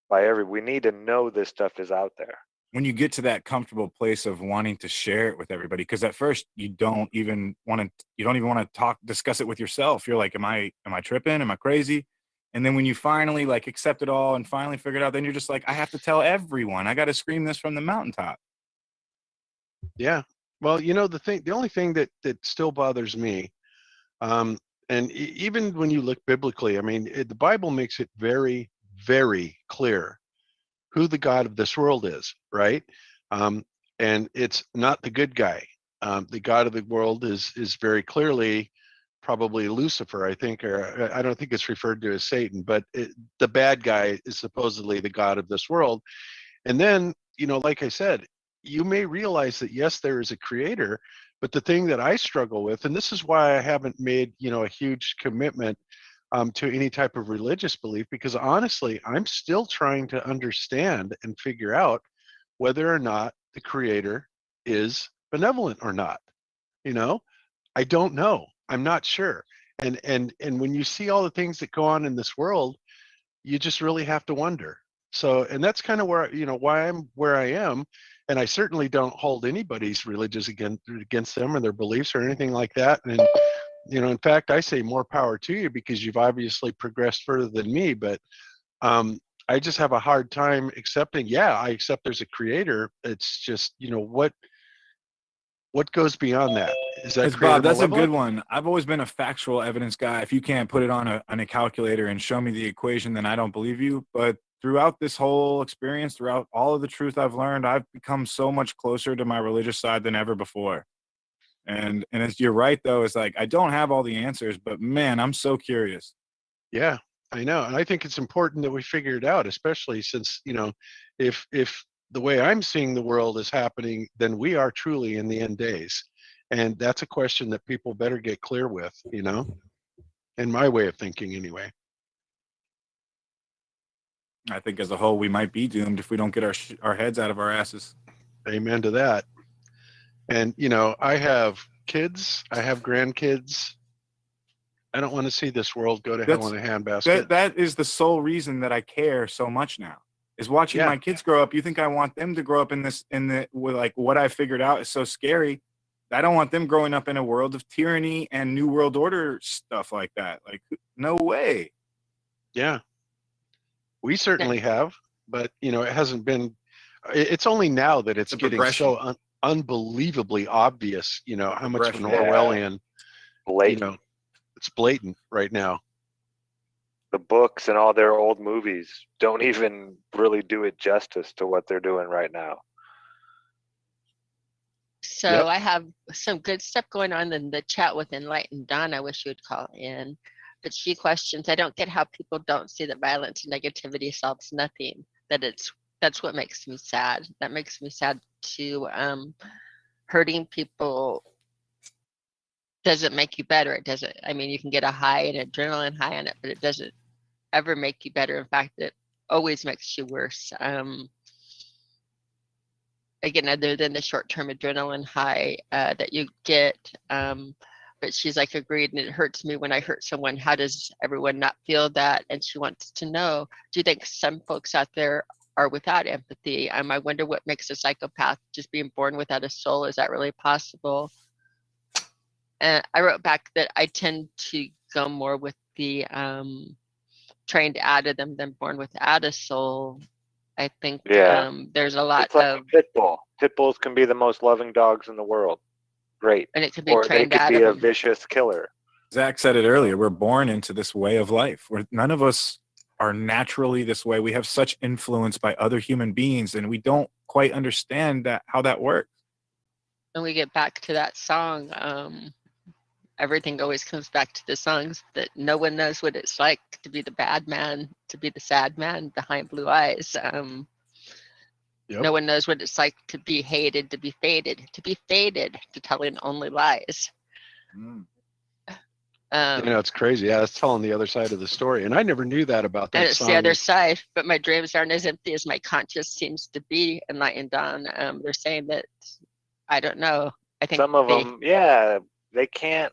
by we need to know this stuff is out there. When you get to that comfortable place of wanting to share it with everybody, because at first you don't even want to discuss it with yourself. You're like, am I tripping? Am I crazy? And then when you finally like accept it all and finally figure it out, then you're just like, I have to tell everyone. I got to scream this from the mountaintop. Yeah. Well, you know, the only thing that still bothers me, and even when you look biblically, I mean, the Bible makes it very, very clear who the God of this world is, right? And it's not the good guy. The God of the world is very clearly probably Lucifer, I think, or I don't think it's referred to as Satan, but the bad guy is supposedly the God of this world. And then, you know, like I said, you may realize that yes, there is a creator, but the thing that I struggle with, and this is why I haven't made, you know, a huge commitment to any type of religious belief, because honestly, I'm still trying to understand and figure out whether or not the creator is benevolent or not. You know, I don't know. I'm not sure. And when you see all the things that go on in this world, you just really have to wonder. So, and that's kind of where, you know, why I'm where I am. And I certainly don't hold anybody's religious against them or their beliefs or anything like that. And, you know, in fact, I say more power to you because you've obviously progressed further than me. But I just have a hard time accepting, yeah, I accept there's a creator. It's just, you know, what goes beyond that? Is that It's creator Bob. That's a good malevolent? one. I've always been a factual evidence guy. If you can't put it on a calculator and show me the equation, then I don't believe you. But throughout this whole experience, throughout all of the truth I've learned, I've become so much closer to my religious side than ever before. And you're right though. It's like I don't have all the answers, but man, I'm so curious. Yeah, I know. And I think it's important that we figure it out, especially since, you know, if the way I'm seeing the world is happening, then we are truly in the end days. And that's a question that people better get clear with, in my way of thinking anyway. I think as a whole, we might be doomed if we don't get our heads out of our asses. Amen to that. And, I have kids, I have grandkids. I don't want to see this world go to hell in a handbasket. That is the sole reason that I care so much now, is watching my kids grow up. You think I want them to grow up with like what I figured out is so scary. I don't want them growing up in a world of tyranny and New World Order stuff like that. Like, no way. Yeah. We certainly have, but, it hasn't been, it's only now that it's getting so unbelievably obvious, how much of an Orwellian, blatant. It's blatant right now. The books and all their old movies don't even really do it justice to what they're doing right now. So I have some good stuff going on in the chat with Enlightened Dawn. I wish you would call in. But she questions, I don't get how people don't see that violence and negativity solves nothing. That's what makes me sad. That makes me sad too. Hurting people doesn't make you better. It doesn't, you can get a high, an adrenaline high on it, but it doesn't ever make you better. In fact, it always makes you worse. Again, other than the short-term adrenaline high that you get. But she's like, agreed, and it hurts me when I hurt someone. How does everyone not feel that? And she wants to know, do you think some folks out there are without empathy? I wonder what makes a psychopath, just being born without a soul. Is that really possible? And I wrote back that I tend to go more with the trained out of them than born without a soul. I think there's a lot it's like of a pit bull. Pit bulls can be the most loving dogs in the world. Great. And it could be or trained they could out be of a them. vicious killer. Zach said it earlier. We're born into this way of life where none of us are naturally this way. We have such influence by other human beings, and we don't quite understand how that works. And we get back to that song. Everything always comes back to the songs that no one knows what it's like to be the bad man, to be the sad man behind blue eyes. No one knows what it's like to be hated, to be faded, to telling only lies. It's crazy. Yeah, that's telling the other side of the story. And I never knew that about that and it's song. the other side, but my dreams aren't as empty as my conscience seems to be. Enlightened Dawn. They're saying that, I don't know. I think some of them, they can't.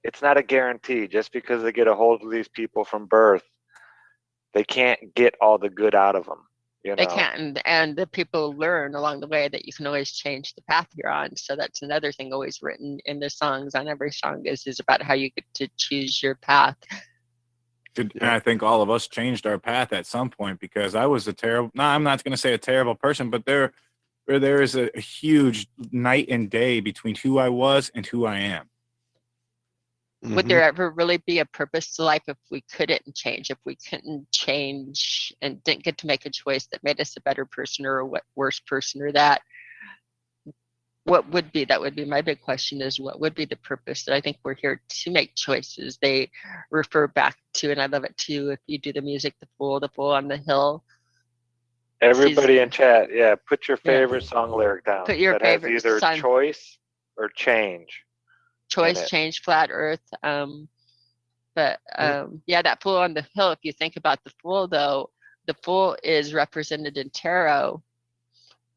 It's not a guarantee. Just because they get a hold of these people from birth, they can't get all the good out of them. They can't, and the people learn along the way that you can always change the path you're on. So that's another thing always written in the songs. On every song is about how you get to choose your path. And I think all of us changed our path at some point, because I was I'm not going to say a terrible person, but there is a huge night and day between who I was and who I am. Would there ever really be a purpose to life if we couldn't change, if we couldn't change and didn't get to make a choice that made us a better person or a worse person or that? What would be? That would be my big question, is what would be the purpose? That I think we're here to make choices. They refer back to, and I love it too, if you do the music, the fool on the hill. Everybody in chat, put your favorite song lyric down. Put your favorite has either song. Choice or change. Choice, change, flat earth. That fool on the hill, if you think about the fool though, the fool is represented in tarot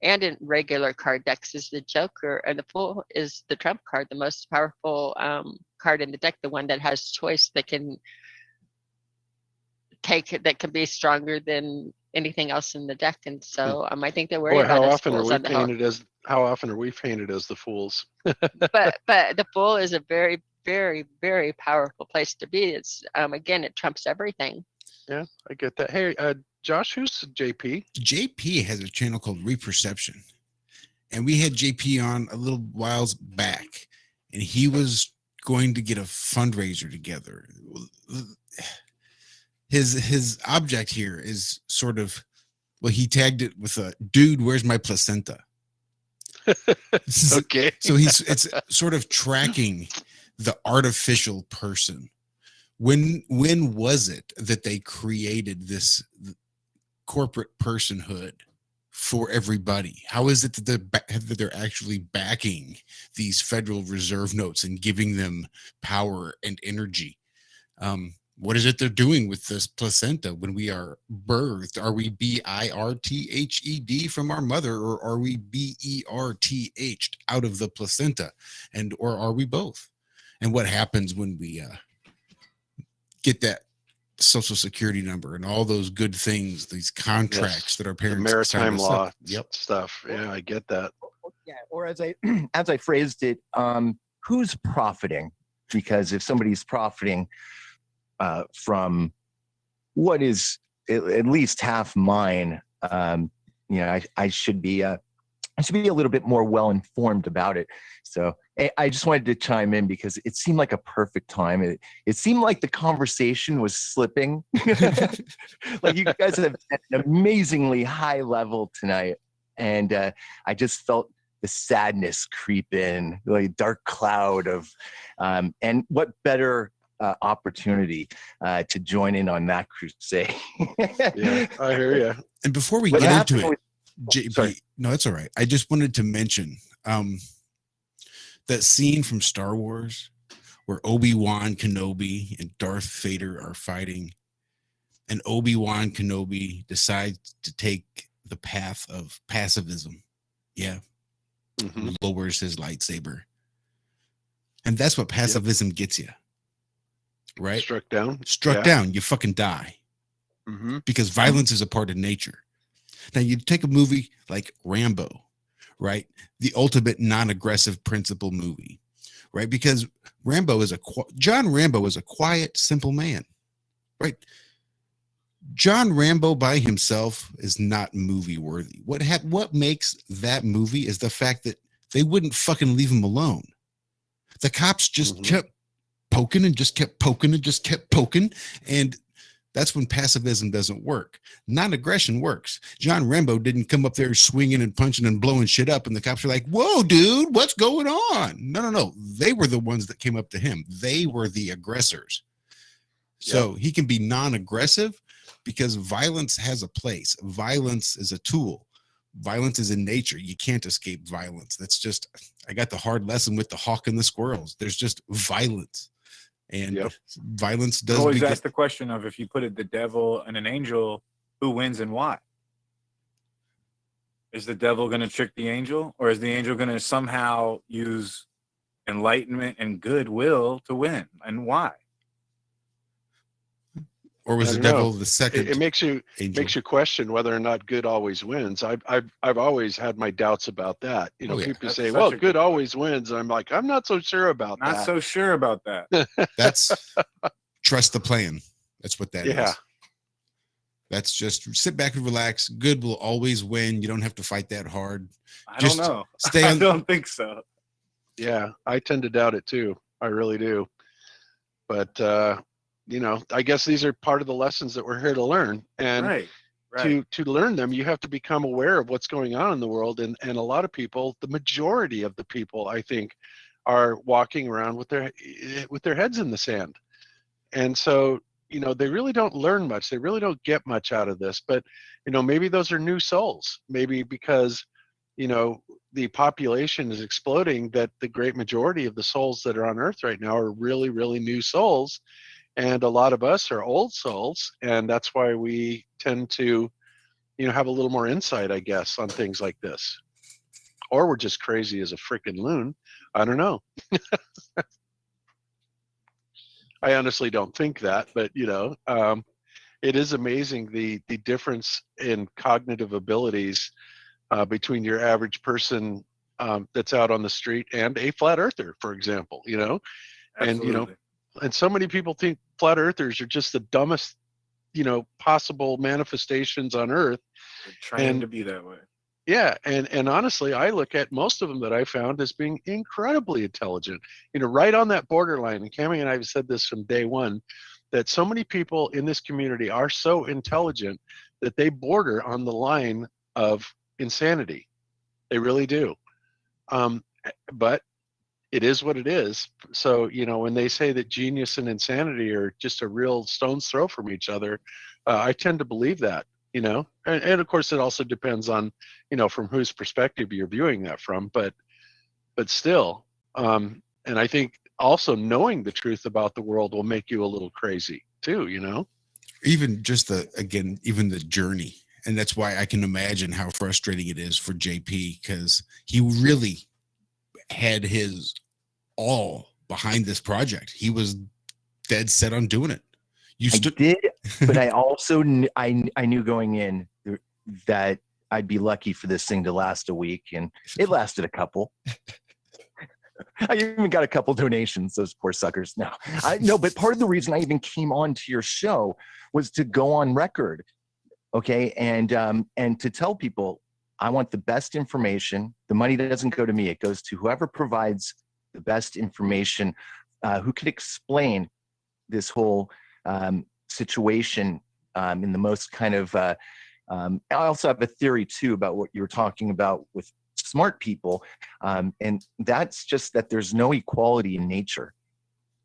and in regular card decks is the Joker, and the fool is the trump card, the most powerful card in the deck, the one that has choice, that can be stronger than anything else in the deck. And so I think they're worried about how often are we painted as the fools? but the fool is a very, very, very powerful place to be. It's again, it trumps everything. Yeah, I get that. Hey, Josh, who's JP? JP has a channel called Reperception, and we had JP on a little whiles back, and he was going to get a fundraiser together. His object here is sort of, well, he tagged it with a dude, where's my placenta? Okay. So it's sort of tracking the artificial person. When was it that they created this corporate personhood for everybody? How is it that they're actually backing these Federal Reserve notes and giving them power and energy? What is it they're doing with this placenta when we are birthed? Are we birthed from our mother, or are we berthed out of the placenta? And or are we both? And what happens when we get that social security number and all those good things, these contracts that our The parents maritime signed us law up? Yep. stuff. Yeah, I get that. Yeah, or as I as I phrased it, who's profiting? Because if somebody's profiting from what is at least half mine, I should be a little bit more well informed about it. So I just wanted to chime in because it seemed like a perfect time. It seemed like the conversation was slipping. Like you guys have at an amazingly high level tonight, and I just felt the sadness creep in, like a dark cloud of, and what better opportunity to join in on that crusade. Yeah, I hear you. And before we What get happened into it, JP, Sorry. no, that's all right. I just wanted to mention that scene from Star Wars where Obi-Wan Kenobi and Darth Vader are fighting, and Obi-Wan Kenobi decides to take the path of pacifism. Yeah. Mhm. Lowers his lightsaber. And that's what pacifism gets you. Right? Struck down. Struck down, you fucking die. Mm-hmm. Because violence is a part of nature. Now you take a movie like Rambo, right? The ultimate non-aggressive principle movie, right? Because John Rambo is a quiet, simple man, right? John Rambo by himself is not movie worthy. What makes that movie is the fact that they wouldn't fucking leave him alone. The cops just kept poking and just kept poking and just kept poking, and that's when pacifism doesn't work. Non-aggression works. John Rambo didn't come up there swinging and punching and blowing shit up, and the cops were like, "Whoa, dude, what's going on?" No. They were the ones that came up to him. They were the aggressors. So he can be non-aggressive because violence has a place. Violence is a tool. Violence is in nature. You can't escape violence. That's just, I got the hard lesson with the hawk and the squirrels. There's just violence. And violence does always ask the question of, if you put it the devil and an angel, who wins and why? Is the devil going to trick the angel, or is the angel going to somehow use enlightenment and goodwill to win, and why? Or was the devil the second? It makes you question whether or not good always wins. I've always had my doubts about that. You know, people say, "Well, good always wins." And I'm like, I'm not so sure about that. Not so sure about that. That's trust the plan. That's what that is. Yeah. That's just sit back and relax. Good will always win. You don't have to fight that hard. I don't know. Stay on. I don't think so. Yeah, I tend to doubt it too. I really do. But you know, I guess these are part of the lessons that we're here to learn. And to learn them, you have to become aware of what's going on in the world. And a lot of people, the majority of the people, I think, are walking around with their heads in the sand. And so, you know, they really don't learn much. They really don't get much out of this. But, you know, maybe those are new souls. Maybe because, you know, the population is exploding, that the great majority of the souls that are on Earth right now are really, really new souls. And a lot of us are old souls, and that's why we tend to, you know, have a little more insight, I guess, on things like this. Or we're just crazy as a freaking loon. I don't know. I honestly don't think that, but, you know, it is amazing the difference in cognitive abilities between your average person that's out on the street and a flat earther, for example, you know. Absolutely. And, you know, and so many people think flat earthers are just the dumbest, you know, possible manifestations on Earth. They're trying to be that way. Yeah, and honestly, I look at most of them that I found as being incredibly intelligent. You know, right on that borderline. And Cammie and I have said this from day one, that so many people in this community are so intelligent that they border on the line of insanity. They really do. But it is what it is. So, you know, when they say that genius and insanity are just a real stone's throw from each other, I tend to believe that. And of course, it also depends on, from whose perspective you're viewing that from. But still, and I think also knowing the truth about the world will make you a little crazy too. Even just even the journey. And that's why I can imagine how frustrating it is for JP, because he really had his all behind this project. He was dead set on doing it. I did, but I also I knew going in that I'd be lucky for this thing to last a week, and it lasted a couple. I even got a couple donations, those poor suckers. No, but part of the reason I even came on to your show was to go on record, okay, and to tell people I want the best information. The money doesn't go to me; it goes to whoever provides the best information, who could explain this whole situation in the most kind of. I also have a theory too about what you were talking about with smart people, and that's just that there's no equality in nature.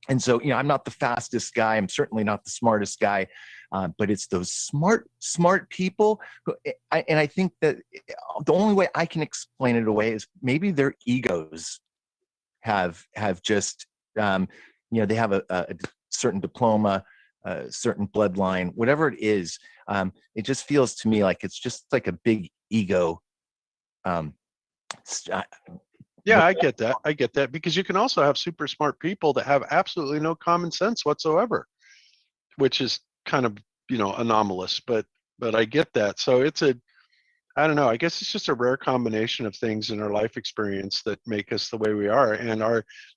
And so, I'm not the fastest guy. I'm certainly not the smartest guy, but it's those smart people who, and I think that the only way I can explain it away is maybe their egos have just, they have a certain diploma, a certain bloodline, whatever it is. It just feels to me like it's just like a big ego. Yeah, I get that because you can also have super smart people that have absolutely no common sense whatsoever, which is kind of, anomalous, but I get that. So I don't know, I guess it's just a rare combination of things in our life experience that make us the way we are and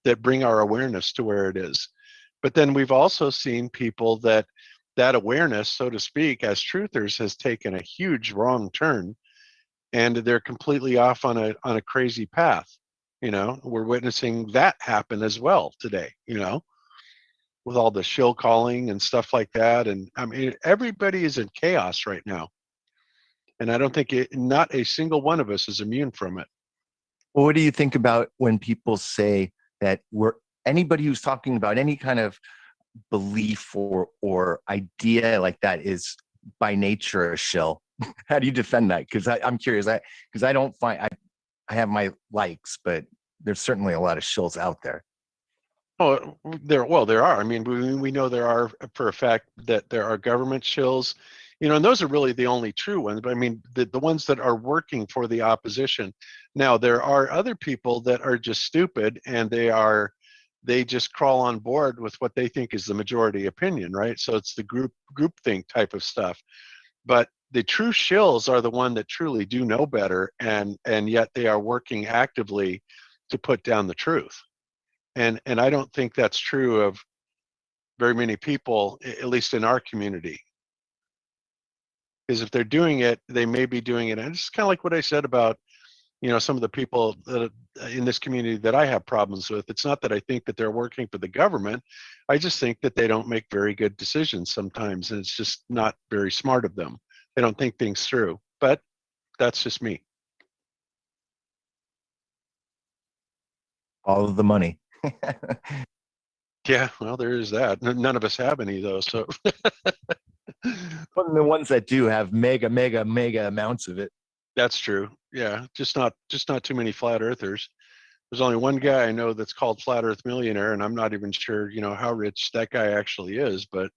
that bring our awareness to where it is. But then we've also seen people that awareness, so to speak, as truthers has taken a huge wrong turn, and they're completely off on a crazy path. We're witnessing that happen as well today, with all the shill calling and stuff like that. And I mean, everybody is in chaos right now. And I don't think not a single one of us is immune from it. Well, what do you think about when people say that anybody who's talking about any kind of belief or idea like that is by nature a shill? How do you defend that? Because I'm curious. Because I don't find I have my likes, but there's certainly a lot of shills out there. Oh, there are. I mean, we know there are for a fact that there are government shills, and those are really the only true ones. But I mean, the ones that are working for the opposition. Now, there are other people that are just stupid, and they just crawl on board with what they think is the majority opinion, right? So it's the groupthink type of stuff. But the true shills are the one that truly do know better, and yet they are working actively to put down the truth. And I don't think that's true of very many people, at least in our community. Because if they're doing it, they may be doing it. And it's kind of like what I said about, some of the people that in this community that I have problems with. It's not that I think that they're working for the government. I just think that they don't make very good decisions sometimes. And it's just not very smart of them. They don't think things through. But that's just me. All of the money. Yeah, well, there is that. None of us have any of those. So But the ones that do have mega amounts of it. that's true. Yeah, just not too many flat earthers. There's only one guy I know that's called Flat Earth Millionaire, and I'm not even sure, how rich that guy actually is. But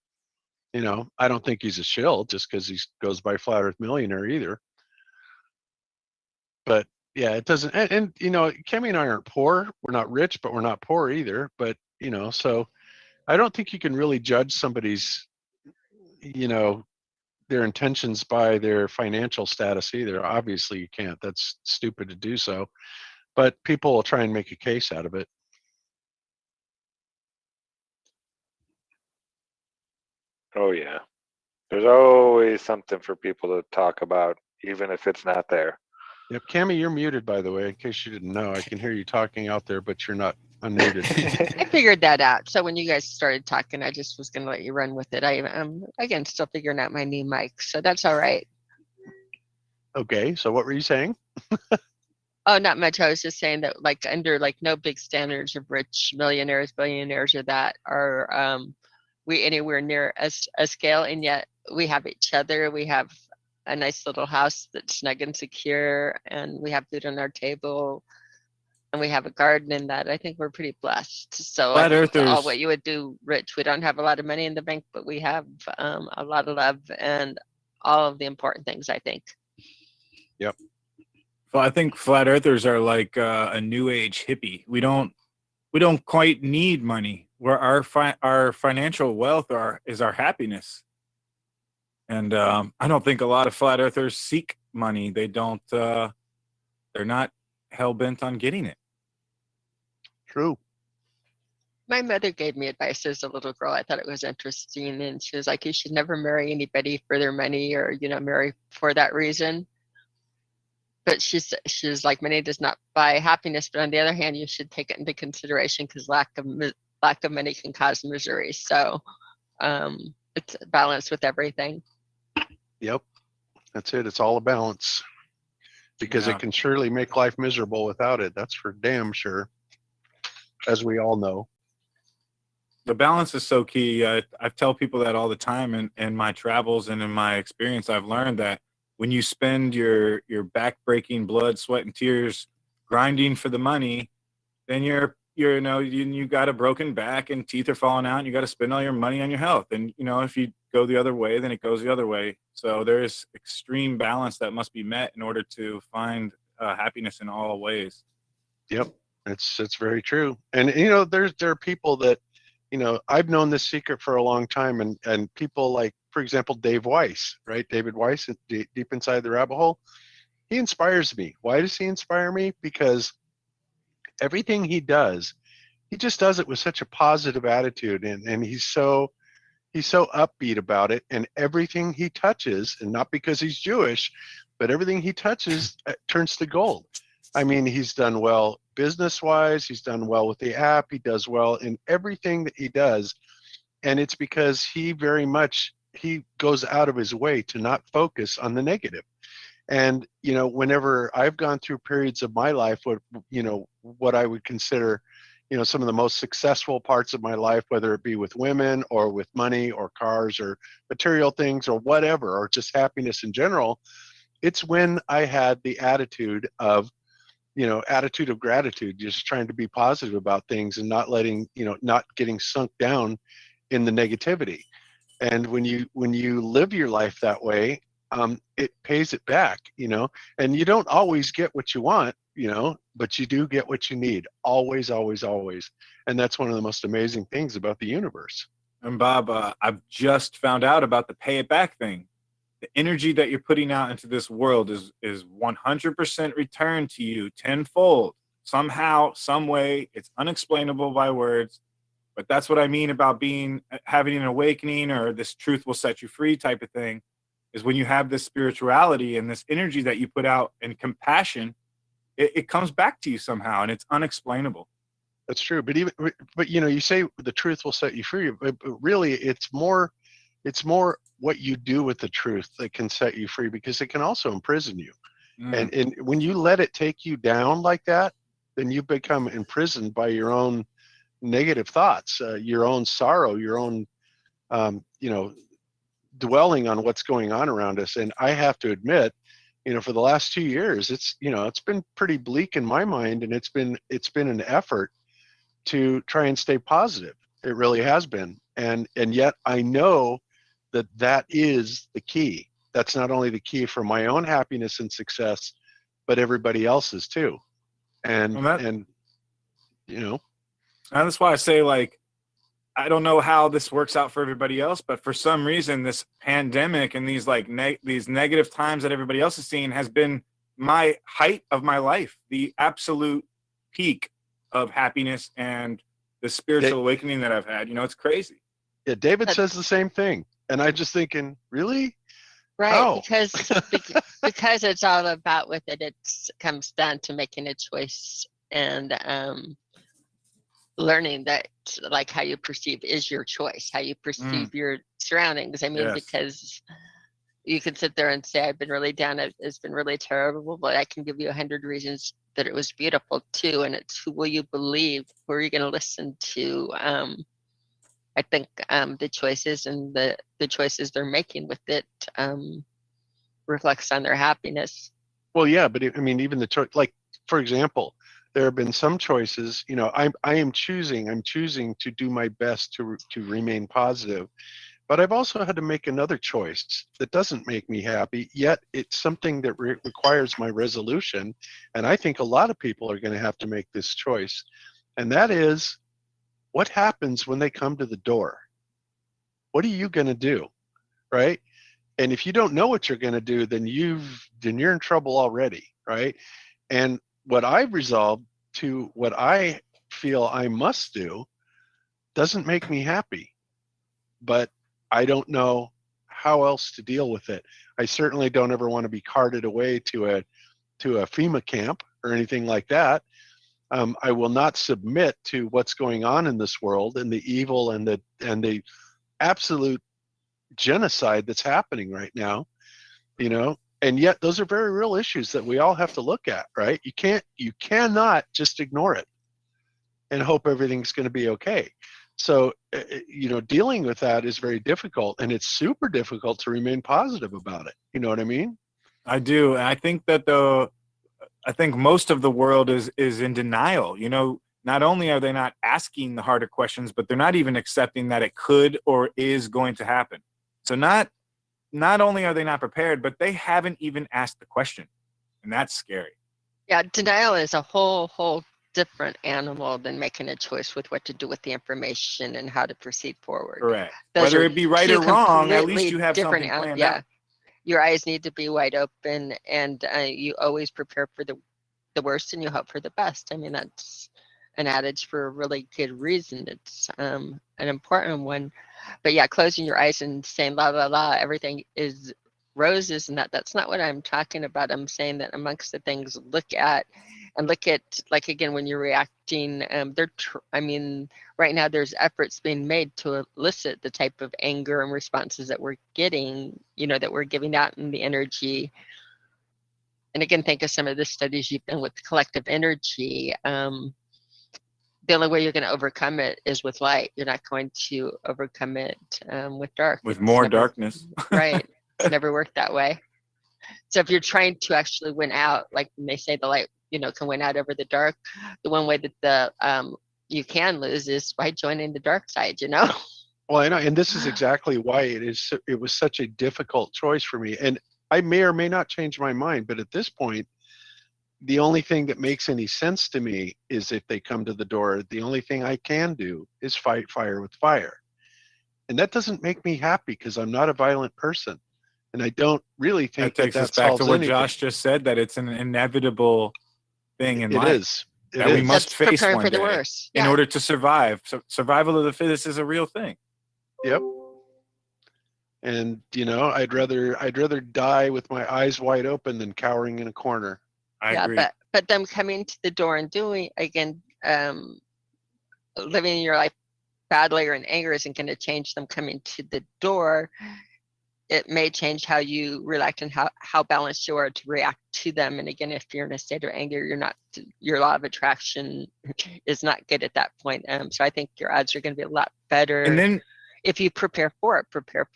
I don't think he's a shill just because he goes by Flat Earth Millionaire either. But yeah, it doesn't. And Kemi and I aren't poor. We're not rich, but we're not poor either. But so I don't think you can really judge somebody's, their intentions by their financial status either. Obviously, you can't. That's stupid to do so. But people will try and make a case out of it. Oh yeah. There's always something for people to talk about, even if it's not there. Yep, Kami, you're muted, by the way, in case you didn't know. I can hear you talking out there, but you're not unmuted. I figured that out. So when you guys started talking, I just was going to let you run with it. I am, again, still figuring out my new mic. So that's all right. Okay, so what were you saying? Oh, not much. I was just saying that like under like no big standards of rich millionaires, billionaires or that are we anywhere near a scale, and yet we have each other. We have a nice little house that's snug and secure, and we have food on our table, and we have a garden in that. I think we're pretty blessed. So I Flat think all earthers. what you would do, Rich, we don't have a lot of money in the bank, but we have a lot of love and all of the important things, I think. Yep. Well, I think flat earthers are like a new age hippie. We don't quite need money. Where our financial wealth is our happiness. And I don't think a lot of flat earthers seek money. They don't. They're not hell bent on getting it. True. My mother gave me advice as a little girl. I thought it was interesting, and she was like, "You should never marry anybody for their money, or marry for that reason." But she's like, money does not buy happiness. But on the other hand, you should take it into consideration because lack of money can cause misery. So it's a balance with everything. Yep. That's it. It's all a balance, because Yeah. it can surely make life miserable without it. That's for damn sure, as we all know. The balance is so key. I tell people that all the time in my travels and in my experience. I've learned that when you spend your back-breaking blood, sweat, and tears grinding for the money, then you got a broken back and teeth are falling out, and you got to spend all your money on your health. And if you go the other way, then it goes the other way. So there is extreme balance that must be met in order to find happiness in all ways. Yep. It's very true. And there are people that I've known this secret for a long time, and people like, for example, Dave Weiss, right? David Weiss, Deep Inside the Rabbit Hole. He inspires me. Why does he inspire me? Because everything he does, he just does it with such a positive attitude, and he's so upbeat about it. And everything he touches, and not because he's Jewish, but everything he touches turns to gold. I mean, he's done well business-wise. He's done well with the app. He does well in everything that he does. And it's because he goes out of his way to not focus on the negative. And, whenever I've gone through periods of my life, what I would consider, some of the most successful parts of my life, whether it be with women or with money or cars or material things or whatever, or just happiness in general, it's when I had the attitude of gratitude, just trying to be positive about things and not getting sunk down in the negativity. And when you live your life that way, it pays it back, and you don't always get what you want, but you do get what you need. Always, always, always. And that's one of the most amazing things about the universe. And Bob, I've just found out about the pay it back thing. The energy that you're putting out into this world is 100% returned to you tenfold. Somehow, some way, it's unexplainable by words. But that's what I mean about having an awakening, or this truth will set you free type of thing, is when you have this spirituality and this energy that you put out and compassion, it comes back to you somehow, and it's unexplainable. That's true. But you say the truth will set you free, but really it's more what you do with the truth that can set you free, because it can also imprison you. And when you let it take you down like that, then you become imprisoned by your own negative thoughts, your own sorrow, your own dwelling on what's going on around us. And I have to admit, for the last 2 years, it's been pretty bleak in my mind, and it's been an effort to try and stay positive. It really has been. And yet I know that is the key. That's not only the key for my own happiness and success, but everybody else's too. And that's why I say, like, I don't know how this works out for everybody else, but for some reason, this pandemic and these these negative times that everybody else is seeing has been my height of my life, the absolute peak of happiness and the spiritual awakening that I've had. It's crazy. Yeah, David says the same thing, and I'm just thinking, really? Right, How? because it's all about with it. It comes down to making a choice and learning that, like, how you perceive is your choice, how you perceive your surroundings. I mean, Yes. because you can sit there and say, I've been really down, it's been really terrible, but I can give you 100 reasons that it was beautiful too. And it's who will you believe? Who are you going to listen to? I think the choices and the choices they're making with it reflects on their happiness. Well, yeah, but I mean, even the choice, like, for example, there have been some choices, you know, I'm choosing to do my best to remain positive, but I've also had to make another choice that doesn't make me happy, yet it's something that requires my resolution. And I think a lot of people are going to have to make this choice. And that is, what happens when they come to the door? What are you going to do? Right? And if you don't know what you're going to do, then you're in trouble already, right? And what I've resolved to what I feel I must do doesn't make me happy, but I don't know how else to deal with it. I certainly don't ever want to be carted away to a FEMA camp or anything like that. I will not submit to what's going on in this world and the evil and the absolute genocide that's happening right now, you know. And yet those are very real issues that we all have to look at, right? You cannot just ignore it and hope everything's going to be okay. So, you know, dealing with that is very difficult, and it's super difficult to remain positive about it. You know what I mean? I do. And I think that I think most of the world is in denial. You know, not only are they not asking the harder questions, but they're not even accepting that it could or is going to happen. So not only are they not prepared, but they haven't even asked the question. And that's scary. Yeah, denial is a whole different animal than making a choice with what to do with the information and how to proceed forward. Correct. Those Whether are it be right two or wrong, at least completely you have different something planned yeah. out. Your eyes need to be wide open, and you always prepare for the worst and you hope for the best. I mean, that's an adage for a really good reason. It's an important one. But yeah, closing your eyes and saying la la la, everything is roses, and that's not what I'm talking about. I'm saying that amongst the things, look at, like, again, when you're reacting, I mean, right now there's efforts being made to elicit the type of anger and responses that we're getting, you know, that we're giving out in the energy. And again, think of some of the studies you've done with collective energy. The only way you're going to overcome it is with light. You're not going to overcome it with dark. With more darkness. Right. It's never worked that way. So if you're trying to actually win out, like when they say the light, you know, can win out over the dark, the one way that you can lose is by joining the dark side, you know? Well, I know, and this is exactly why it was such a difficult choice for me. And I may or may not change my mind, but at this point, the only thing that makes any sense to me is if they come to the door, the only thing I can do is fight fire with fire. And that doesn't make me happy because I'm not a violent person. And I don't really think that takes us back to what Josh just said, that it's an inevitable thing in life. It is. That we must face one for the day worst. in Yeah. order to survive. So survival of the fittest is a real thing. Yep. And you know, I'd rather die with my eyes wide open than cowering in a corner. I agree. But them coming to the door and doing, again, living your life badly or in anger isn't going to change them coming to the door. It may change how you react and how balanced you are to react to them. And again, if you're in a state of anger, your law of attraction is not good at that point. So I think your odds are going to be a lot better. And then if you prepare for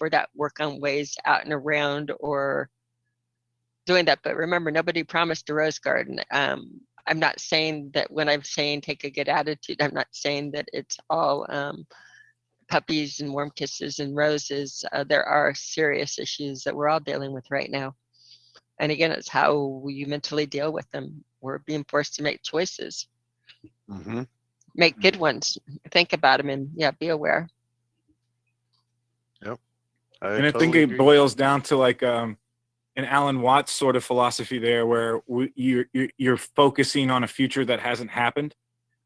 that, work on ways out and around or doing that. But remember, nobody promised a rose garden. I'm not saying that when I'm saying take a good attitude, I'm not saying that it's all puppies and warm kisses and roses. There are serious issues that we're all dealing with right now. And again, it's how you mentally deal with them. We're being forced to make choices. Mm-hmm. Make good ones. Think about them and be aware. Yep. I think it boils down to like an Alan Watts sort of philosophy there, where you're focusing on a future that hasn't happened.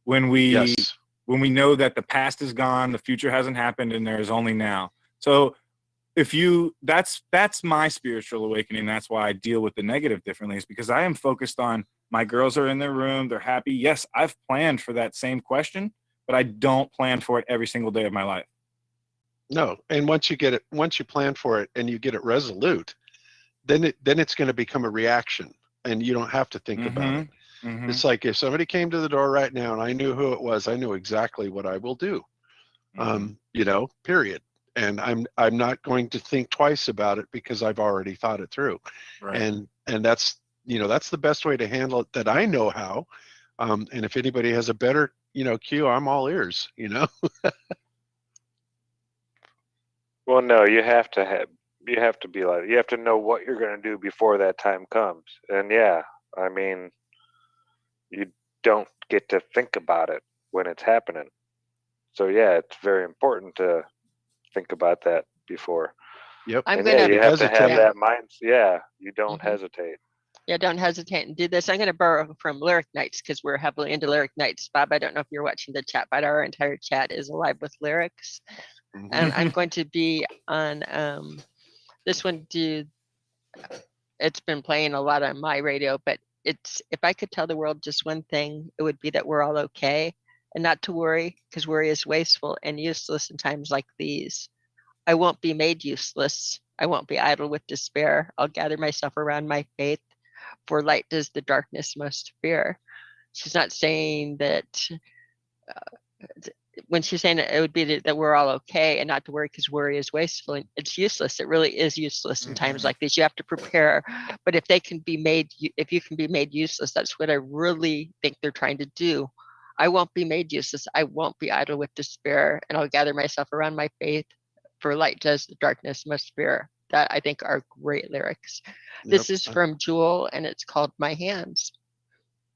When we know that the past is gone, the future hasn't happened, and there is only now. So that's my spiritual awakening. That's why I deal with the negative differently, is because I am focused on my girls are in their room, they're happy. Yes, I've planned for that same question, but I don't plan for it every single day of my life. No, and once you plan for it and you get it resolute, then it's going to become a reaction, and you don't have to think about it. Mm-hmm. It's like if somebody came to the door right now and I knew who it was, I knew exactly what I will do. You know, period. and I'm not going to think twice about it because I've already thought it through. Right. And that's, that's the best way to handle it that I know how. And if anybody has a better, cue, I'm all ears, Well, no, you have to be like, you have to know what you're going to do before that time comes. And yeah, I mean, you don't get to think about it when it's happening. So yeah, it's very important to think about that before. Yep. I'm And gonna yeah, you have to have hesitate. that mind. Yeah, you don't Mhm. hesitate. Yeah, don't hesitate and do this. I'm going to borrow from Lyric Nights because we're heavily into Lyric Nights. Bob, I don't know if you're watching the chat, but our entire chat is alive with lyrics. Mhm. And I'm going to be on this one. It's been playing a lot on my radio, but it's, if I could tell the world just one thing, it would be that we're all okay and not to worry, because worry is wasteful and useless in times like these. I won't be made useless. I won't be idle with despair. I'll gather myself around my faith, for light does the darkness most fear. She's not saying that when she's saying it would be that we're all okay and not to worry because worry is wasteful and it's useless. It really is useless in times like this. You have to prepare. But if they can be made, if you can be made useless, that's what I really think they're trying to do. I won't be made useless. I won't be idle with despair, and I'll gather myself around my faith, for light does the darkness must fear. That I think are great lyrics. This Yep. is from Jewel and it's called My Hands.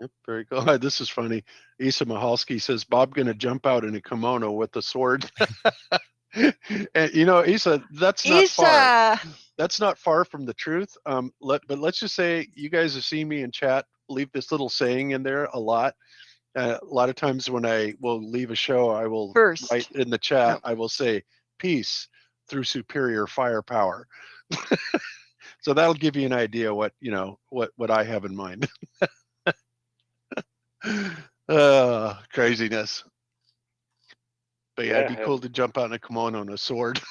Yep, very good. This is funny. Isa Mahalski says, Bob gonna jump out in a kimono with a sword. And Isa, that's not far. Isa, That's not far from the truth. But let's just say you guys have seen me in chat leave this little saying in there a lot. A lot of times when I will leave a show, I will first. write in the chat, No. I will say peace through superior firepower. So that'll give you an idea what I have in mind. Craziness. But yeah, it'd be cool to jump out in a kimono and a sword.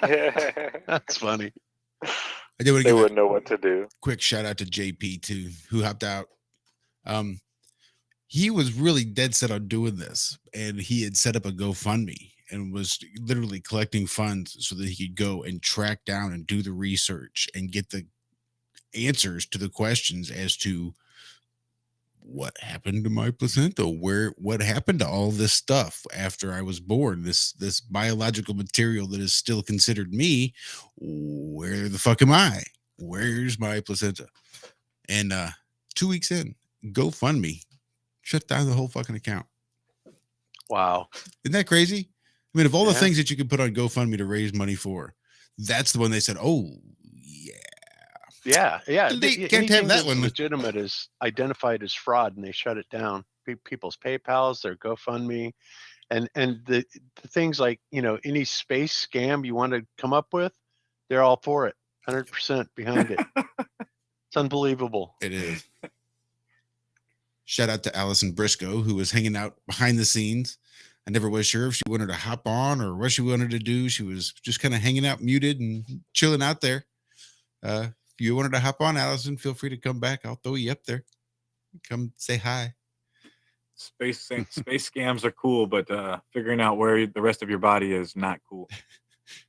That's funny. I did want to They give wouldn't know what to do. quick shout out to JP too, who hopped out. He was really dead set on doing this, and he had set up a GoFundMe and was literally collecting funds so that he could go and track down and do the research and get the answers to the questions as to what happened to my placenta, what happened to all this stuff after I was born, this biological material that is still considered me. Where the fuck am I? Where's my placenta? And 2 weeks in, GoFundMe shut down the whole fucking account. Wow. Isn't that crazy? I mean, of all the Yeah. things that you could put on GoFundMe to raise money for, that's the one they said, oh, yeah. Delete, can't have Anything that that's one. legitimate is identified as fraud, and they shut it down. People's PayPals, their GoFundMe, and the things like any space scam you want to come up with, they're all for it, 100% behind it. It's unbelievable. It is. Shout out to Allison Briscoe, who was hanging out behind the scenes. I never was sure if she wanted to hop on or what she wanted to do. She was just kind of hanging out, muted and chilling out there. If you wanted to hop on, Allison, feel free to come back. I'll throw you up there. Come say hi. Space scams are cool, but figuring out where the rest of your body is not cool.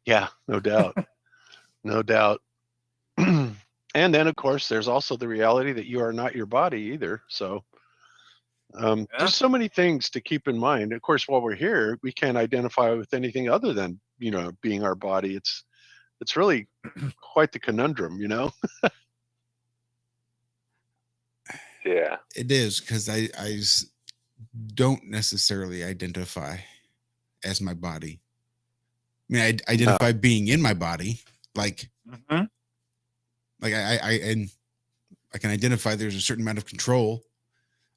Yeah, no doubt. No doubt. And then, of course, there's also the reality that you are not your body either. So there's so many things to keep in mind. Of course, while we're here, we can't identify with anything other than, being our body. It's really quite the conundrum, Yeah. It is, because I don't necessarily identify as my body. I mean, I identify being in my body, like I can identify there's a certain amount of control.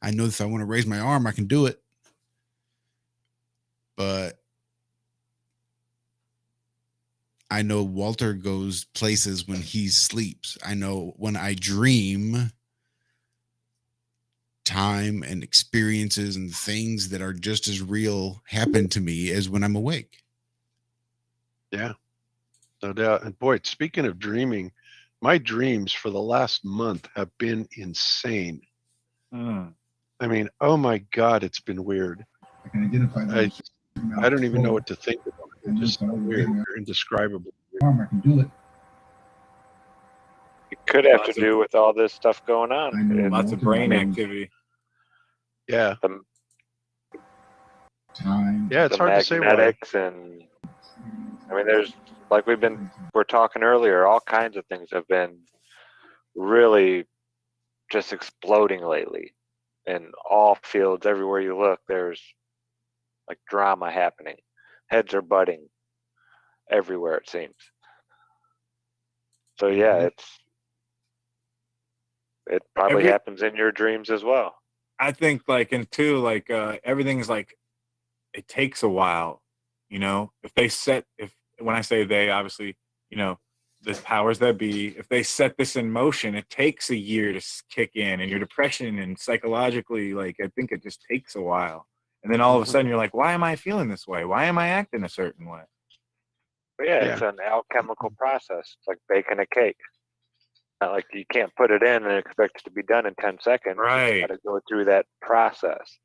I know if I want to raise my arm, I can do it. But I know Walter goes places when he sleeps. I know when I dream, time and experiences and things that are just as real happen to me as when I'm awake. Yeah, no doubt. And boy, speaking of dreaming, my dreams for the last month have been insane. I mean, oh my God, it's been weird. I don't even know what to think about They're just weird. They're indescribable. I can do it. It could have to do with all this stuff going on. Lots of brain activity. Yeah. Time. Yeah, it's the hard to say why. magnetics and I mean, there's like we're talking earlier, all kinds of things have been really just exploding lately in all fields. Everywhere you look, there's like drama happening. Heads are butting everywhere, it seems. So yeah, it probably happens in your dreams as well. I think everything's like, it takes a while, you know. When I say they, obviously, you know, the powers that be, if they set this in motion, it takes a year to kick in, and your depression and psychologically, like, I think it just takes a while. And then all of a sudden you're like, why am I feeling this way? Why am I acting a certain way? But yeah, it's an alchemical process. It's like baking a cake. Not like you can't put it in and expect it to be done in 10 seconds. Right. You got to go through that process.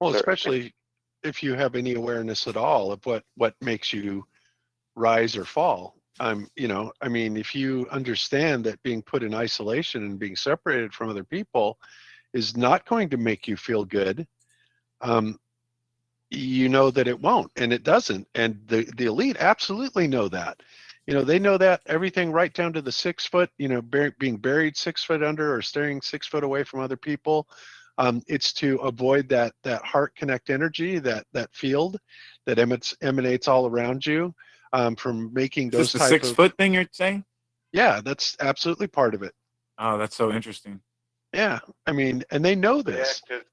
Well, especially if you have any awareness at all of what makes you rise or fall. You know, I mean, if you understand that being put in isolation and being separated from other people is not going to make you feel good, you know that it won't, and it doesn't. And the elite absolutely know that. You know, they know that everything right down to the 6 foot, you know, being buried 6 foot under or staying 6 foot away from other people. It's to avoid that heart connect energy, that field that emanates all around you, from making those type of... Is this the 6 foot thing you're saying? Yeah, that's absolutely part of it. Oh, that's so interesting. Yeah, I mean, and they know this. Yeah, 'cause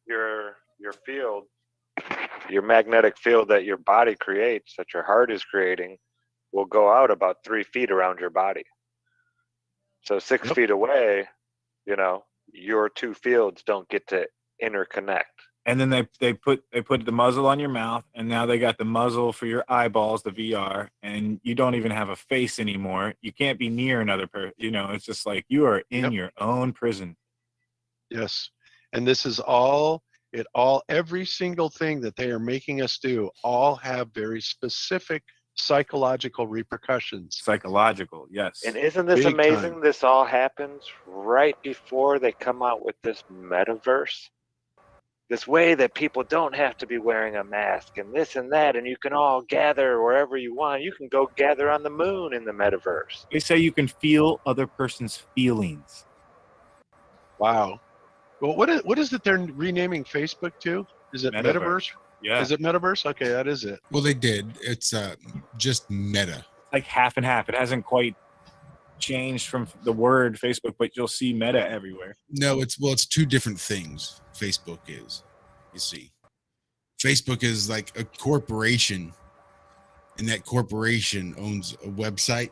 your field, your magnetic field that your body creates, that your heart is creating, will go out about 3 feet around your body. So 6 feet away, you know, your two fields don't get to interconnect. And then they put the muzzle on your mouth, and now they got the muzzle for your eyeballs, the VR, and you don't even have a face anymore. You can't be near another person. You know, it's just like you are in your own prison. Yes. And this is every single thing that they are making us do all have very specific psychological repercussions. Psychological, yes. And isn't this Big amazing? time. This all happens right before they come out with this metaverse. This way that people don't have to be wearing a mask and this and that, and you can all gather wherever you want. You can go gather on the moon in the metaverse. They say you can feel other person's feelings. Wow. Well, what is it they're renaming Facebook to? Is it Metaverse? Yeah. Is it Metaverse? Okay, that is it. Well, they did. It's just Meta. Like half and half. It hasn't quite changed from the word Facebook, but you'll see Meta everywhere. No, it's two different things. Facebook is, you see, Facebook is like a corporation, and that corporation owns a website,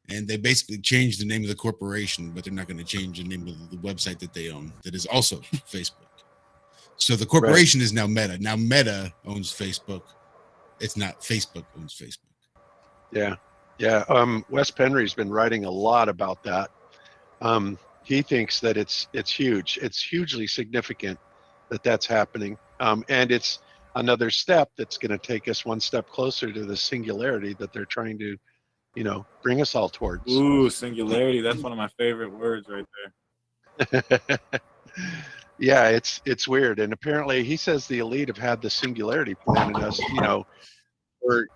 and they basically changed the name of the corporation, but they're not going to change the name of the website that they own, that is also Facebook. So the corporation is now Meta. Now Meta owns Facebook. It's not Facebook owns Facebook. Yeah. Wes Penry's been writing a lot about that. He thinks that it's huge. It's hugely significant that that's happening. And it's another step that's going to take us one step closer to the singularity that they're trying to, you know, bring us all towards. Ooh, singularity. That's one of my favorite words right there. Yeah, it's weird. And apparently he says the elite have had the singularity plan in us, you know, for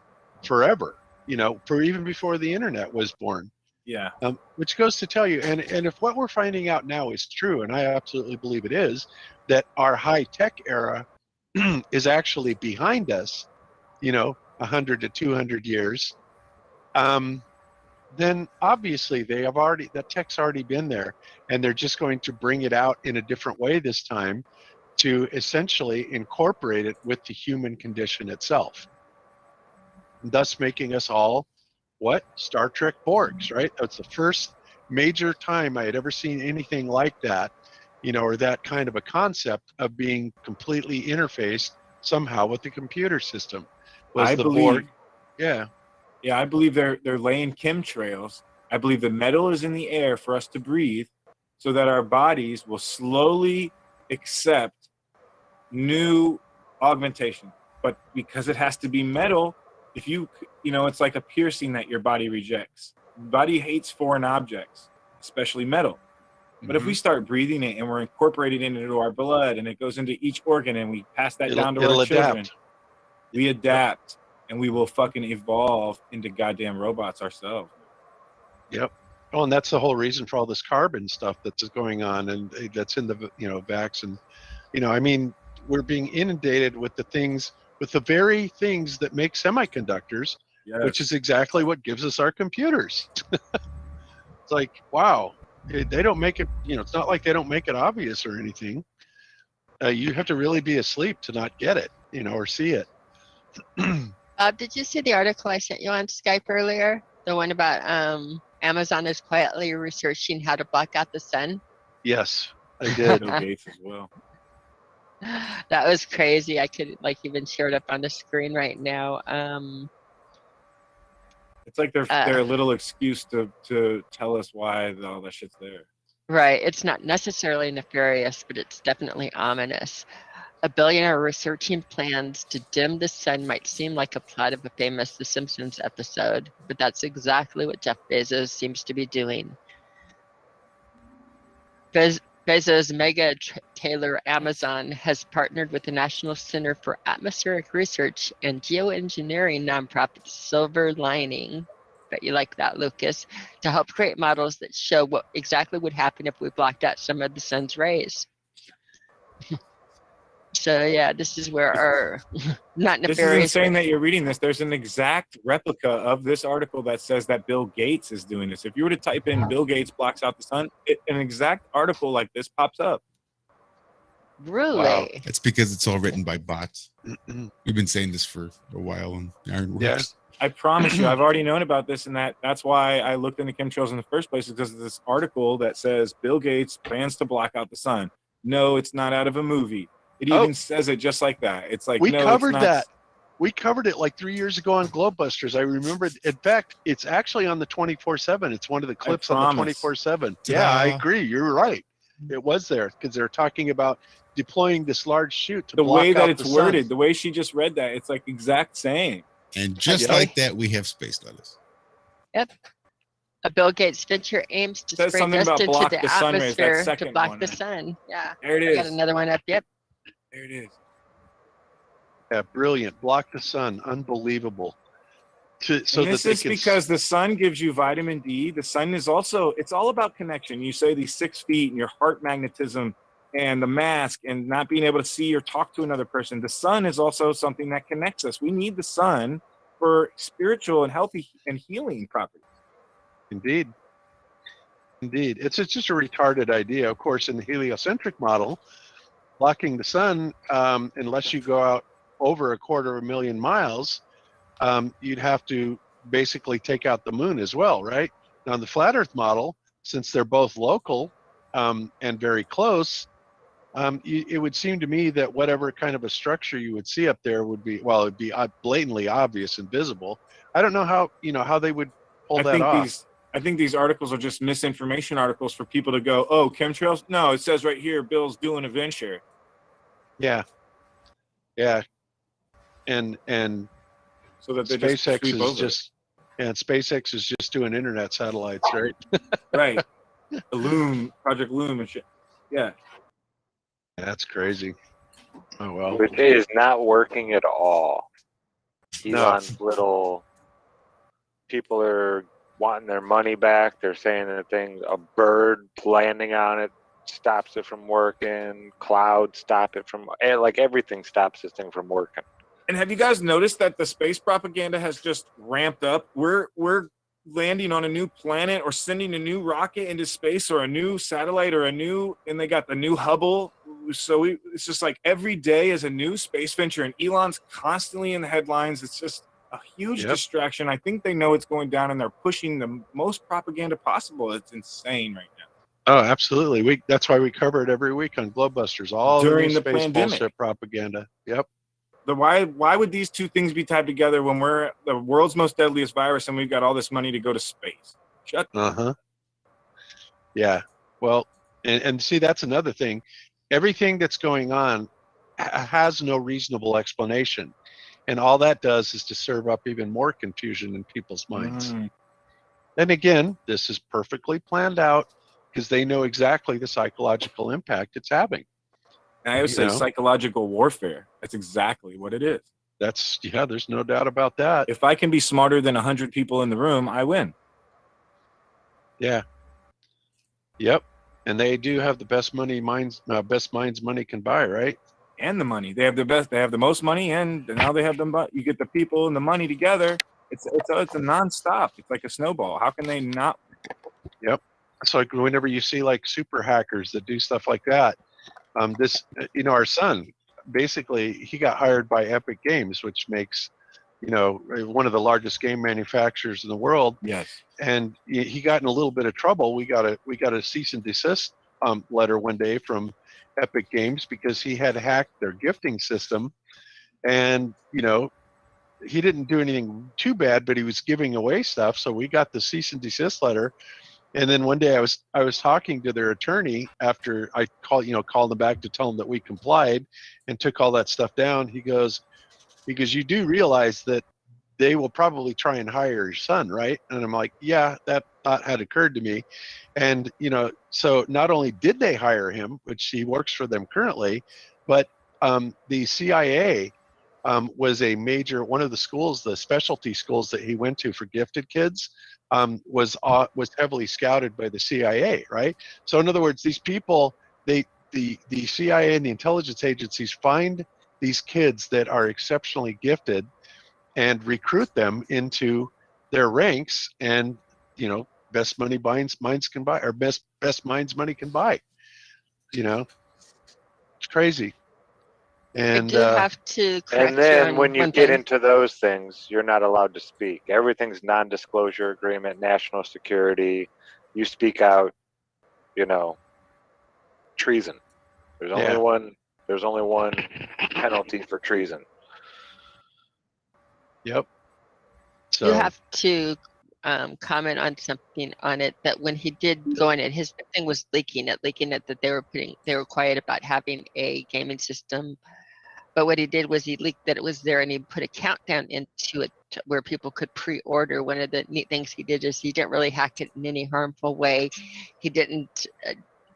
forever, you know, for even before the internet was born. Yeah. Which goes to tell you, and if what we're finding out now is true, and I absolutely believe it is, that our high-tech era is actually behind us, you know, 100 to 200 years, then obviously that tech's already been there, and they're just going to bring it out in a different way this time to essentially incorporate it with the human condition itself, thus making us all Star Trek Borgs, right? That's the first major time I had ever seen anything like that, you know, or that kind of a concept of being completely interfaced somehow with the computer system. I believe, Borg. Yeah. Yeah, I believe they're laying chemtrails. I believe the metal is in the air for us to breathe so that our bodies will slowly accept new augmentation. but because it has to be metal, if you know, it's like a piercing that your body rejects. Body hates foreign objects, especially metal. But if we start breathing it and we're incorporating it into our blood and it goes into each organ and we pass that down to our children, we adapt and we will fucking evolve into goddamn robots ourselves. Yep. Oh, and that's the whole reason for all this carbon stuff that's going on, and that's in the vax, and I mean, we're being inundated with the very things that make semiconductors, which is exactly what gives us our computers. It's like, wow, they don't make it. It's not like they don't make it obvious or anything. You have to really be asleep to not get it, or see it. Did you see the article I sent you on Skype earlier? The one about Amazon is quietly researching how to block out the sun. Yes, I did. Bill Gates as well. That was crazy. I could even share it up on the screen right now. It's like they're a little excuse to tell us why all that shit's there. Right. It's not necessarily nefarious, but it's definitely ominous. A billionaire researching plans to dim the sun might seem like a plot of a famous The Simpsons episode, but that's exactly what Jeff Bezos seems to be doing. Bezos' mega tailor Amazon has partnered with the National Center for Atmospheric Research and Geoengineering nonprofit Silver Lining. Bet you like that, Lucas, to help create models that show what exactly would happen if we blocked out some of the sun's rays. So yeah, this is where our not nefarious. This is insane that you're reading this. There's an exact replica of this article that says that Bill Gates is doing this. If you were to type in Bill Gates blocks out the sun, an exact article like this pops up. Really? Wow. That's because it's all written by bots. We've been saying this for a while on Iron Rea. Yes. I promise you, I've already known about this, and that's why I looked into chemtrails in the first place, because of this article that says Bill Gates plans to block out the sun. No, it's not out of a movie. It even says it just like that. It's like, we no, covered it's not. that. We covered it like 3 years ago on Globebusters. I remember. In fact, it's actually on the 24/7. It's one of the clips on the 24/7. Yeah, I agree. You're right. It was there because they're talking about deploying this large chute to The block way that out it's the worded, sun. the way she just read that, it's like exact saying. And just like that, we have space lettuce. Yep. A Bill Gates venture aims to Says spray something dust about into block the the sun rays, that atmosphere to second block one. the sun. Yeah. There it I got is. another one up. Yep. There it is. Yeah, brilliant. Block the sun. Unbelievable. So And this is because the sun gives you vitamin D. The sun is also, it's all about connection. You say these 6 feet and your heart magnetism and the mask and not being able to see or talk to another person. The sun is also something that connects us. We need the sun for spiritual and healthy and healing properties. Indeed. It's just a retarded idea. Of course, in the heliocentric model, blocking the sun, unless you go out over 250,000 miles, you'd have to basically take out the moon as well, right? Now, in the flat Earth model, since they're both local and very close, it would seem to me that whatever kind of a structure you would see up there would be, well, it'd be blatantly obvious and visible. I don't know how they would pull that off. I think these articles are just misinformation articles for people to go, oh, chemtrails? No, it says right here, Bill's doing a venture. Yeah. And so that they SpaceX just is just, and SpaceX is just doing internet satellites, right? Right. The Loom, Project Loom and shit. Yeah. That's crazy. Oh, well. Which is not working at all. Elon's little people are wanting their money back. They're saying that a bird landing on it stops it from working. Clouds stop it from, like everything stops this thing from working. And have you guys noticed that the space propaganda has just ramped up? We're landing on a new planet or sending a new rocket into space or a new satellite or and they got the new Hubble. So it's just like every day is a new space venture, and Elon's constantly in the headlines. It's just a huge distraction. I think they know it's going down, and they're pushing the most propaganda possible. It's insane right now. Oh, absolutely. That's why we cover it every week on Globebusters. All During the the space pandemic. bullshit propaganda. Yep. Why would these two things be tied together when we're the world's most deadliest virus and we've got all this money to go to space? Yeah. Well, and see, that's another thing. Everything that's going on has no reasonable explanation. And all that does is to serve up even more confusion in people's minds. Mm. And again, this is perfectly planned out because they know exactly the psychological impact it's having. And I would say psychological warfare. That's exactly what it is. There's no doubt about that. If I can be smarter than 100 people in the room, I win. Yeah. Yep. And they do have the best minds money can buy, right? And the money. They have the best. They have the most money, and now they have them. But you get the people and the money together. It's a nonstop. It's like a snowball. How can they not? Yep. It's like whenever you see like super hackers that do stuff like that. Our son, basically, he got hired by Epic Games, which makes, one of the largest game manufacturers in the world. Yes. And he got in a little bit of trouble. We got a cease and desist letter one day from Epic Games because he had hacked their gifting system, and he didn't do anything too bad, but he was giving away stuff. So we got the cease and desist letter. And then one day I was talking to their attorney after I called them back to tell them that we complied and took all that stuff down. He goes, you do realize that they will probably try and hire your son, right? And I'm like, yeah, that thought had occurred to me. And, so not only did they hire him, which he works for them currently, but the CIA was one of the schools, the specialty schools that he went to for gifted kids, was heavily scouted by the CIA, right? So in other words, these people, the CIA and the intelligence agencies find these kids that are exceptionally gifted and recruit them into their ranks, and best minds can buy, or best minds money can buy. It's crazy. And I do have to correct and then you on when you one get thing. into those things, you're not allowed to speak. Everything's non-disclosure agreement, national security. You speak out, treason. There's only one penalty for treason. Yep. So You have to comment on something on it, that when he did go in it, his thing was leaking it that they were quiet about having a gaming system. But what he did was he leaked that it was there, and he put a countdown into it where people could pre-order. One of the neat things he did is he didn't really hack it in any harmful way. He didn't.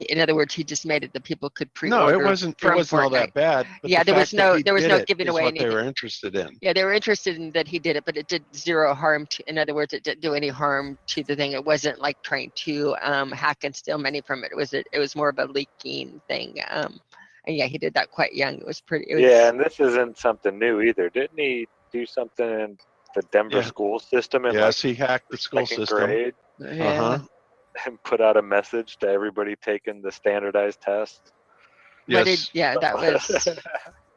In other words, he just made it that people could pre-order. no, it wasn't all that bad. But Yeah, the there was fact that no he there was did no it giving is away what anything. they were interested in. Yeah, they were interested in that he did it, but it did zero harm to. In other words, it didn't do any harm to the thing. It wasn't like trying to hack and steal money from it. It was more of a leaking thing. And yeah, he did that quite young. It was pretty. Yeah, and this isn't something new either. Didn't he do something in the Denver school system? Yes, he hacked the school second system. grade Yeah. and put out a message to everybody taking the standardized test. Yes. That was.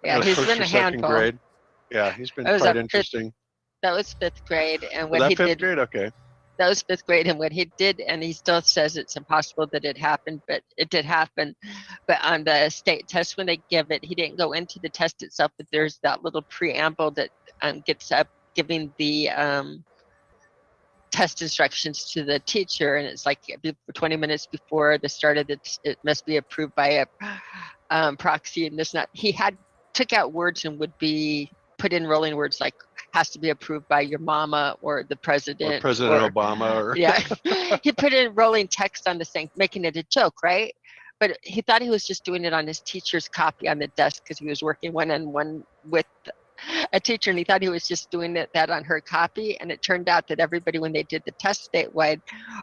Yeah, he's first been or a second handful. grade. Yeah, he's been That was quite a interesting. That was fifth grade, and Was what that he fifth did. grade? Okay. That was fifth grade, and what he did, and he still says it's impossible that it happened, but it did happen. But on the state test, when they give it, he didn't go into the test itself, but there's that little preamble that gets up giving the test instructions to the teacher, and it's like 20 minutes before the start of it must be approved by a proxy, and this not. He took out words and would be put in rolling words like has to be approved by your mama or the president Or President Obama. Or yeah. He put in rolling text on the thing, making it a joke, right? But he thought he was just doing it on his teacher's copy on the desk because he was working one-on-one with a teacher, and he thought he was just doing that on her copy. And it turned out that everybody, when they did the test statewide,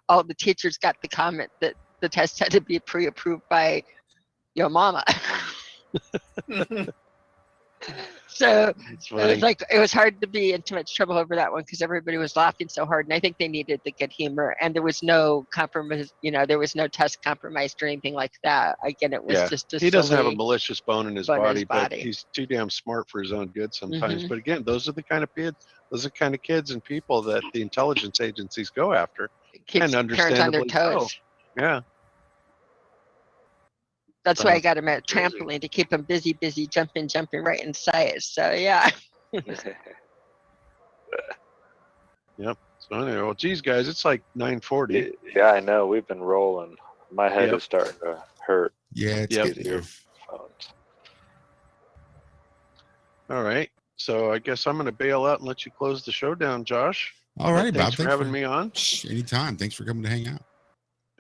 all the teachers got the comment that the test had to be pre-approved by your mama. So it was hard to be in too much trouble over that one because everybody was laughing so hard, and I think they needed the good humor, and there was no compromise. There was no test compromised or anything like that. Again, it was just he doesn't have a malicious bone in his body, but he's too damn smart for his own good sometimes. Mhm. But again, those are the kind of kids and people that the intelligence agencies go after. Keeps And parents on their understandably so. toes. Yeah. That's why I got him at trampoline to keep him busy, jumping right in sight. So yeah. Yep. So anyway, well, geez, guys, it's like 9:40. Yeah, I know. We've been rolling. My head is starting to hurt. Yeah, it's getting there. All right. So I guess I'm going to bail out and let you close the show down, Josh. All righty, Thanks Bob. for having me on. Anytime. Thanks for coming to hang out.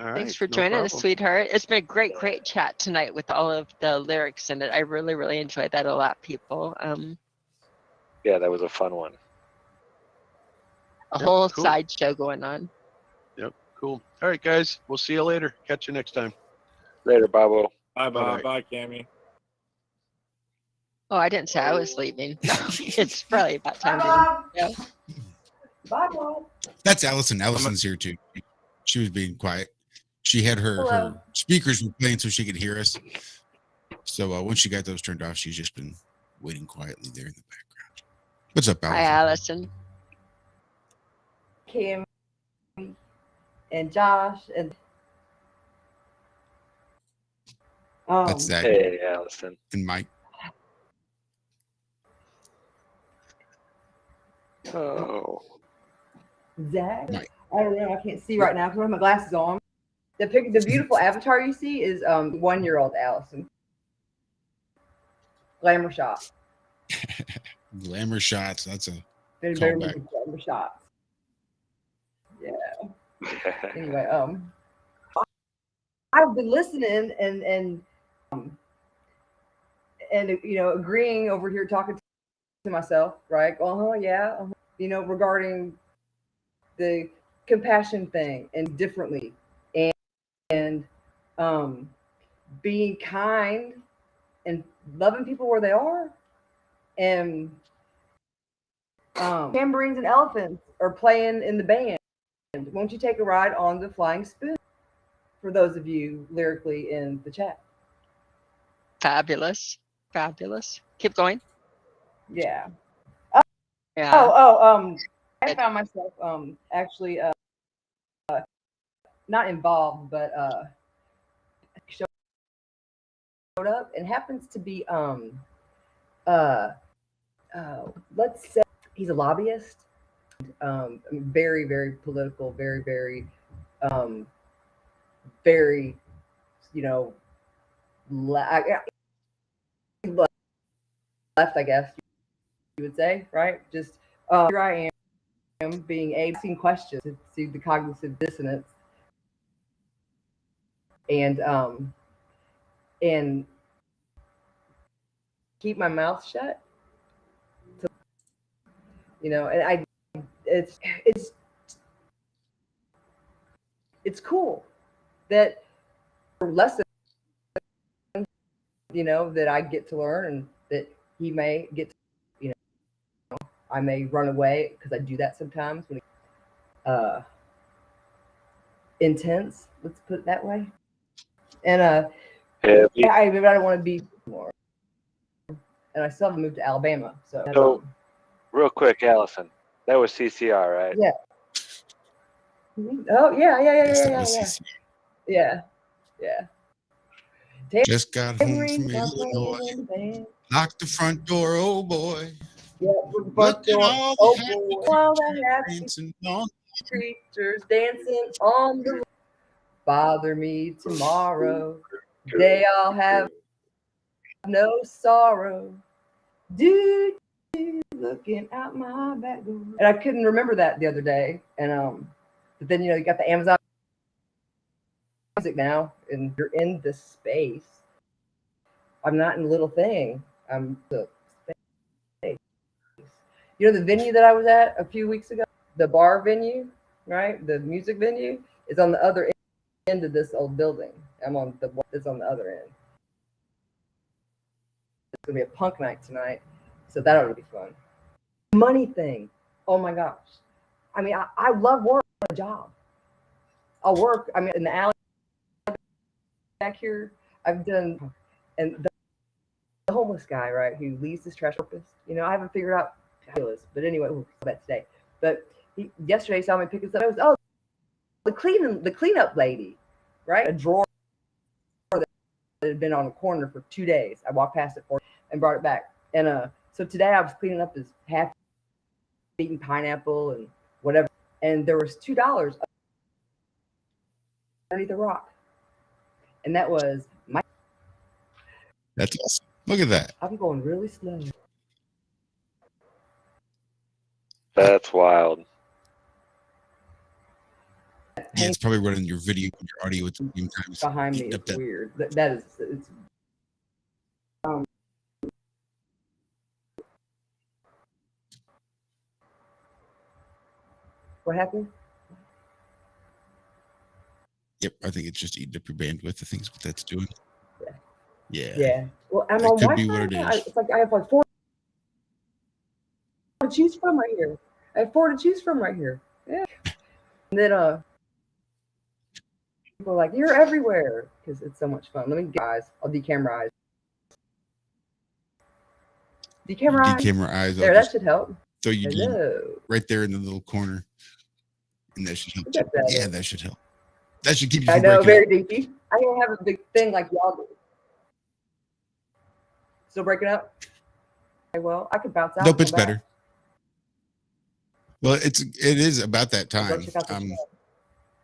All right. Thanks for no joining us, problem. sweetheart. It's been a great chat tonight with all of the lyrics in it. I really enjoyed that a lot, people. Yeah, that was a fun one. A Yep, whole cool. sideshow going on. Yep, cool. All right, guys. We'll see you later. Catch you next time. Later, Bobo. Bye, Bye-bye. Bob. Bye, Cammy. Oh, I didn't say I was leaving. It's probably about time to go. Bye, Bob. That's Allison. Allison's here too. She was being quiet. She had her Hello. speakers were playing so she could hear us. So once she got those turned off, she's just been waiting quietly there in the background. What's up, Hi, Allison? Allison. Kim and Josh and That's Zach Hey, Allison. and Mike. Oh. Zach. Mike. I don't know. I can't see right now because I have my glasses on. The beautiful avatar you see is 1-year-old Allison. Glamour shot. Glamour shots. That's a Very Callback. glamour shots. Yeah. Anyway, I've been listening and you know, agreeing over here, talking to myself, right? Yeah, you know, regarding the compassion thing and differently, and being kind and loving people where they are, and tambourines and elephants are playing in the band. Won't you take a ride on the Flying Spoon? For those of you lyrically in the chat. Fabulous. Keep going. Yeah. Yeah. I found myself actually not involved, but showed up and happens to be let's say he's a lobbyist, very political, very you know, left, I guess you would say, right? Just here I am being asking questions to see the cognitive dissonance, and keep my mouth shut. You know, and it's cool that lesson, you know, that I get to learn, and that he may get to, you know, I may run away because I do that sometimes when intense, let's put it that way. And I don't want to be more, and I still haven't moved to Alabama, so Real quick, Allison, that was CCR, right? yeah. Oh yeah. Just got home from Illinois. Locked the front door, oh boy. Yeah, Look at all oh the happy boy, all the happy dancing on. creatures dancing on the roof. Bother me tomorrow. They all have no sorrow. Dude, looking out my back door. And I couldn't remember that the other day. And but then, you know, you got the Amazon music now, and you're in the space. I'm not in the little thing. I'm the space. You know, the venue that I was at a few weeks ago, the bar venue, right? The music venue is on the other end of this old building. I'm on the one that's on the other end. It's gonna be a punk night tonight, so that ought to be fun. Money thing. Oh my gosh. I mean, I love work, a job. I'll work. I mean, in the alley back here, I've done, and the homeless guy, right, who leaves his trash purpose. You know, I haven't figured out fabulous, but anyway, we'll talk about today. But he yesterday saw me pick this up. I was the cleanup lady, right? A drawer that had been on a corner for 2 days. I walked past it and brought it back. And so today I was cleaning up this half-eaten pineapple and whatever, and there was $2 underneath the rock, and that was my. That's awesome. Look at that. I'm going really slow. That's wild. Yeah, it's probably running your video and your audio at the same time. It's behind me eating is up that- weird. That is, it's. What happened? Yep, I think it's just eating up your bandwidth. I think is what that's doing. Yeah. Yeah. Yeah. Well, I'm That on could be Wi-Fi. what it now. is. It's like I have like 4 to choose from right here. I have 4 to choose from right here. Yeah. And then people are like, you're everywhere because it's so much fun. Let me get eyes. I'll decamera eyes. Decamera eyes. Decamera eyes. There, that should help. Throw you down Hello. right there in the little corner, and that should help. Look at that. Yeah, that should help. That should keep you I from know, breaking very up. deepy. I don't have a big thing like y'all do. Still breaking up? Okay, well, I could bounce out. Nope, and it's come back. better. Well, it is about that Go time. check out the show.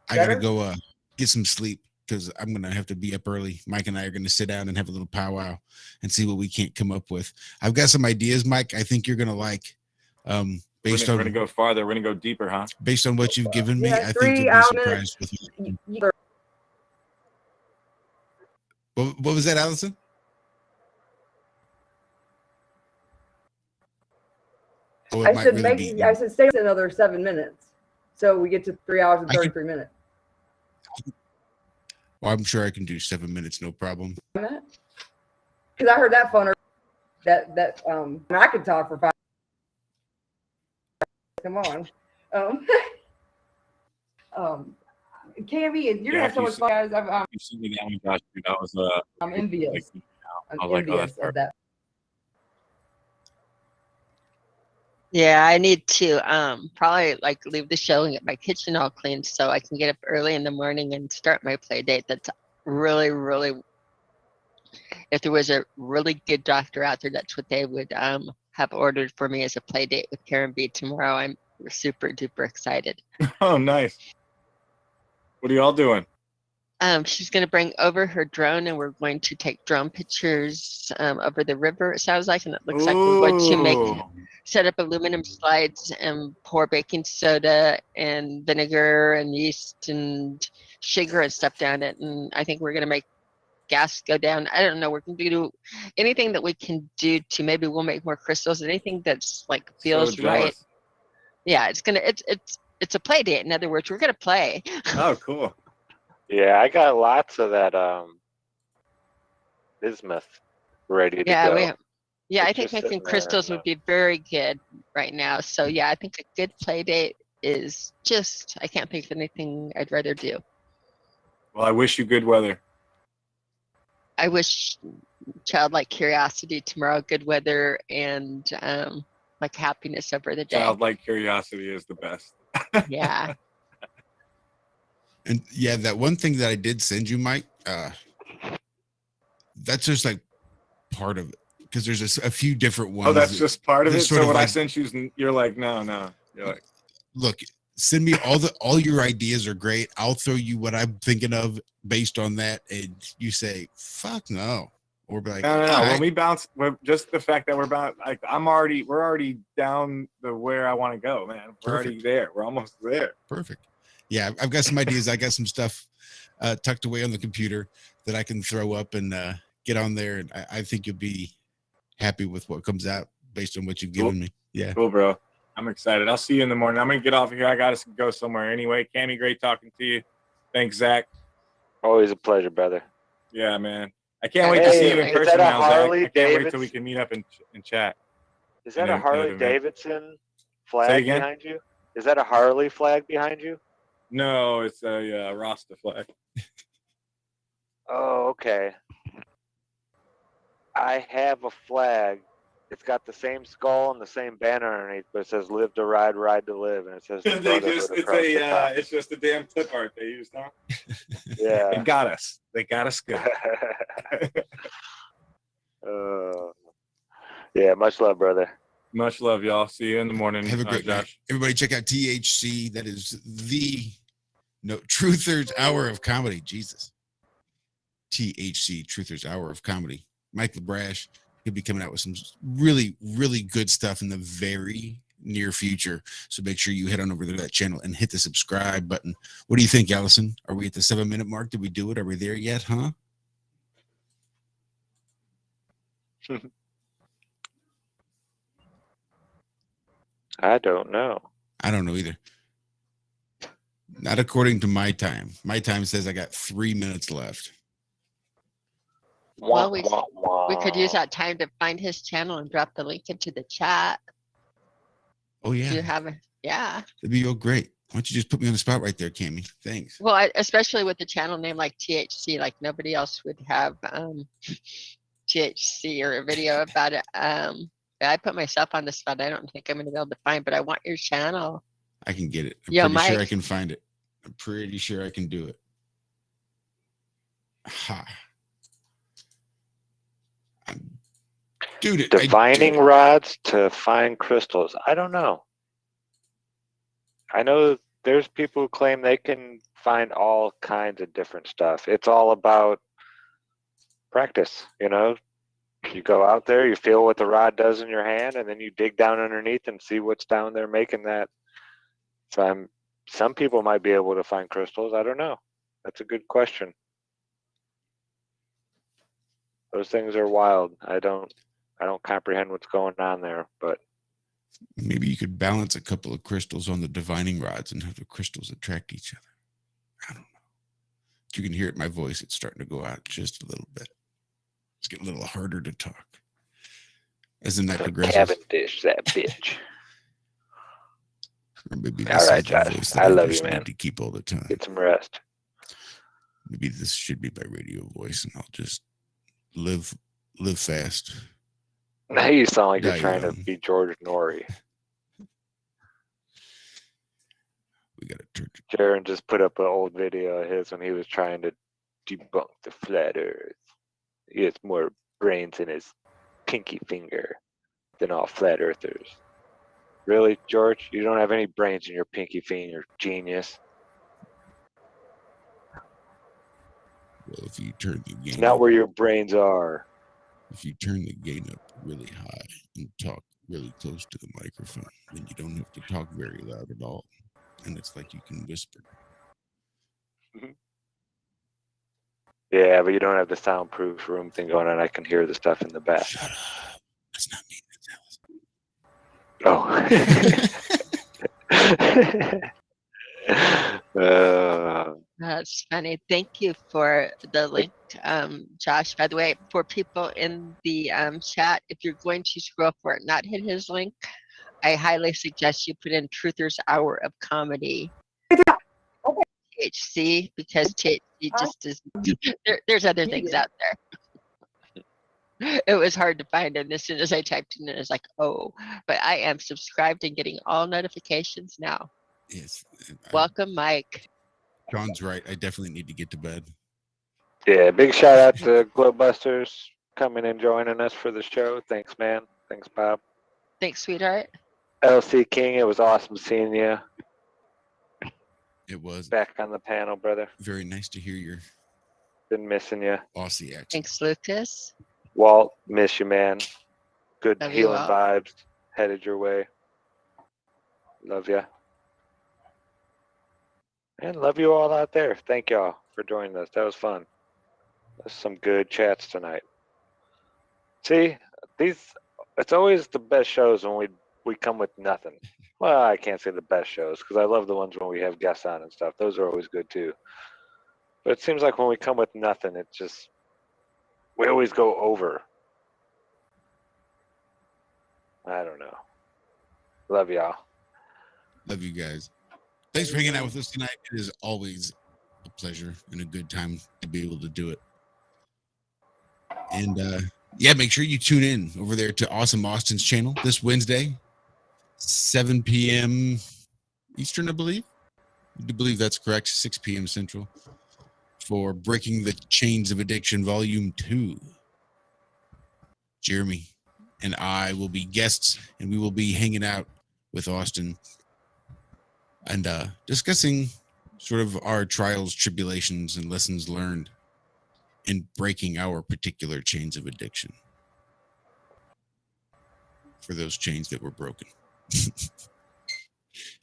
I gotta Better? go get some sleep because I'm gonna have to be up early. Mike and I are gonna sit down and have a little powwow and see what we can't come up with. I've got some ideas, Mike. I think you're gonna like. We're gonna go farther. We're gonna go deeper, huh? Based on what you've given me, Yeah, I 3 think you'll be hour surprised with minutes. what was that, Allison? Oh, it I might said really be. I said stay with another 7 minutes, so we get to 3 hours and I can- 33 minutes. Well, I'm sure I can do 7 minutes, no problem. Because I heard that phone. I could talk for 5. Come on. Cammy, you're gonna have so much fun, guys. You sent me that one, Josh. Dude, that was I'm envious. like, I'm I was like, oh, envious that's of that. Yeah, I need to probably like leave the show and get my kitchen all clean so I can get up early in the morning and start my play date. That's really, really, if there was a really good doctor out there, that's what they would have ordered for me as a play date with Karen B tomorrow. I'm super duper excited. Oh, nice. What are y'all doing? She's going to bring over her drone and we're going to take drone pictures over the river, it sounds like, and it looks like we're going to set up aluminum slides and pour baking soda and vinegar and yeast and sugar and stuff down it. And I think we're going to make gas go down. I don't know. We're going to do anything that we can do to, maybe we'll make more crystals, anything that's like feels So right. jealous. Yeah, it's a play date. In other words, we're going to play. Oh, cool. Yeah, I got lots of that bismuth ready to Yeah, go. I It's think just sitting making there crystals and, would be very good right now. So yeah, I think a good play date is just, I can't think of anything I'd rather do. Well, I wish you good weather. I wish childlike curiosity tomorrow, good weather, and like happiness over the day. Childlike curiosity is the best. Yeah. And yeah, that one thing that I did send you, Mike, that's just like part of it because there's a few different ones. Oh, that's just part of it. It's sort So of when I like- sent you, you're like, no. You're like, Look, send me all your ideas are great. I'll throw you what I'm thinking of based on that, and you say, "Fuck no," or be like, no. "All When right." we bounce, just the fact that we're about, like, we're already down the where I want to go, man. We're already Perfect. there. We're almost there. Perfect. Yeah, I've got some ideas. I got some stuff tucked away on the computer that I can throw up and get on there, and I think you'll be happy with what comes out based on what you've given me. Yeah. Cool, bro. I'm excited. I'll see you in the morning. I'm gonna get off of here. I gotta go somewhere anyway. Cammy, great talking to you. Thanks, Zach. Always a pleasure, brother. Yeah, man. I can't wait to Hey, see you in is person that a now, Zach. Harley I can't wait till Davidson? we can meet up and chat. Is that In a a- in an Harley event. Davidson Say flag again? behind you? Is that a Harley flag behind you? No, it's a Rasta flag. Oh, okay. I have a flag. It's got the same skull and the same banner underneath, but it says "Live to Ride, Ride to Live," and it says brotherhood across the top. It's just a damn clip art they used, huh? They Yeah. got us. They got us good. Yeah, much love, brother. Much love, y'all. See you in the morning. Have a great night. Josh. Everybody check out THC. That is the Truthers Hour of Comedy. Jesus. THC, Truthers Hour of Comedy. Mike LeBrash could be coming out with some really, really good stuff in the very, near future. So make sure you head on over to that channel and hit the subscribe button. What do you think, Allison? Are we at the 7-minute mark? Did we do it? Are we there yet, huh? I don't know. I don't know either. Not according to my time. My time says I got 3 minutes left. Well, we could use that time to find his channel and drop the link into the chat. Oh, yeah. Do you have a, yeah. That'd be great. Why don't you just put me on the spot right there, Cammie? Thanks. Well, especially with the channel name like THC, like nobody else would have THC or a video about it. I put myself on the spot. I don't think I'm going to be able to find, but I want your channel. I can get it. Yo, I'm pretty sure Mike. I can find it. I'm pretty sure I can do it. Ha. Dude, Divining rods to find crystals. I don't know. I know there's people who claim they can find all kinds of different stuff. It's all about practice, you know? You go out there, you feel what the rod does in your hand, and then you dig down underneath and see what's down there making that. So some people might be able to find crystals. I don't know. That's a good question. Those things are wild. I don't comprehend what's going on there, but maybe you could balance a couple of crystals on the divining rods and have the crystals attract each other. I don't know. You can hear it in my voice. It's starting to go out just a little bit. It's getting a little harder to talk as the night progresses. Cavendish, that bitch. Or maybe All right, Josh. I love you, man. To keep all the time. Get some rest. Maybe this should be my radio voice, and I'll just live fast. Now you sound like you're Die trying young. to be George Norrie. We got to turn. Jaron just put up an old video of his when he was trying to debunk the flat Earth. He has more brains in his pinky finger than all flat earthers. Really, George? You don't have any brains in your pinky finger, genius. Well, if you turn the gain It's not up, where your brains are. if you turn the gain up really high and talk really close to the microphone, then you don't have to talk very loud at all, and it's like you can whisper. Yeah, but you don't have the soundproof room thing going on. I can hear the stuff in the back. Shut up. That's not me. Oh. That's funny. Thank you for the link, Josh. By the way, for people in the chat, if you're going to scroll for it, not hit his link, I highly suggest you put in Truther's Hour of Comedy. THC, because THC just is, there's other things out there. It was hard to find, and as soon as I typed in it, it's like, oh, but I am subscribed and getting all notifications now. Yes. Welcome, Mike. John's right. I definitely need to get to bed. Yeah, big shout out to Glowbusters coming and joining us for the show. Thanks, man. Thanks, Bob. Thanks, sweetheart. LC King, it was awesome seeing you. It was back on the panel, brother. Very nice to hear your Been missing you. Aussie accent. Thanks, Lucas. Walt, miss you, man. Good Love you, healing Walt. vibes headed your way. Love ya. And love you all out there. Thank y'all for joining us. That was fun. There's some good chats tonight. See, it's always the best shows when we come with nothing. Well, I can't say the best shows because I love the ones when we have guests on and stuff. Those are always good too. But it seems like when we come with nothing, it's just, we always go over. I don't know. Love y'all. Love you guys. Thanks for hanging out with us tonight. It is always a pleasure and a good time to be able to do it. And yeah, make sure you tune in over there to Awesome Austin's channel this Wednesday, 7 p.m. Eastern, I believe. I do believe that's correct, 6 p.m. Central, for Breaking the Chains of Addiction Volume 2. Jeremy and I will be guests, and we will be hanging out with Austin and discussing sort of our trials, tribulations, and lessons learned in breaking our particular chains of addiction. For those chains that were broken,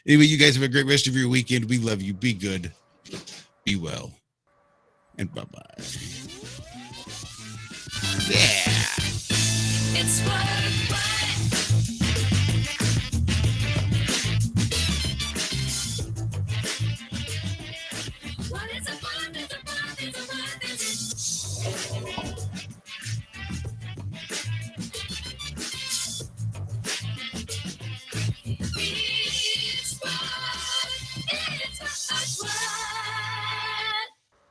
Anyway, you guys have a great rest of your weekend. We love you. Be good. Be well. And bye-bye. Yeah. It's worth